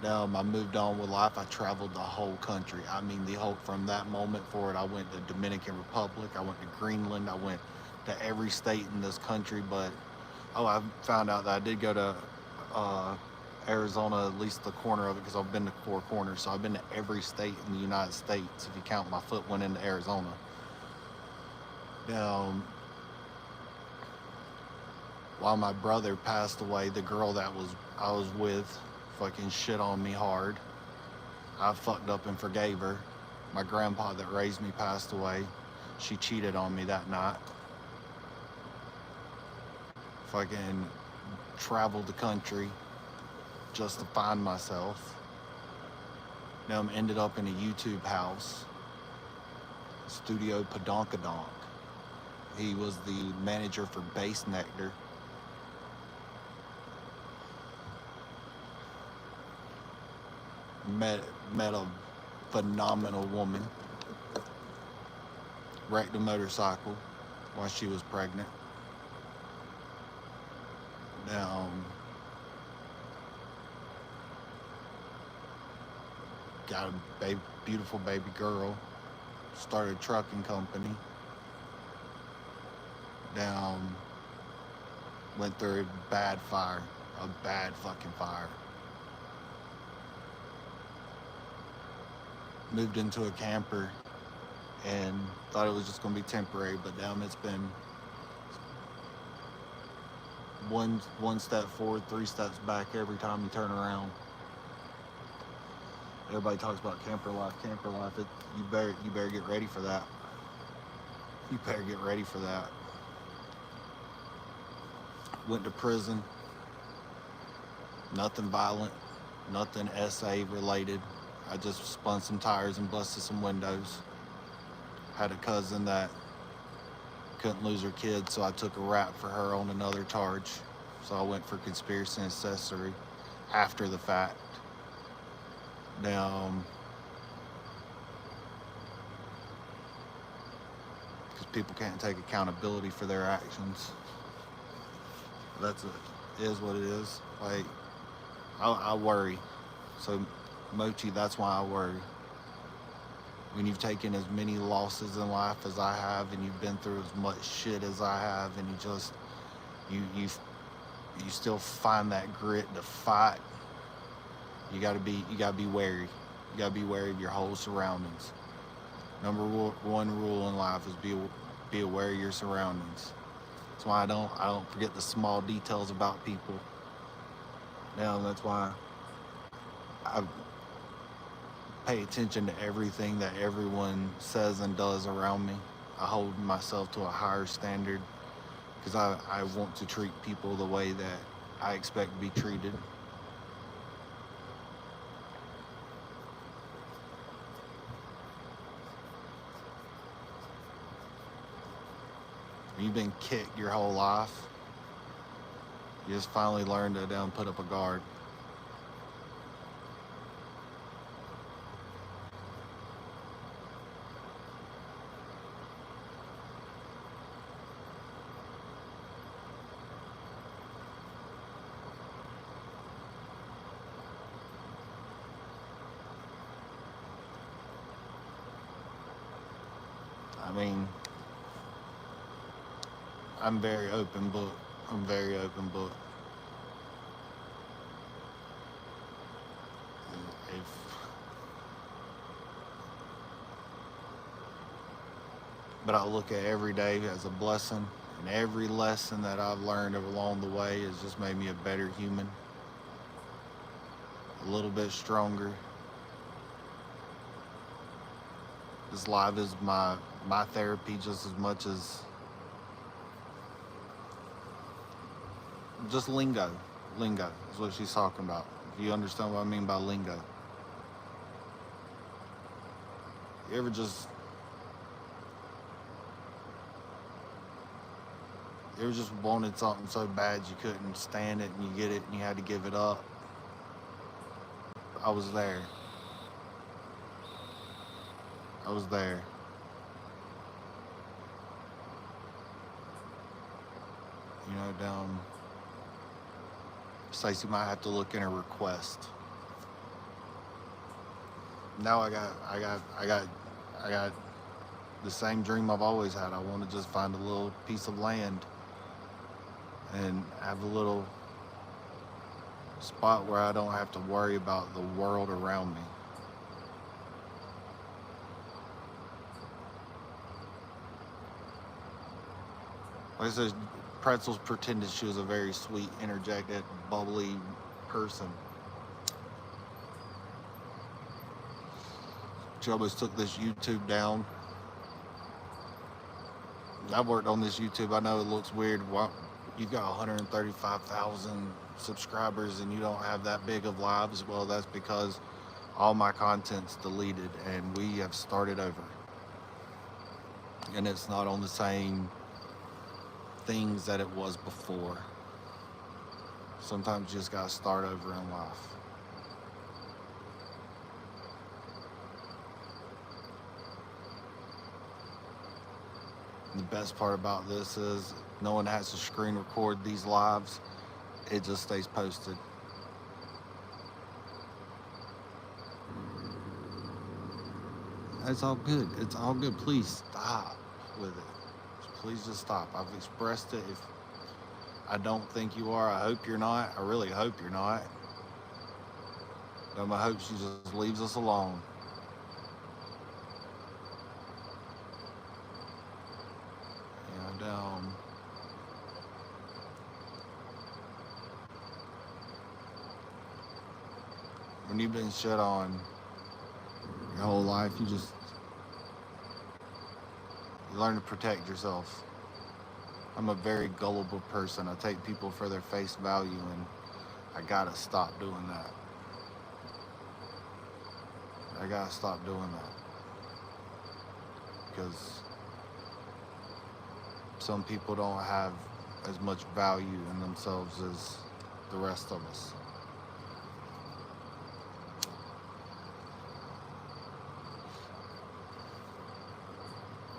Speaker 1: I moved on with life. I traveled the whole country. I mean, from that moment forward, I went to Dominican Republic, I went to Greenland, I went to every state in this country, but, I found out that I did go to Arizona, at least the corner of it, because I've been to Four Corners, so I've been to every state in the United States, if you count my foot went into Arizona. While my brother passed away, the girl that I was with fucking shit on me hard. I fucked up and forgave her. My grandpa that raised me passed away. She cheated on me that night. Fucking traveled the country just to find myself. I'm ended up in a YouTube house. Studio Padonkadonk. He was the manager for Bass Nectar. Met a phenomenal woman. Wrecked a motorcycle while she was pregnant. Got a beautiful baby girl. Started a trucking company. Went through a bad fire. A bad fucking fire. Moved into a camper and thought it was just going to be temporary, but damn, it's been one step forward, 3 steps back every time you turn around. Everybody talks about camper life. You better get ready for that. You better get ready for that. Went to prison. Nothing violent, nothing SA related. I just spun some tires and busted some windows. Had a cousin that couldn't lose her kid, so I took a rap for her on another charge. So I went for conspiracy and accessory after the fact. Now, because people can't take accountability for their actions. Is what it is. Like, I worry. So, Mochi, that's why I worry. When you've taken as many losses in life as I have, and you've been through as much shit as I have, and you still find that grit to fight. You gotta be wary. You gotta be wary of your whole surroundings. Number one rule in life is be aware of your surroundings. That's why I don't forget the small details about people. Now that's why I pay attention to everything that everyone says and does around me. I hold myself to a higher standard because I want to treat people the way that I expect to be treated. You've been kicked your whole life. You just finally learned to put up a guard. I mean, I'm very open book. But I look at every day as a blessing, and every lesson that I've learned along the way has just made me a better human, a little bit stronger. This live is my therapy just as much as just lingo. Lingo is what she's talking about. If you understand what I mean by lingo. You ever just wanted something so bad you couldn't stand it and you get it and you had to give it up? I was there. You know, Stacey might have to look in her request. Now I got the same dream I've always had. I want to just find a little piece of land and have a little spot where I don't have to worry about the world around me. Like I said, Pretzels pretended she was a very sweet, interjected, bubbly person. She almost took this YouTube down. I've worked on this YouTube. I know it looks weird. You've got 135,000 subscribers and you don't have that big of lives. Well, that's because all my content's deleted and we have started over. And it's not on the same things that it was before. Sometimes you just gotta start over in life. And the best part about this is no one has to screen record these lives. It just stays posted. It's all good. It's all good. Please stop with it. Please just stop. I've expressed it. I don't think you are. I hope you're not. I really hope you're not. I hope she just leaves us alone. And when you've been shit on your whole life, you learn to protect yourself. I'm a very gullible person. I take people for their face value, and I gotta stop doing that. I gotta stop doing that. Because some people don't have as much value in themselves as the rest of us.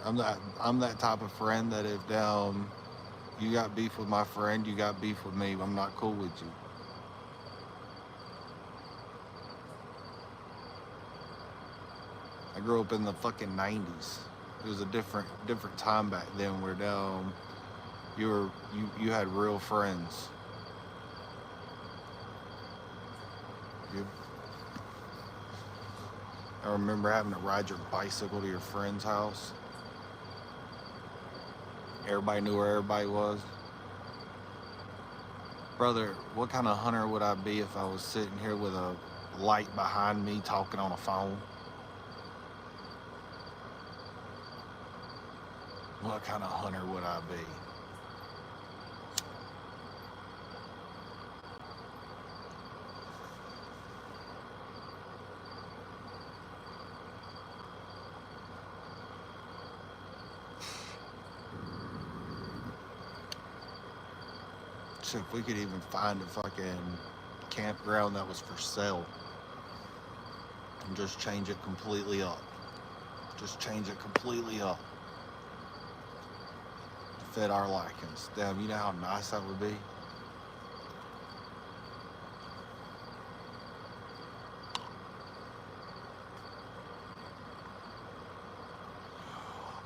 Speaker 1: I'm that type of friend that if you got beef with my friend, you got beef with me. I'm not cool with you. I grew up in the fucking 90s. It was a different time back then where you had real friends. I remember having to ride your bicycle to your friend's house. Everybody knew where everybody was. Brother, what kind of hunter would I be if I was sitting here with a light behind me talking on a phone? What kind of hunter would I be? So if we could even find a fucking campground that was for sale and just change it completely up. Just change it completely up to fit our likings. Damn, you know how nice that would be?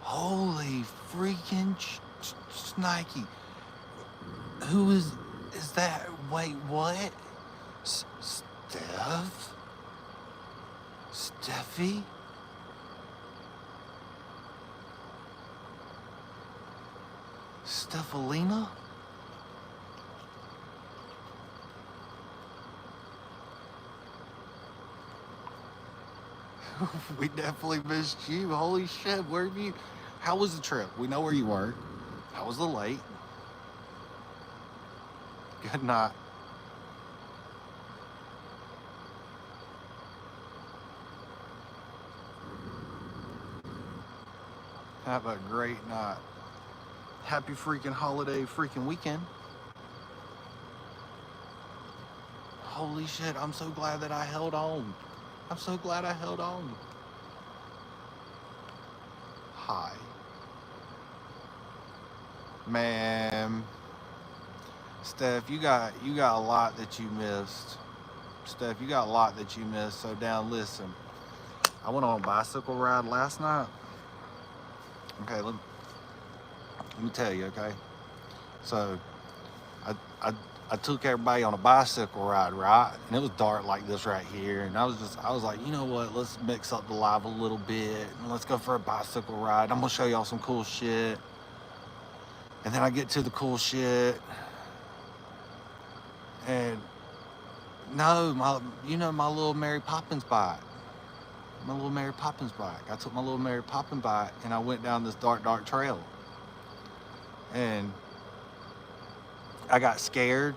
Speaker 1: Holy freaking Snikey. Who is that? Wait, what? Steph? Steffi? Stephalina? We definitely missed you. Holy shit, where have you... How was the trip? We know where you were. How was the late? Good night. Have a great night. Happy freaking holiday freaking weekend. Holy shit, I'm so glad that I held on. I'm so glad I held on. Hi. Man. Steph, you got a lot that you missed. Steph, you got a lot that you missed. So down, listen. I went on a bicycle ride last night. Okay, let me tell you, okay? So I took everybody on a bicycle ride, right? And it was dark like this right here. And I was like, you know what? Let's mix up the live a little bit. And let's go for a bicycle ride. I'm gonna show y'all some cool shit. And then I get to the cool shit. And no, my little Mary Poppins bike. My little Mary Poppins bike. I took my little Mary Poppins bike and I went down this dark trail. And I got scared.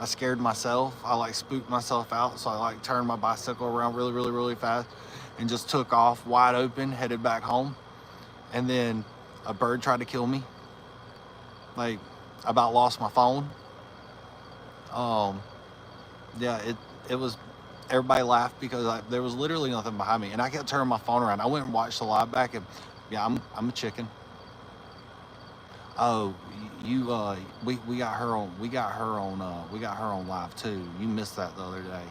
Speaker 1: I scared myself. I like spooked myself out. So I like turned my bicycle around really fast and just took off wide open, headed back home. And then a bird tried to kill me. Like, I about lost my phone. Yeah, it was, everybody laughed because there was literally nothing behind me. And I kept turning my phone around. I went and watched the live back and yeah, I'm a chicken. Oh, we got her on live too. You missed that the other day.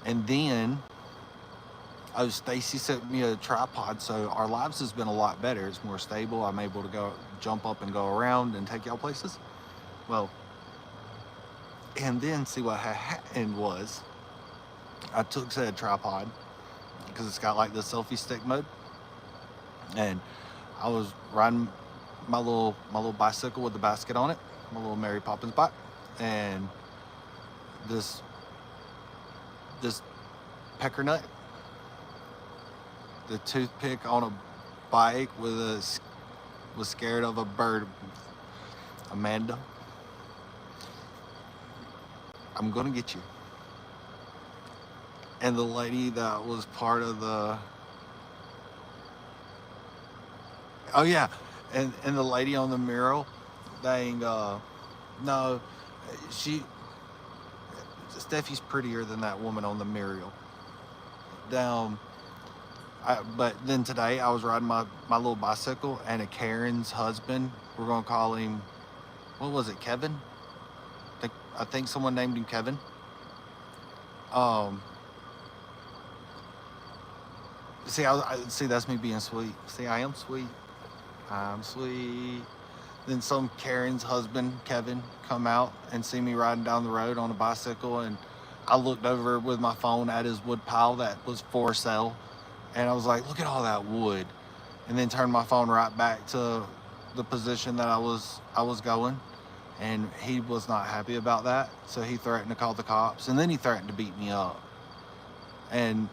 Speaker 1: And then Oh, Stacy sent me a tripod, so our lives has been a lot better. It's more stable. I'm able to go jump up and go around and take y'all places. Well, and then see what happened was I took said tripod because it's got like the selfie stick mode, and I was riding my little bicycle with the basket on it, my little Mary Poppins bike, and this pecker nut, the toothpick on a bike was scared of a bird. Amanda, I'm gonna get you. And the lady that was part of the, oh yeah, and the lady on the mural, dang, no, Steffi's prettier than that woman on the mural. Down, but then today I was riding my little bicycle, and a Karen's husband, we're gonna call him, what was it, Kevin? I think someone named him Kevin. See, that's me being sweet. See, I am sweet. I'm sweet. Then some Karen's husband, Kevin, come out and see me riding down the road on a bicycle, and I looked over with my phone at his wood pile that was for sale, and I was like, look at all that wood, and then turned my phone right back to the position that I was going, and he was not happy about that, so he threatened to call the cops, and then he threatened to beat me up. And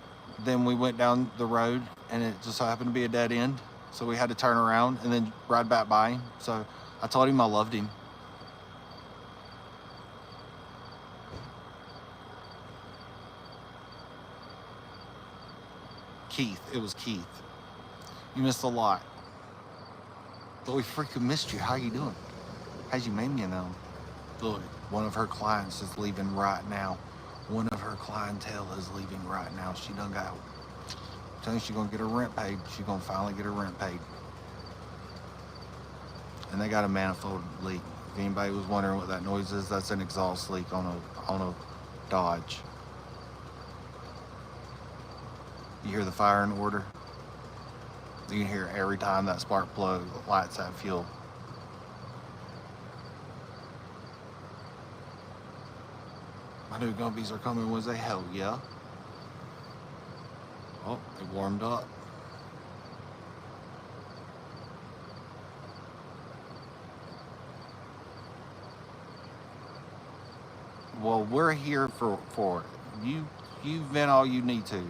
Speaker 1: then we went down the road, and it just so happened to be a dead end, so we had to turn around and then ride back by him. So I told him I loved him. Keith, it was Keith. You missed a lot. But we freaking missed you. How you doing? How's your mania now? Look, one of her clients is leaving right now. One of her clientele is leaving right now. She done got, I'm telling you, she's gonna get her rent paid. She's gonna finally get her rent paid. And they got a manifold leak. If anybody was wondering what that noise is, that's an exhaust leak on a Dodge. You hear the fire in order? You can hear it every time that spark plug lights that fuel. My new gumpies are coming Wednesday. Hell yeah. Oh, they warmed up. Well, we're here for it. You vent all you need to.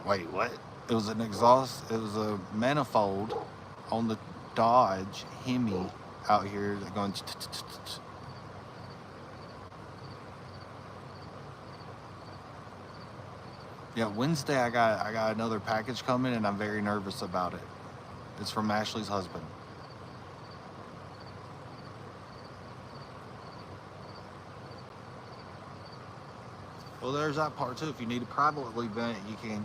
Speaker 1: Wait, what? It was an exhaust, it was a manifold on the Dodge Hemi out here that going. Yeah, Wednesday I got another package coming, and I'm very nervous about it. It's from Ashley's husband. Well, there's that part too. If you need a privately vent, you can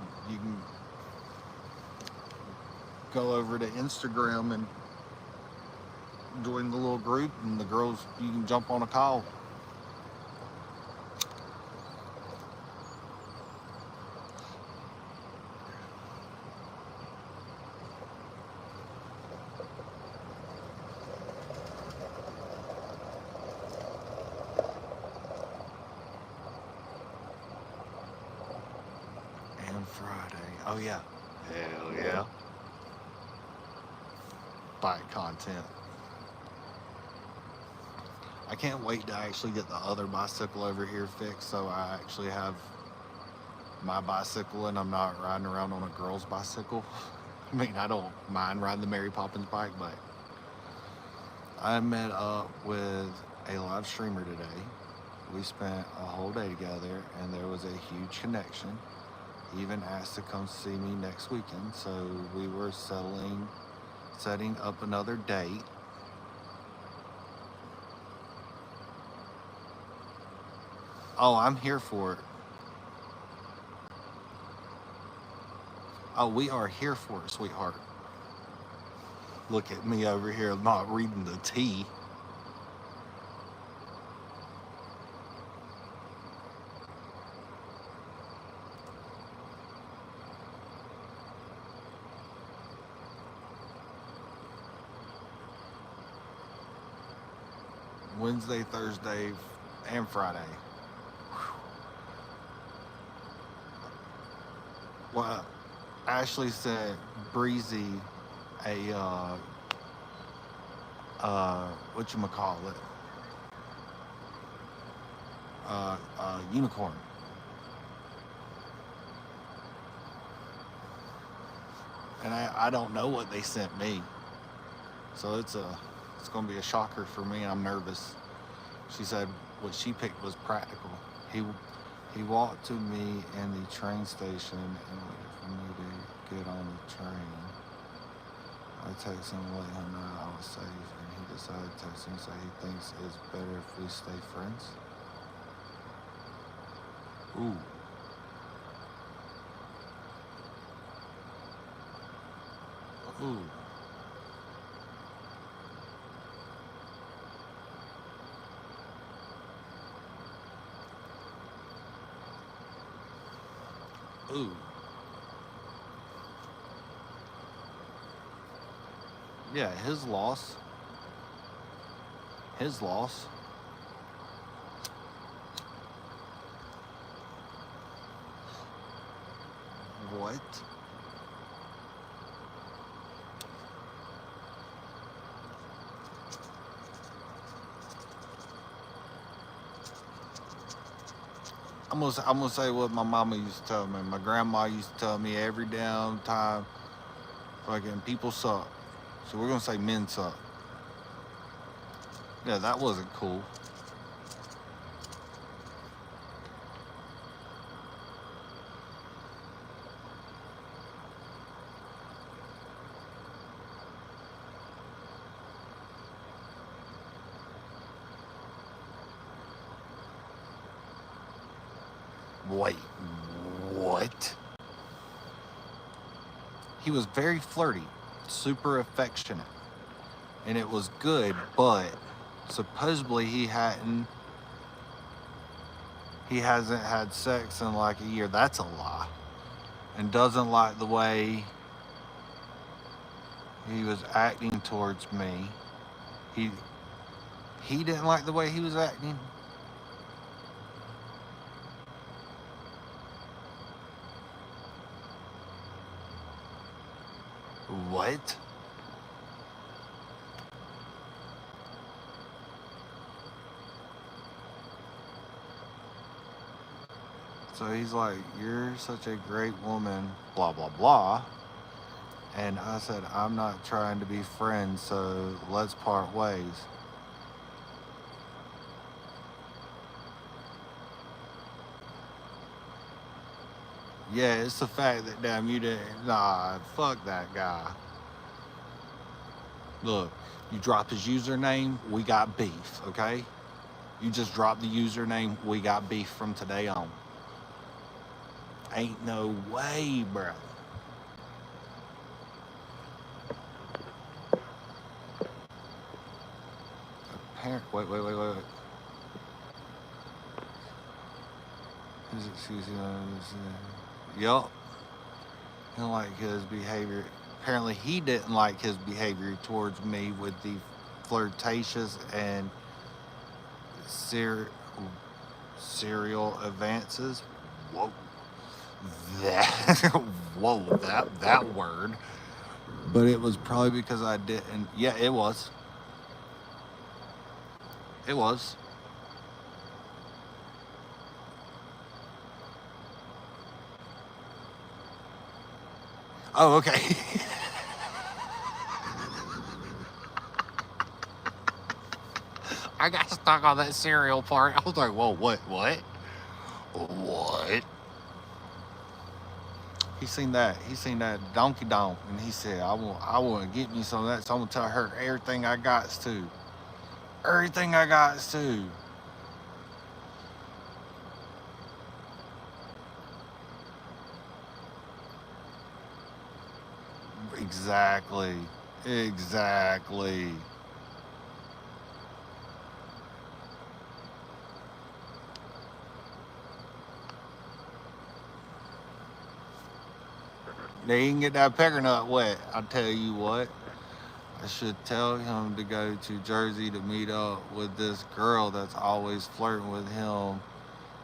Speaker 1: go over to Instagram and join the little group, and the girls, you can jump on a call. And Friday. Oh yeah. Hell yeah. Bike content. I can't wait to actually get the other bicycle over here fixed, so I actually have my bicycle and I'm not riding around on a girl's bicycle. I mean, I don't mind riding the Mary Poppins bike, but I met up with a live streamer today. We spent a whole day together, and there was a huge connection. He even asked to come see me next weekend, so we were setting up another date. Oh, I'm here for it. Oh, we are here for it, sweetheart. Look at me over here not reading the tea. Wednesday, Thursday, and Friday. Well, Ashley sent Breezy a whatchamacallit, unicorn. And I don't know what they sent me. So it's gonna be a shocker for me. I'm nervous. She said what she picked was practical. He walked to me in the train station and waited for me to get on the train. I texted him to let him know I was safe, and he decided to text me and say he thinks it's better if we stay friends. Ooh. Ooh. Ooh. Yeah, his loss. His loss. What? I'm gonna say what my mama used to tell me. My grandma used to tell me every damn time, fucking people suck. So we're gonna say men suck. Yeah, that wasn't cool. Wait, what? He was very flirty, super affectionate, and it was good, but supposedly he hasn't had sex in like a year. That's a lie. And doesn't like the way he was acting towards me. He didn't like the way he was acting. What? So he's like, you're such a great woman, blah, blah, blah. And I said, I'm not trying to be friends, so let's part ways. Yeah, it's the fact that, damn, you didn't, nah, fuck that guy. Look, you drop his username, we got beef, okay? You just drop the username, we got beef from today on. Ain't no way, bro. Wait. Is it Susie? Yup. He didn't like his behavior. Apparently, he didn't like his behavior towards me with the flirtatious and serial advances. Whoa. That word. But it was probably because I didn't. Yeah, it was. It was. Oh, okay. I got stuck on that cereal part. I was like, whoa, what? He seen that donkey donk, and he said, I want to get me some of that, so I'm going to tell her everything I got to. Everything I got to. Exactly. They can get that pecker nut wet. I tell you what. I should tell him to go to Jersey to meet up with this girl that's always flirting with him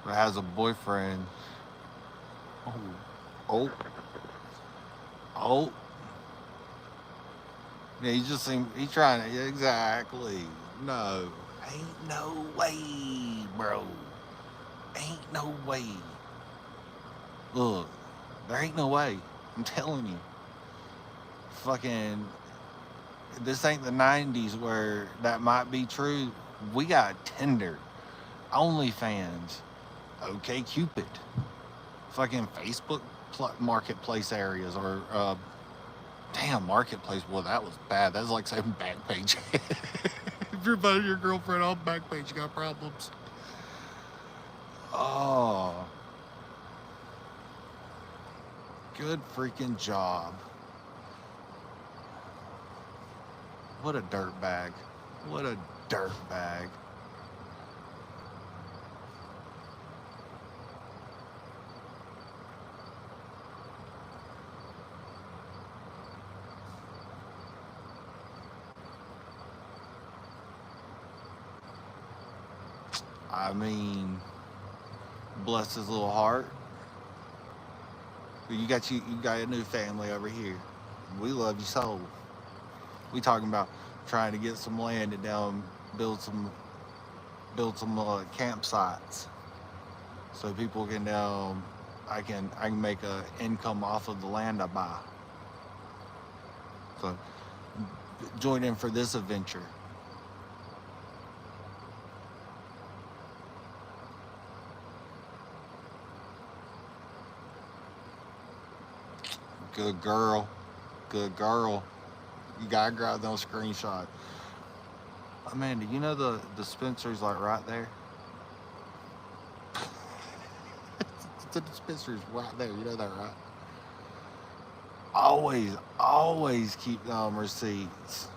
Speaker 1: but has a boyfriend. Oh, oh, oh. Yeah, he just seemed, he trying to, exactly. No, ain't no way, bro. Ain't no way. Look, there ain't no way. I'm telling you. Fucking, this ain't the 90s where that might be true. We got Tinder, OnlyFans, OkCupid, fucking Facebook marketplace areas, or damn, marketplace. Well, that was bad. That's like saying Backpage. If you're about your girlfriend on Backpage, you got problems. Oh, good freaking job. What a dirtbag. What a dirtbag. I mean, bless his little heart. You got a new family over here. We love you so. We talking about trying to get some land and down, build some campsites, so people can I can make a income off of the land I buy. So join in for this adventure. Good girl. Good girl. You gotta grab those screenshots. Amanda, you know the dispensary's like right there? The dispensary's right there, you know that, right? Always keep receipts.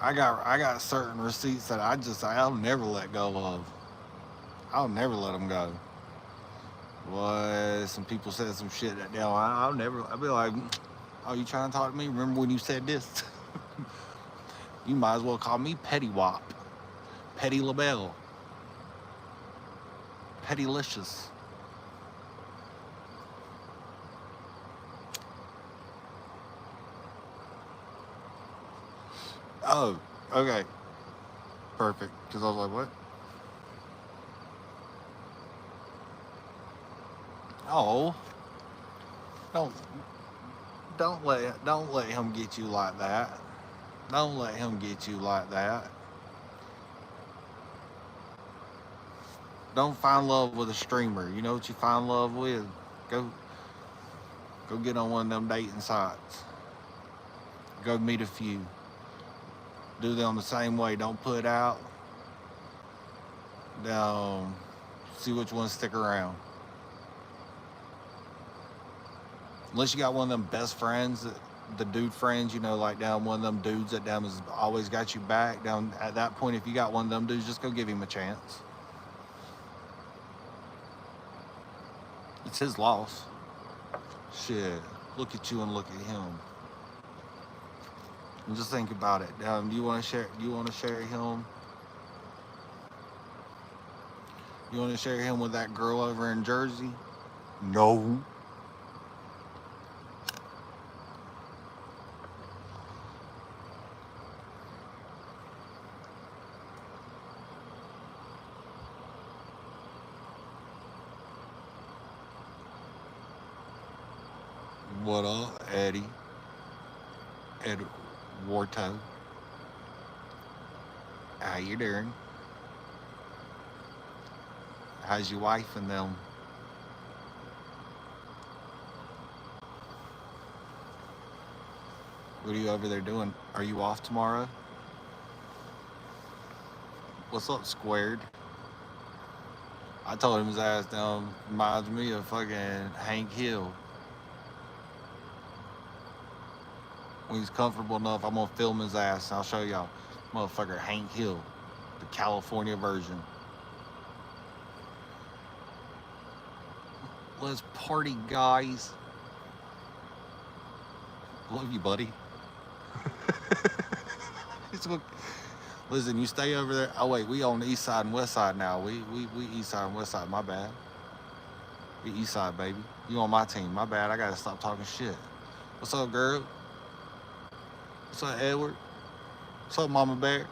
Speaker 1: I got certain receipts that I'll never let go of. I'll never let them go. Boy, some people said some shit that now I'll be like, oh, you trying to talk to me? Remember when you said this? You might as well call me Petty Wop, Petty LaBelle, Pettylicious. Oh, okay, perfect. Because I was like, what? Oh, don't let him get you like that. Don't let him get you like that. Don't find love with a streamer. You know what you find love with? Go get on one of them dating sites. Go meet a few. Do them the same way. Don't put out. See which ones stick around. Unless you got one of them best friends, the dude friends, you know, like down one of them dudes that down has always got you back. Down at that point, if you got one of them dudes, just go give him a chance. It's his loss. Shit, look at you and look at him. And just think about it. Do you want to share? Do you want to share him? You want to share him with that girl over in Jersey? No. What up, Eddie? Eduardo. How you doing? How's your wife and them? What are you over there doing? Are you off tomorrow? What's up, Squared? I told him his ass down reminds me of fucking Hank Hill. When he's comfortable enough, I'm gonna film his ass and I'll show y'all. Motherfucker Hank Hill, the California version. Let's party, guys. Love you, buddy. It's what- Listen, you stay over there. Oh wait, we on the east side and west side now. We east side and west side. My bad. We east side, baby. You on my team. My bad. I gotta stop talking shit. What's up, girl? What's up, Edward? What's up, Mama Bear?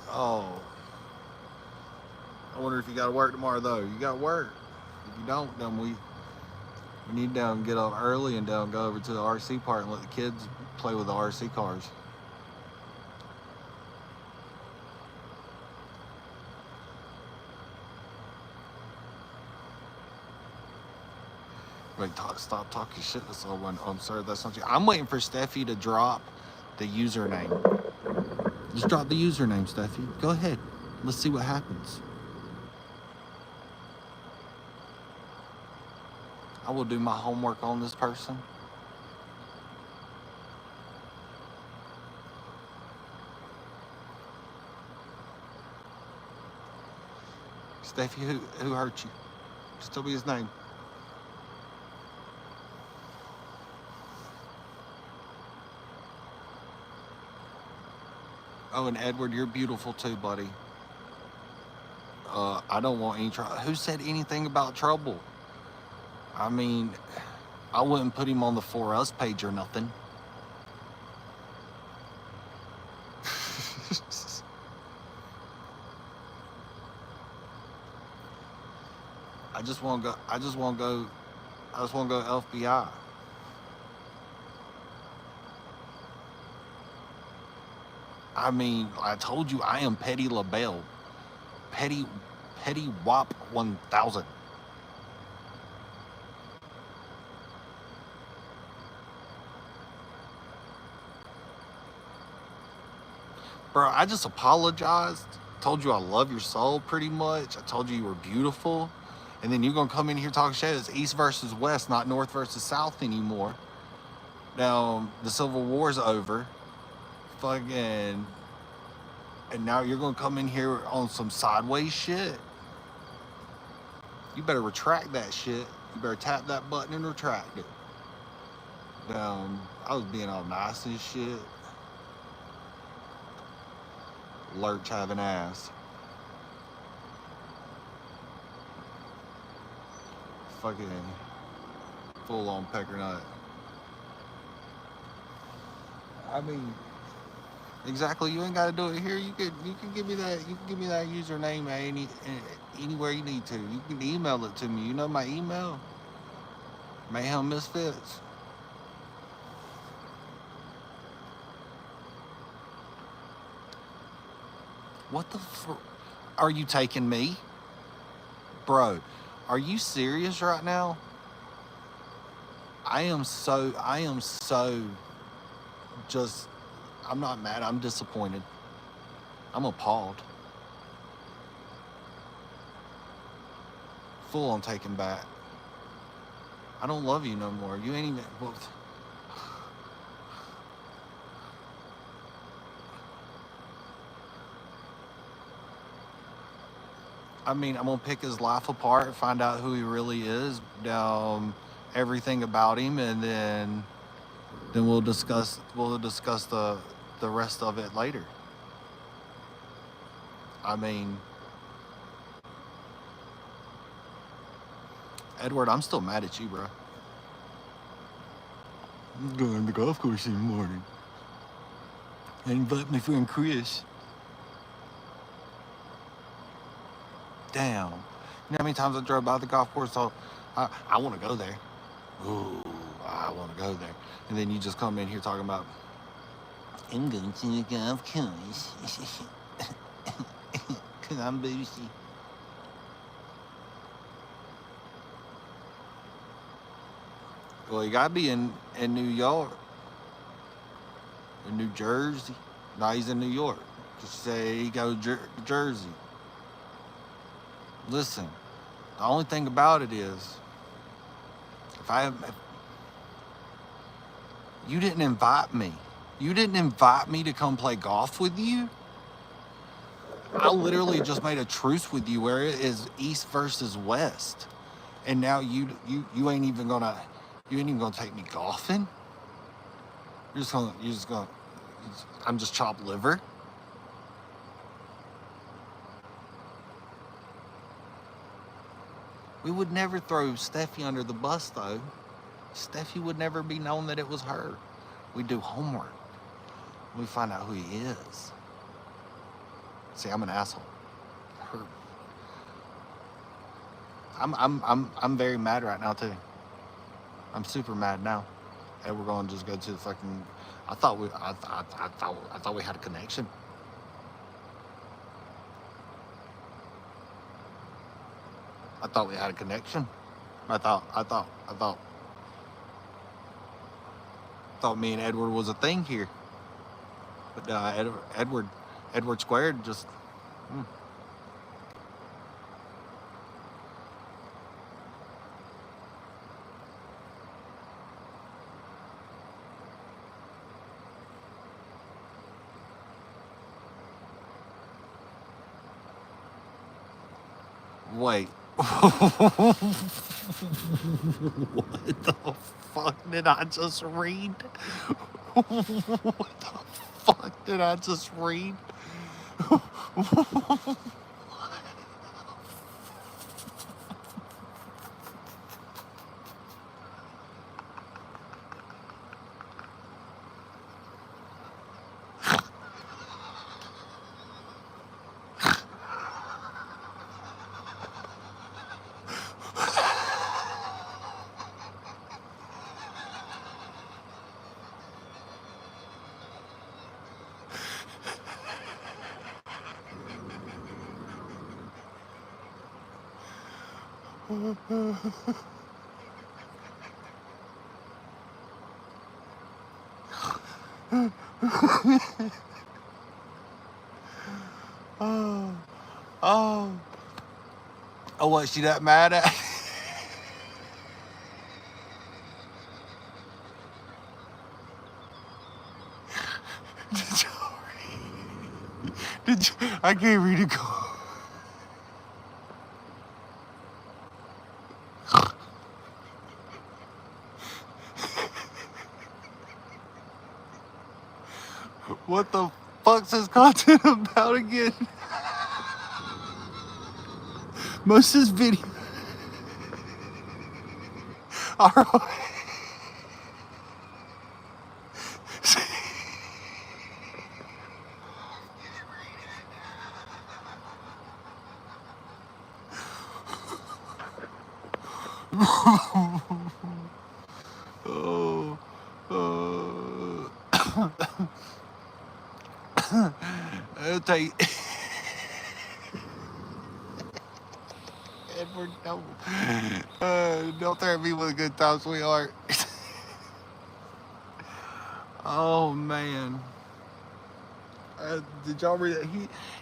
Speaker 1: Oh. I wonder if you got to work tomorrow, though. You got to work. If you don't, then we need to get up early and go over to the RC park and let the kids play with the RC cars. Wait, stop talking shit to someone. Oh, I'm sorry, that's not you. I'm waiting for Steffi to drop the username. Just drop the username, Steffi. Go ahead. Let's see what happens. I will do my homework on this person. Steffi, who hurt you? Just tell me his name. Oh, and Edward, you're beautiful too, buddy. I don't want any trouble. Who said anything about trouble? I mean, I wouldn't put him on the For Us page or nothing. I just want to go FBI. I mean, I told you I am Petty LaBelle. Petty Wop 1000. Bro, I just apologized. Told you I love your soul pretty much. I told you you were beautiful. And then you're going to come in here talking shit. It's East versus West, not North versus South anymore. Now, the Civil War's over. Fucking... And now you're going to come in here on some sideways shit? You better retract that shit. You better tap that button and retract it. I was being all nice and shit. Lurch having ass. Fucking full on pecker nut. I mean, exactly. You ain't got to do it here. You can give me that. You can give me that username anywhere you need to. You can email it to me. You know my email. Mayhem Misfits. What the are you taking me? Bro, are you serious right now? I am so just, I'm not mad, I'm disappointed. I'm appalled. Full on taken back. I don't love you no more. You ain't even, well, I mean, I'm gonna pick his life apart, find out who he really is, everything about him, and then we'll discuss the rest of it later. I mean, Edward, I'm still mad at you, bro. I'm going to the golf course in the morning. I invite my friend Chris. Damn. You know how many times I drove by the golf course? So I want to go there. Ooh, I want to go there. And then you just come in here talking about, I'm going to the golf course. Because I'm bougie. Well, you got to be in New York. In New Jersey. No, he's in New York. Just say he goes to Jersey. Listen, the only thing about it is, if you didn't invite me. You didn't invite me to come play golf with you. I literally just made a truce with you where it is east versus west, and now you ain't even gonna take me golfing. You're just gonna I'm just chopped liver. We would never throw Steffi under the bus though. Steffi would never be known that it was her. We do homework. We find out who he is. See, I'm an asshole. Her. I'm very mad right now too. I'm super mad now. And we're going to just go to the fucking. I thought we had a connection. I thought we had a connection. I thought me and Edward was a thing here. But Edward Squared just. Wait. What the fuck did I just read? What the fuck did I just read? Oh, what, she that mad at? Did you, I can't read it. What the fuck's this content about again? Most of this video. Alright. I'll tell you. Edward, don't threaten me with a good time, sweetheart. Oh man, did y'all read that?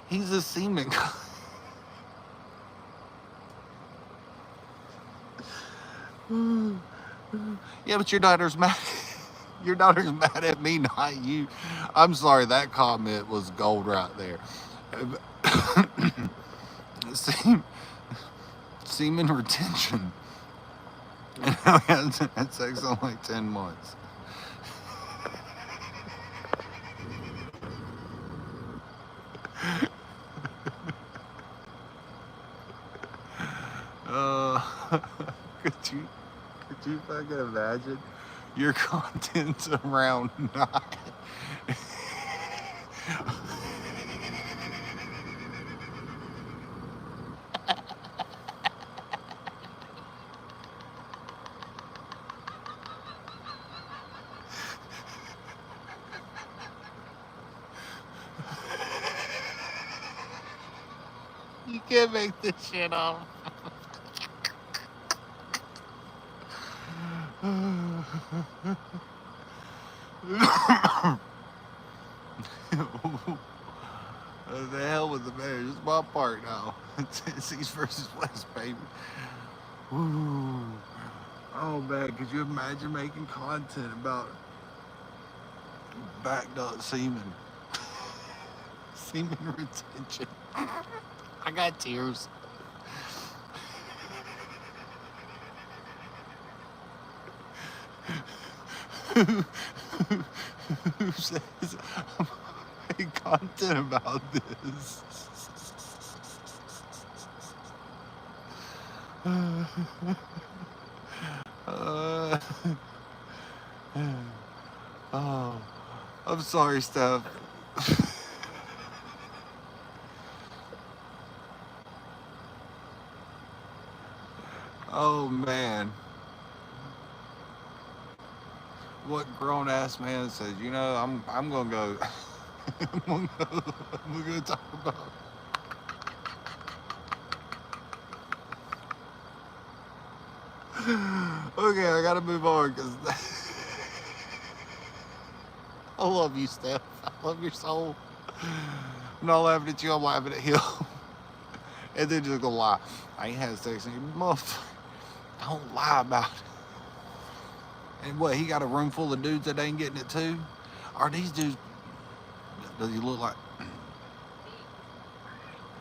Speaker 1: He's a seaman. Yeah, but your daughter's mad. Your daughter's mad at me, not you. I'm sorry, that comment was gold right there. Semen retention. And now he hasn't had sex in like 10 months. Could you fucking imagine your contents around not? You can't make this shit up. The hell with the marriage. It's my part now. It's East versus West, baby. Ooh. Oh man, could you imagine making content about backed up semen? semen retention. I got tears. Who says I'm making content about this? Uh, oh, I'm sorry, Steph. Oh man, what grown ass man says? You know, I'm gonna go. I'm gonna talk about. Okay, I gotta move on because I love you, Steph. I love your soul. I'm not laughing at you. I'm laughing at him. And then just gonna lie. I ain't had sex with you, motherfucker. Don't lie about it. And what, he got a room full of dudes that ain't getting it too? Are these dudes, does he look like,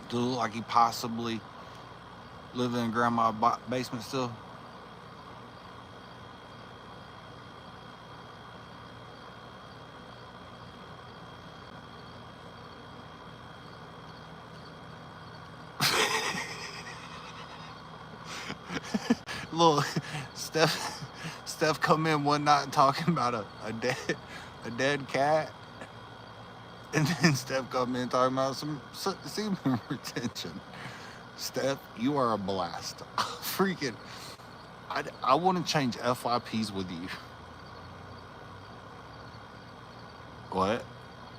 Speaker 1: do he look like he possibly living in grandma's basement still? Look, Steph come in one night talking about a dead cat, and then Steph come in talking about some semen retention. Steph, you are a blast. Freaking, I want to change FYPs with you. What?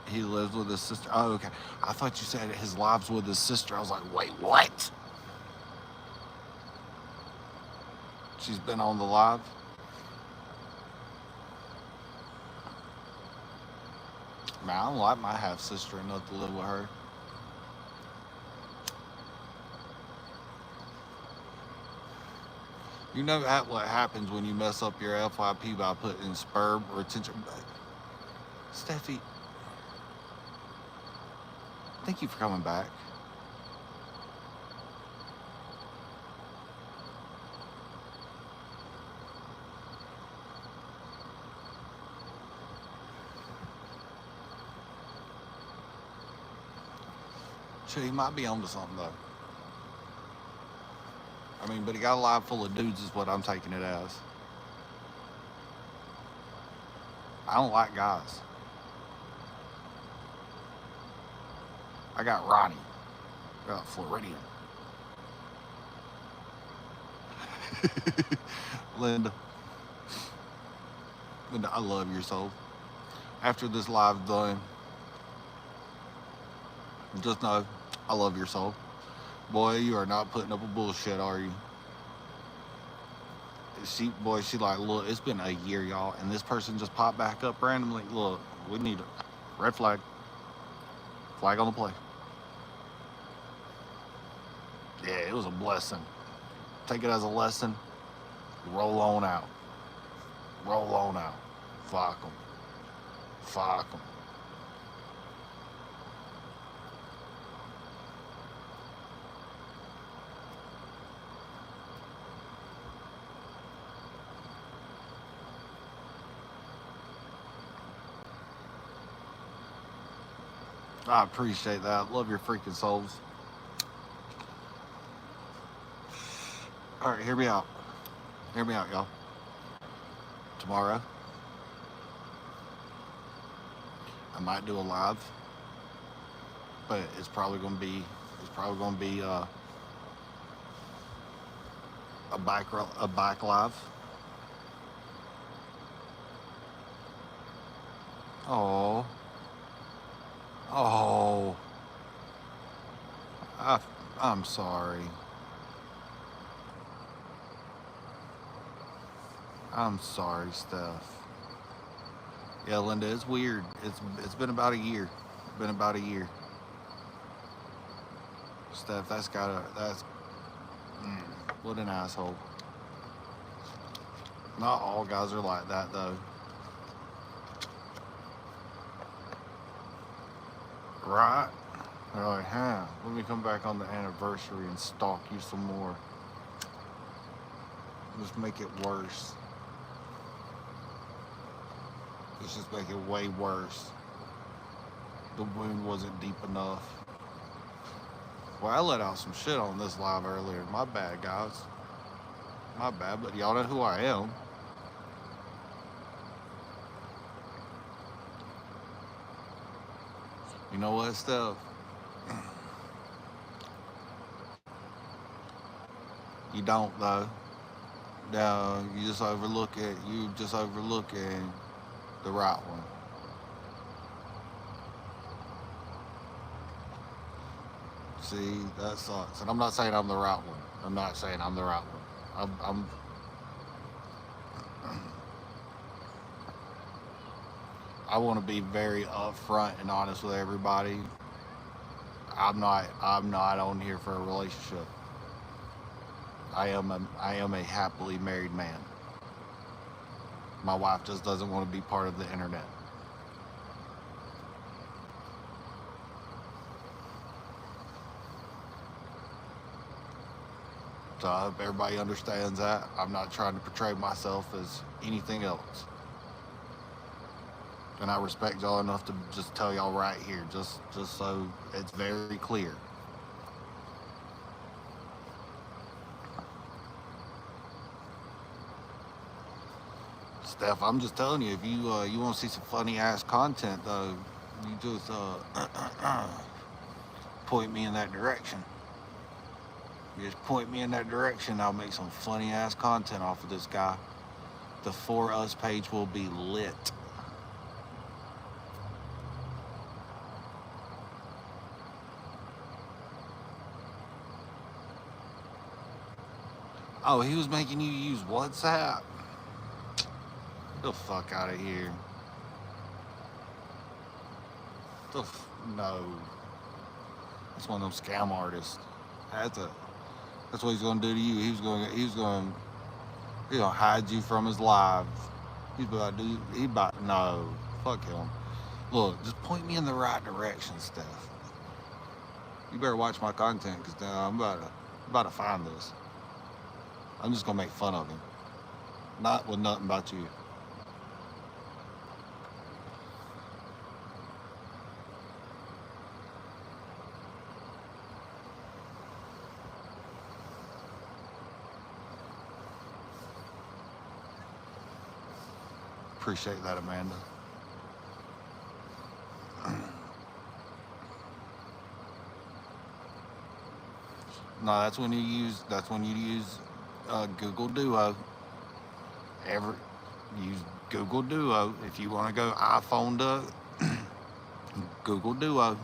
Speaker 1: He lives with his sister. Oh, okay. I thought you said his lives with his sister. I was like, wait, what? She's been on the live. Man, I don't like my half sister enough to live with her. You know what happens when you mess up your FYP by putting sperm retention. Steffi, thank you for coming back. Shit, he might be onto something though. I mean, but he got a live full of dudes is what I'm taking it as. I don't like guys. I got Ronnie. I got Floridian. Linda, I love your soul. After this live done, just know I love your soul. Boy, you are not putting up a bullshit, are you? She like, look, it's been a year, y'all, and this person just popped back up randomly. Look, we need a red flag. Flag on the play. Yeah, it was a blessing. Take it as a lesson. Roll on out. Roll on out. Fuck them. Fuck them. I appreciate that. Love your freaking souls. All right, hear me out. Hear me out, y'all. Tomorrow, I might do a live, but it's probably gonna be a bike live. Oh. Oh, I'm sorry. I'm sorry, Steph. Yeah, Linda, it's weird. It's been about a year. Been about a year. Steph, what an asshole. Not all guys are like that though. Right? They're like, huh, let me come back on the anniversary and stalk you some more. Just make it worse. Let's just make it way worse. The wound wasn't deep enough. Well, I let out some shit on this live earlier. My bad, guys. My bad, but y'all know who I am. You know what, Steph? You don't, though. No, you just overlooking the right one. See, that sucks. And I'm not saying I'm the right one. I'm not saying I'm the right one. I want to be very upfront and honest with everybody. I'm not on here for a relationship. I am a happily married man. My wife just doesn't want to be part of the internet. So I hope everybody understands that. I'm not trying to portray myself as anything else. And I respect y'all enough to just tell y'all right here, just so it's very clear. Steph, I'm just telling you, if you want to see some funny ass content though, you just point me in that direction. You just point me in that direction, I'll make some funny ass content off of this guy. The For Us page will be lit. Oh, he was making you use WhatsApp? Get the fuck out of here. No. That's one of them scam artists. That's what he's gonna do to you. He's gonna hide you from his live. No, fuck him. Look, just point me in the right direction, Steph. You better watch my content, cause now I'm about to find this. I'm just gonna make fun of him. Not with nothing about you. Appreciate that, Amanda. No, that's when you use Google Duo. Use Google Duo if you want to go iPhone to Google Duo.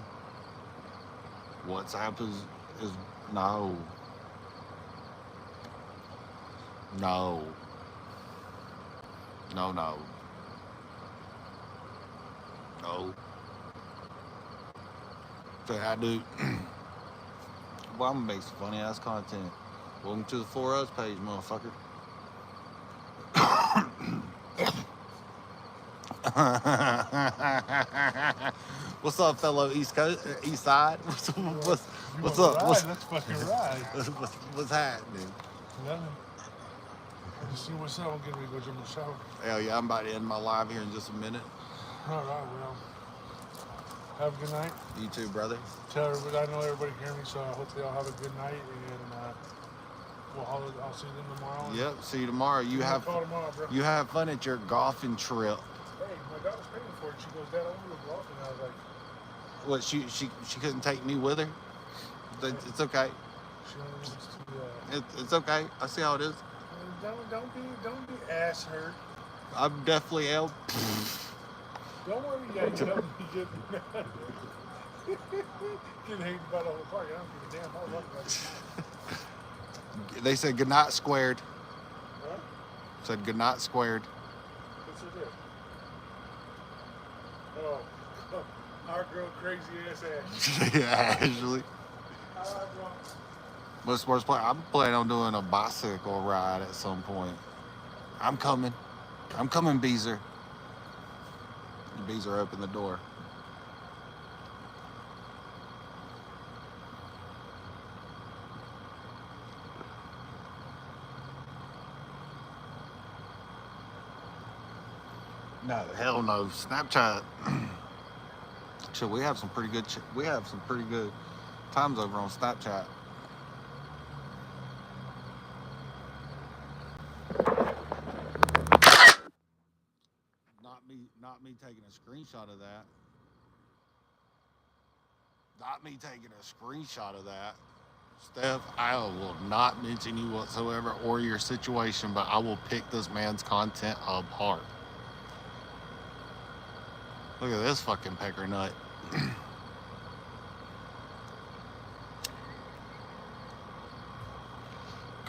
Speaker 1: WhatsApp is no. No. So I do. Well, I'm gonna make some funny ass content. Welcome to the For Us page, motherfucker. What's up, fellow East Side? What's up?
Speaker 2: Let's fucking ride.
Speaker 1: What's happening?
Speaker 2: Nothing. Just see what's up. I'm getting ready to go jump in the shower.
Speaker 1: Hell yeah, I'm about to end my live here in just a minute.
Speaker 2: All right, well. Have a good night.
Speaker 1: You too, brother.
Speaker 2: Tell everybody, I know everybody can hear me, so I hope they all have a good night, and I'll see them tomorrow.
Speaker 1: Yep, see you tomorrow. You have fun at your golfing trip.
Speaker 2: Hey, my daughter's paying for it. She goes, Dad, I want to go golfing. I was like,
Speaker 1: What? She couldn't take me with her. It's okay.
Speaker 2: she only wants to.
Speaker 1: It's okay. I see how it is.
Speaker 2: Don't be ass hurt.
Speaker 1: I'm definitely L.
Speaker 2: Don't worry, yeah, you don't be getting hated by the whole party. I don't give a damn how lucky I
Speaker 1: They said good night squared.
Speaker 2: Huh?
Speaker 1: Said good night squared.
Speaker 2: What's it there? Oh, our girl crazy ass ass.
Speaker 1: Yeah, actually. What's worst plan? I'm planning on doing a bicycle ride at some point. I'm coming, Beezer. Beezer, open the door. No, hell no. Snapchat. Shit, we have some pretty good. We have some pretty good times over on Snapchat. Not me taking a screenshot of that. Not me taking a screenshot of that. Steph, I will not mention you whatsoever or your situation, but I will pick this man's content apart. Look at this fucking pecker nut.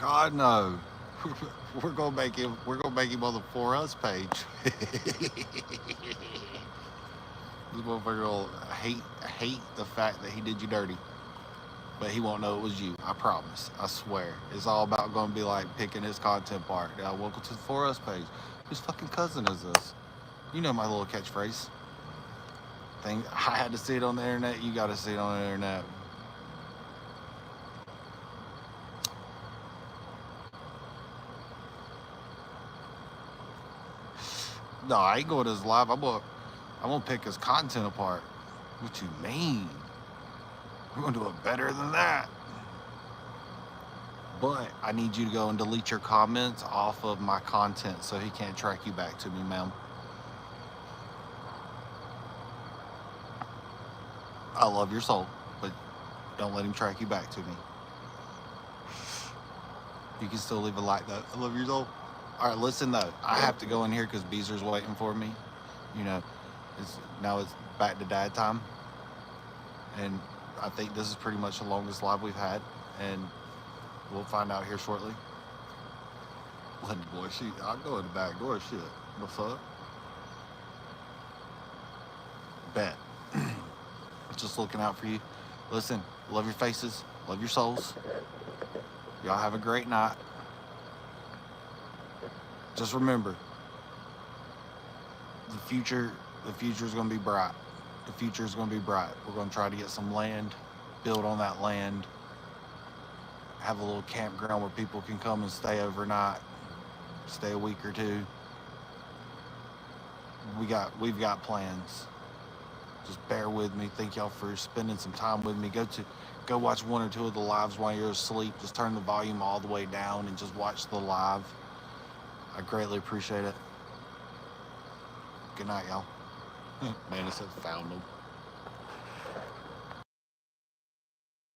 Speaker 1: God no. We're gonna make him on the For Us page. This motherfucker will hate the fact that he did you dirty. But he won't know it was you. I promise. I swear. It's all about gonna be like picking his content part. Welcome to the For Us page. Whose fucking cousin is this? You know my little catchphrase. Thing I had to see it on the internet, you gotta see it on the internet. No, I ain't going to his live. I'm gonna pick his content apart. What you mean? We're gonna do it better than that. But I need you to go and delete your comments off of my content so he can't track you back to me, ma'am. I love your soul, but don't let him track you back to me. You can still leave a like though. I love your soul. All right, listen though. I have to go in here because Beezer's waiting for me. You know, now it's back to dad time, and I think this is pretty much the longest live we've had, and we'll find out here shortly. Lenny boy, I'll go in the back door. Shit, the fuck? Bet. Just looking out for you. Listen, love your faces, love your souls. Y'all have a great night. Just remember, the future is going to be bright. The future is going to be bright. We're going to try to get some land, build on that land, have a little campground where people can come and stay overnight, stay a week or two. We've got plans. Just bear with me. Thank y'all for spending some time with me. Go watch one or two of the lives while you're asleep. Just turn the volume all the way down and just watch the live. I greatly appreciate it. Good night, y'all. Man, I said found them.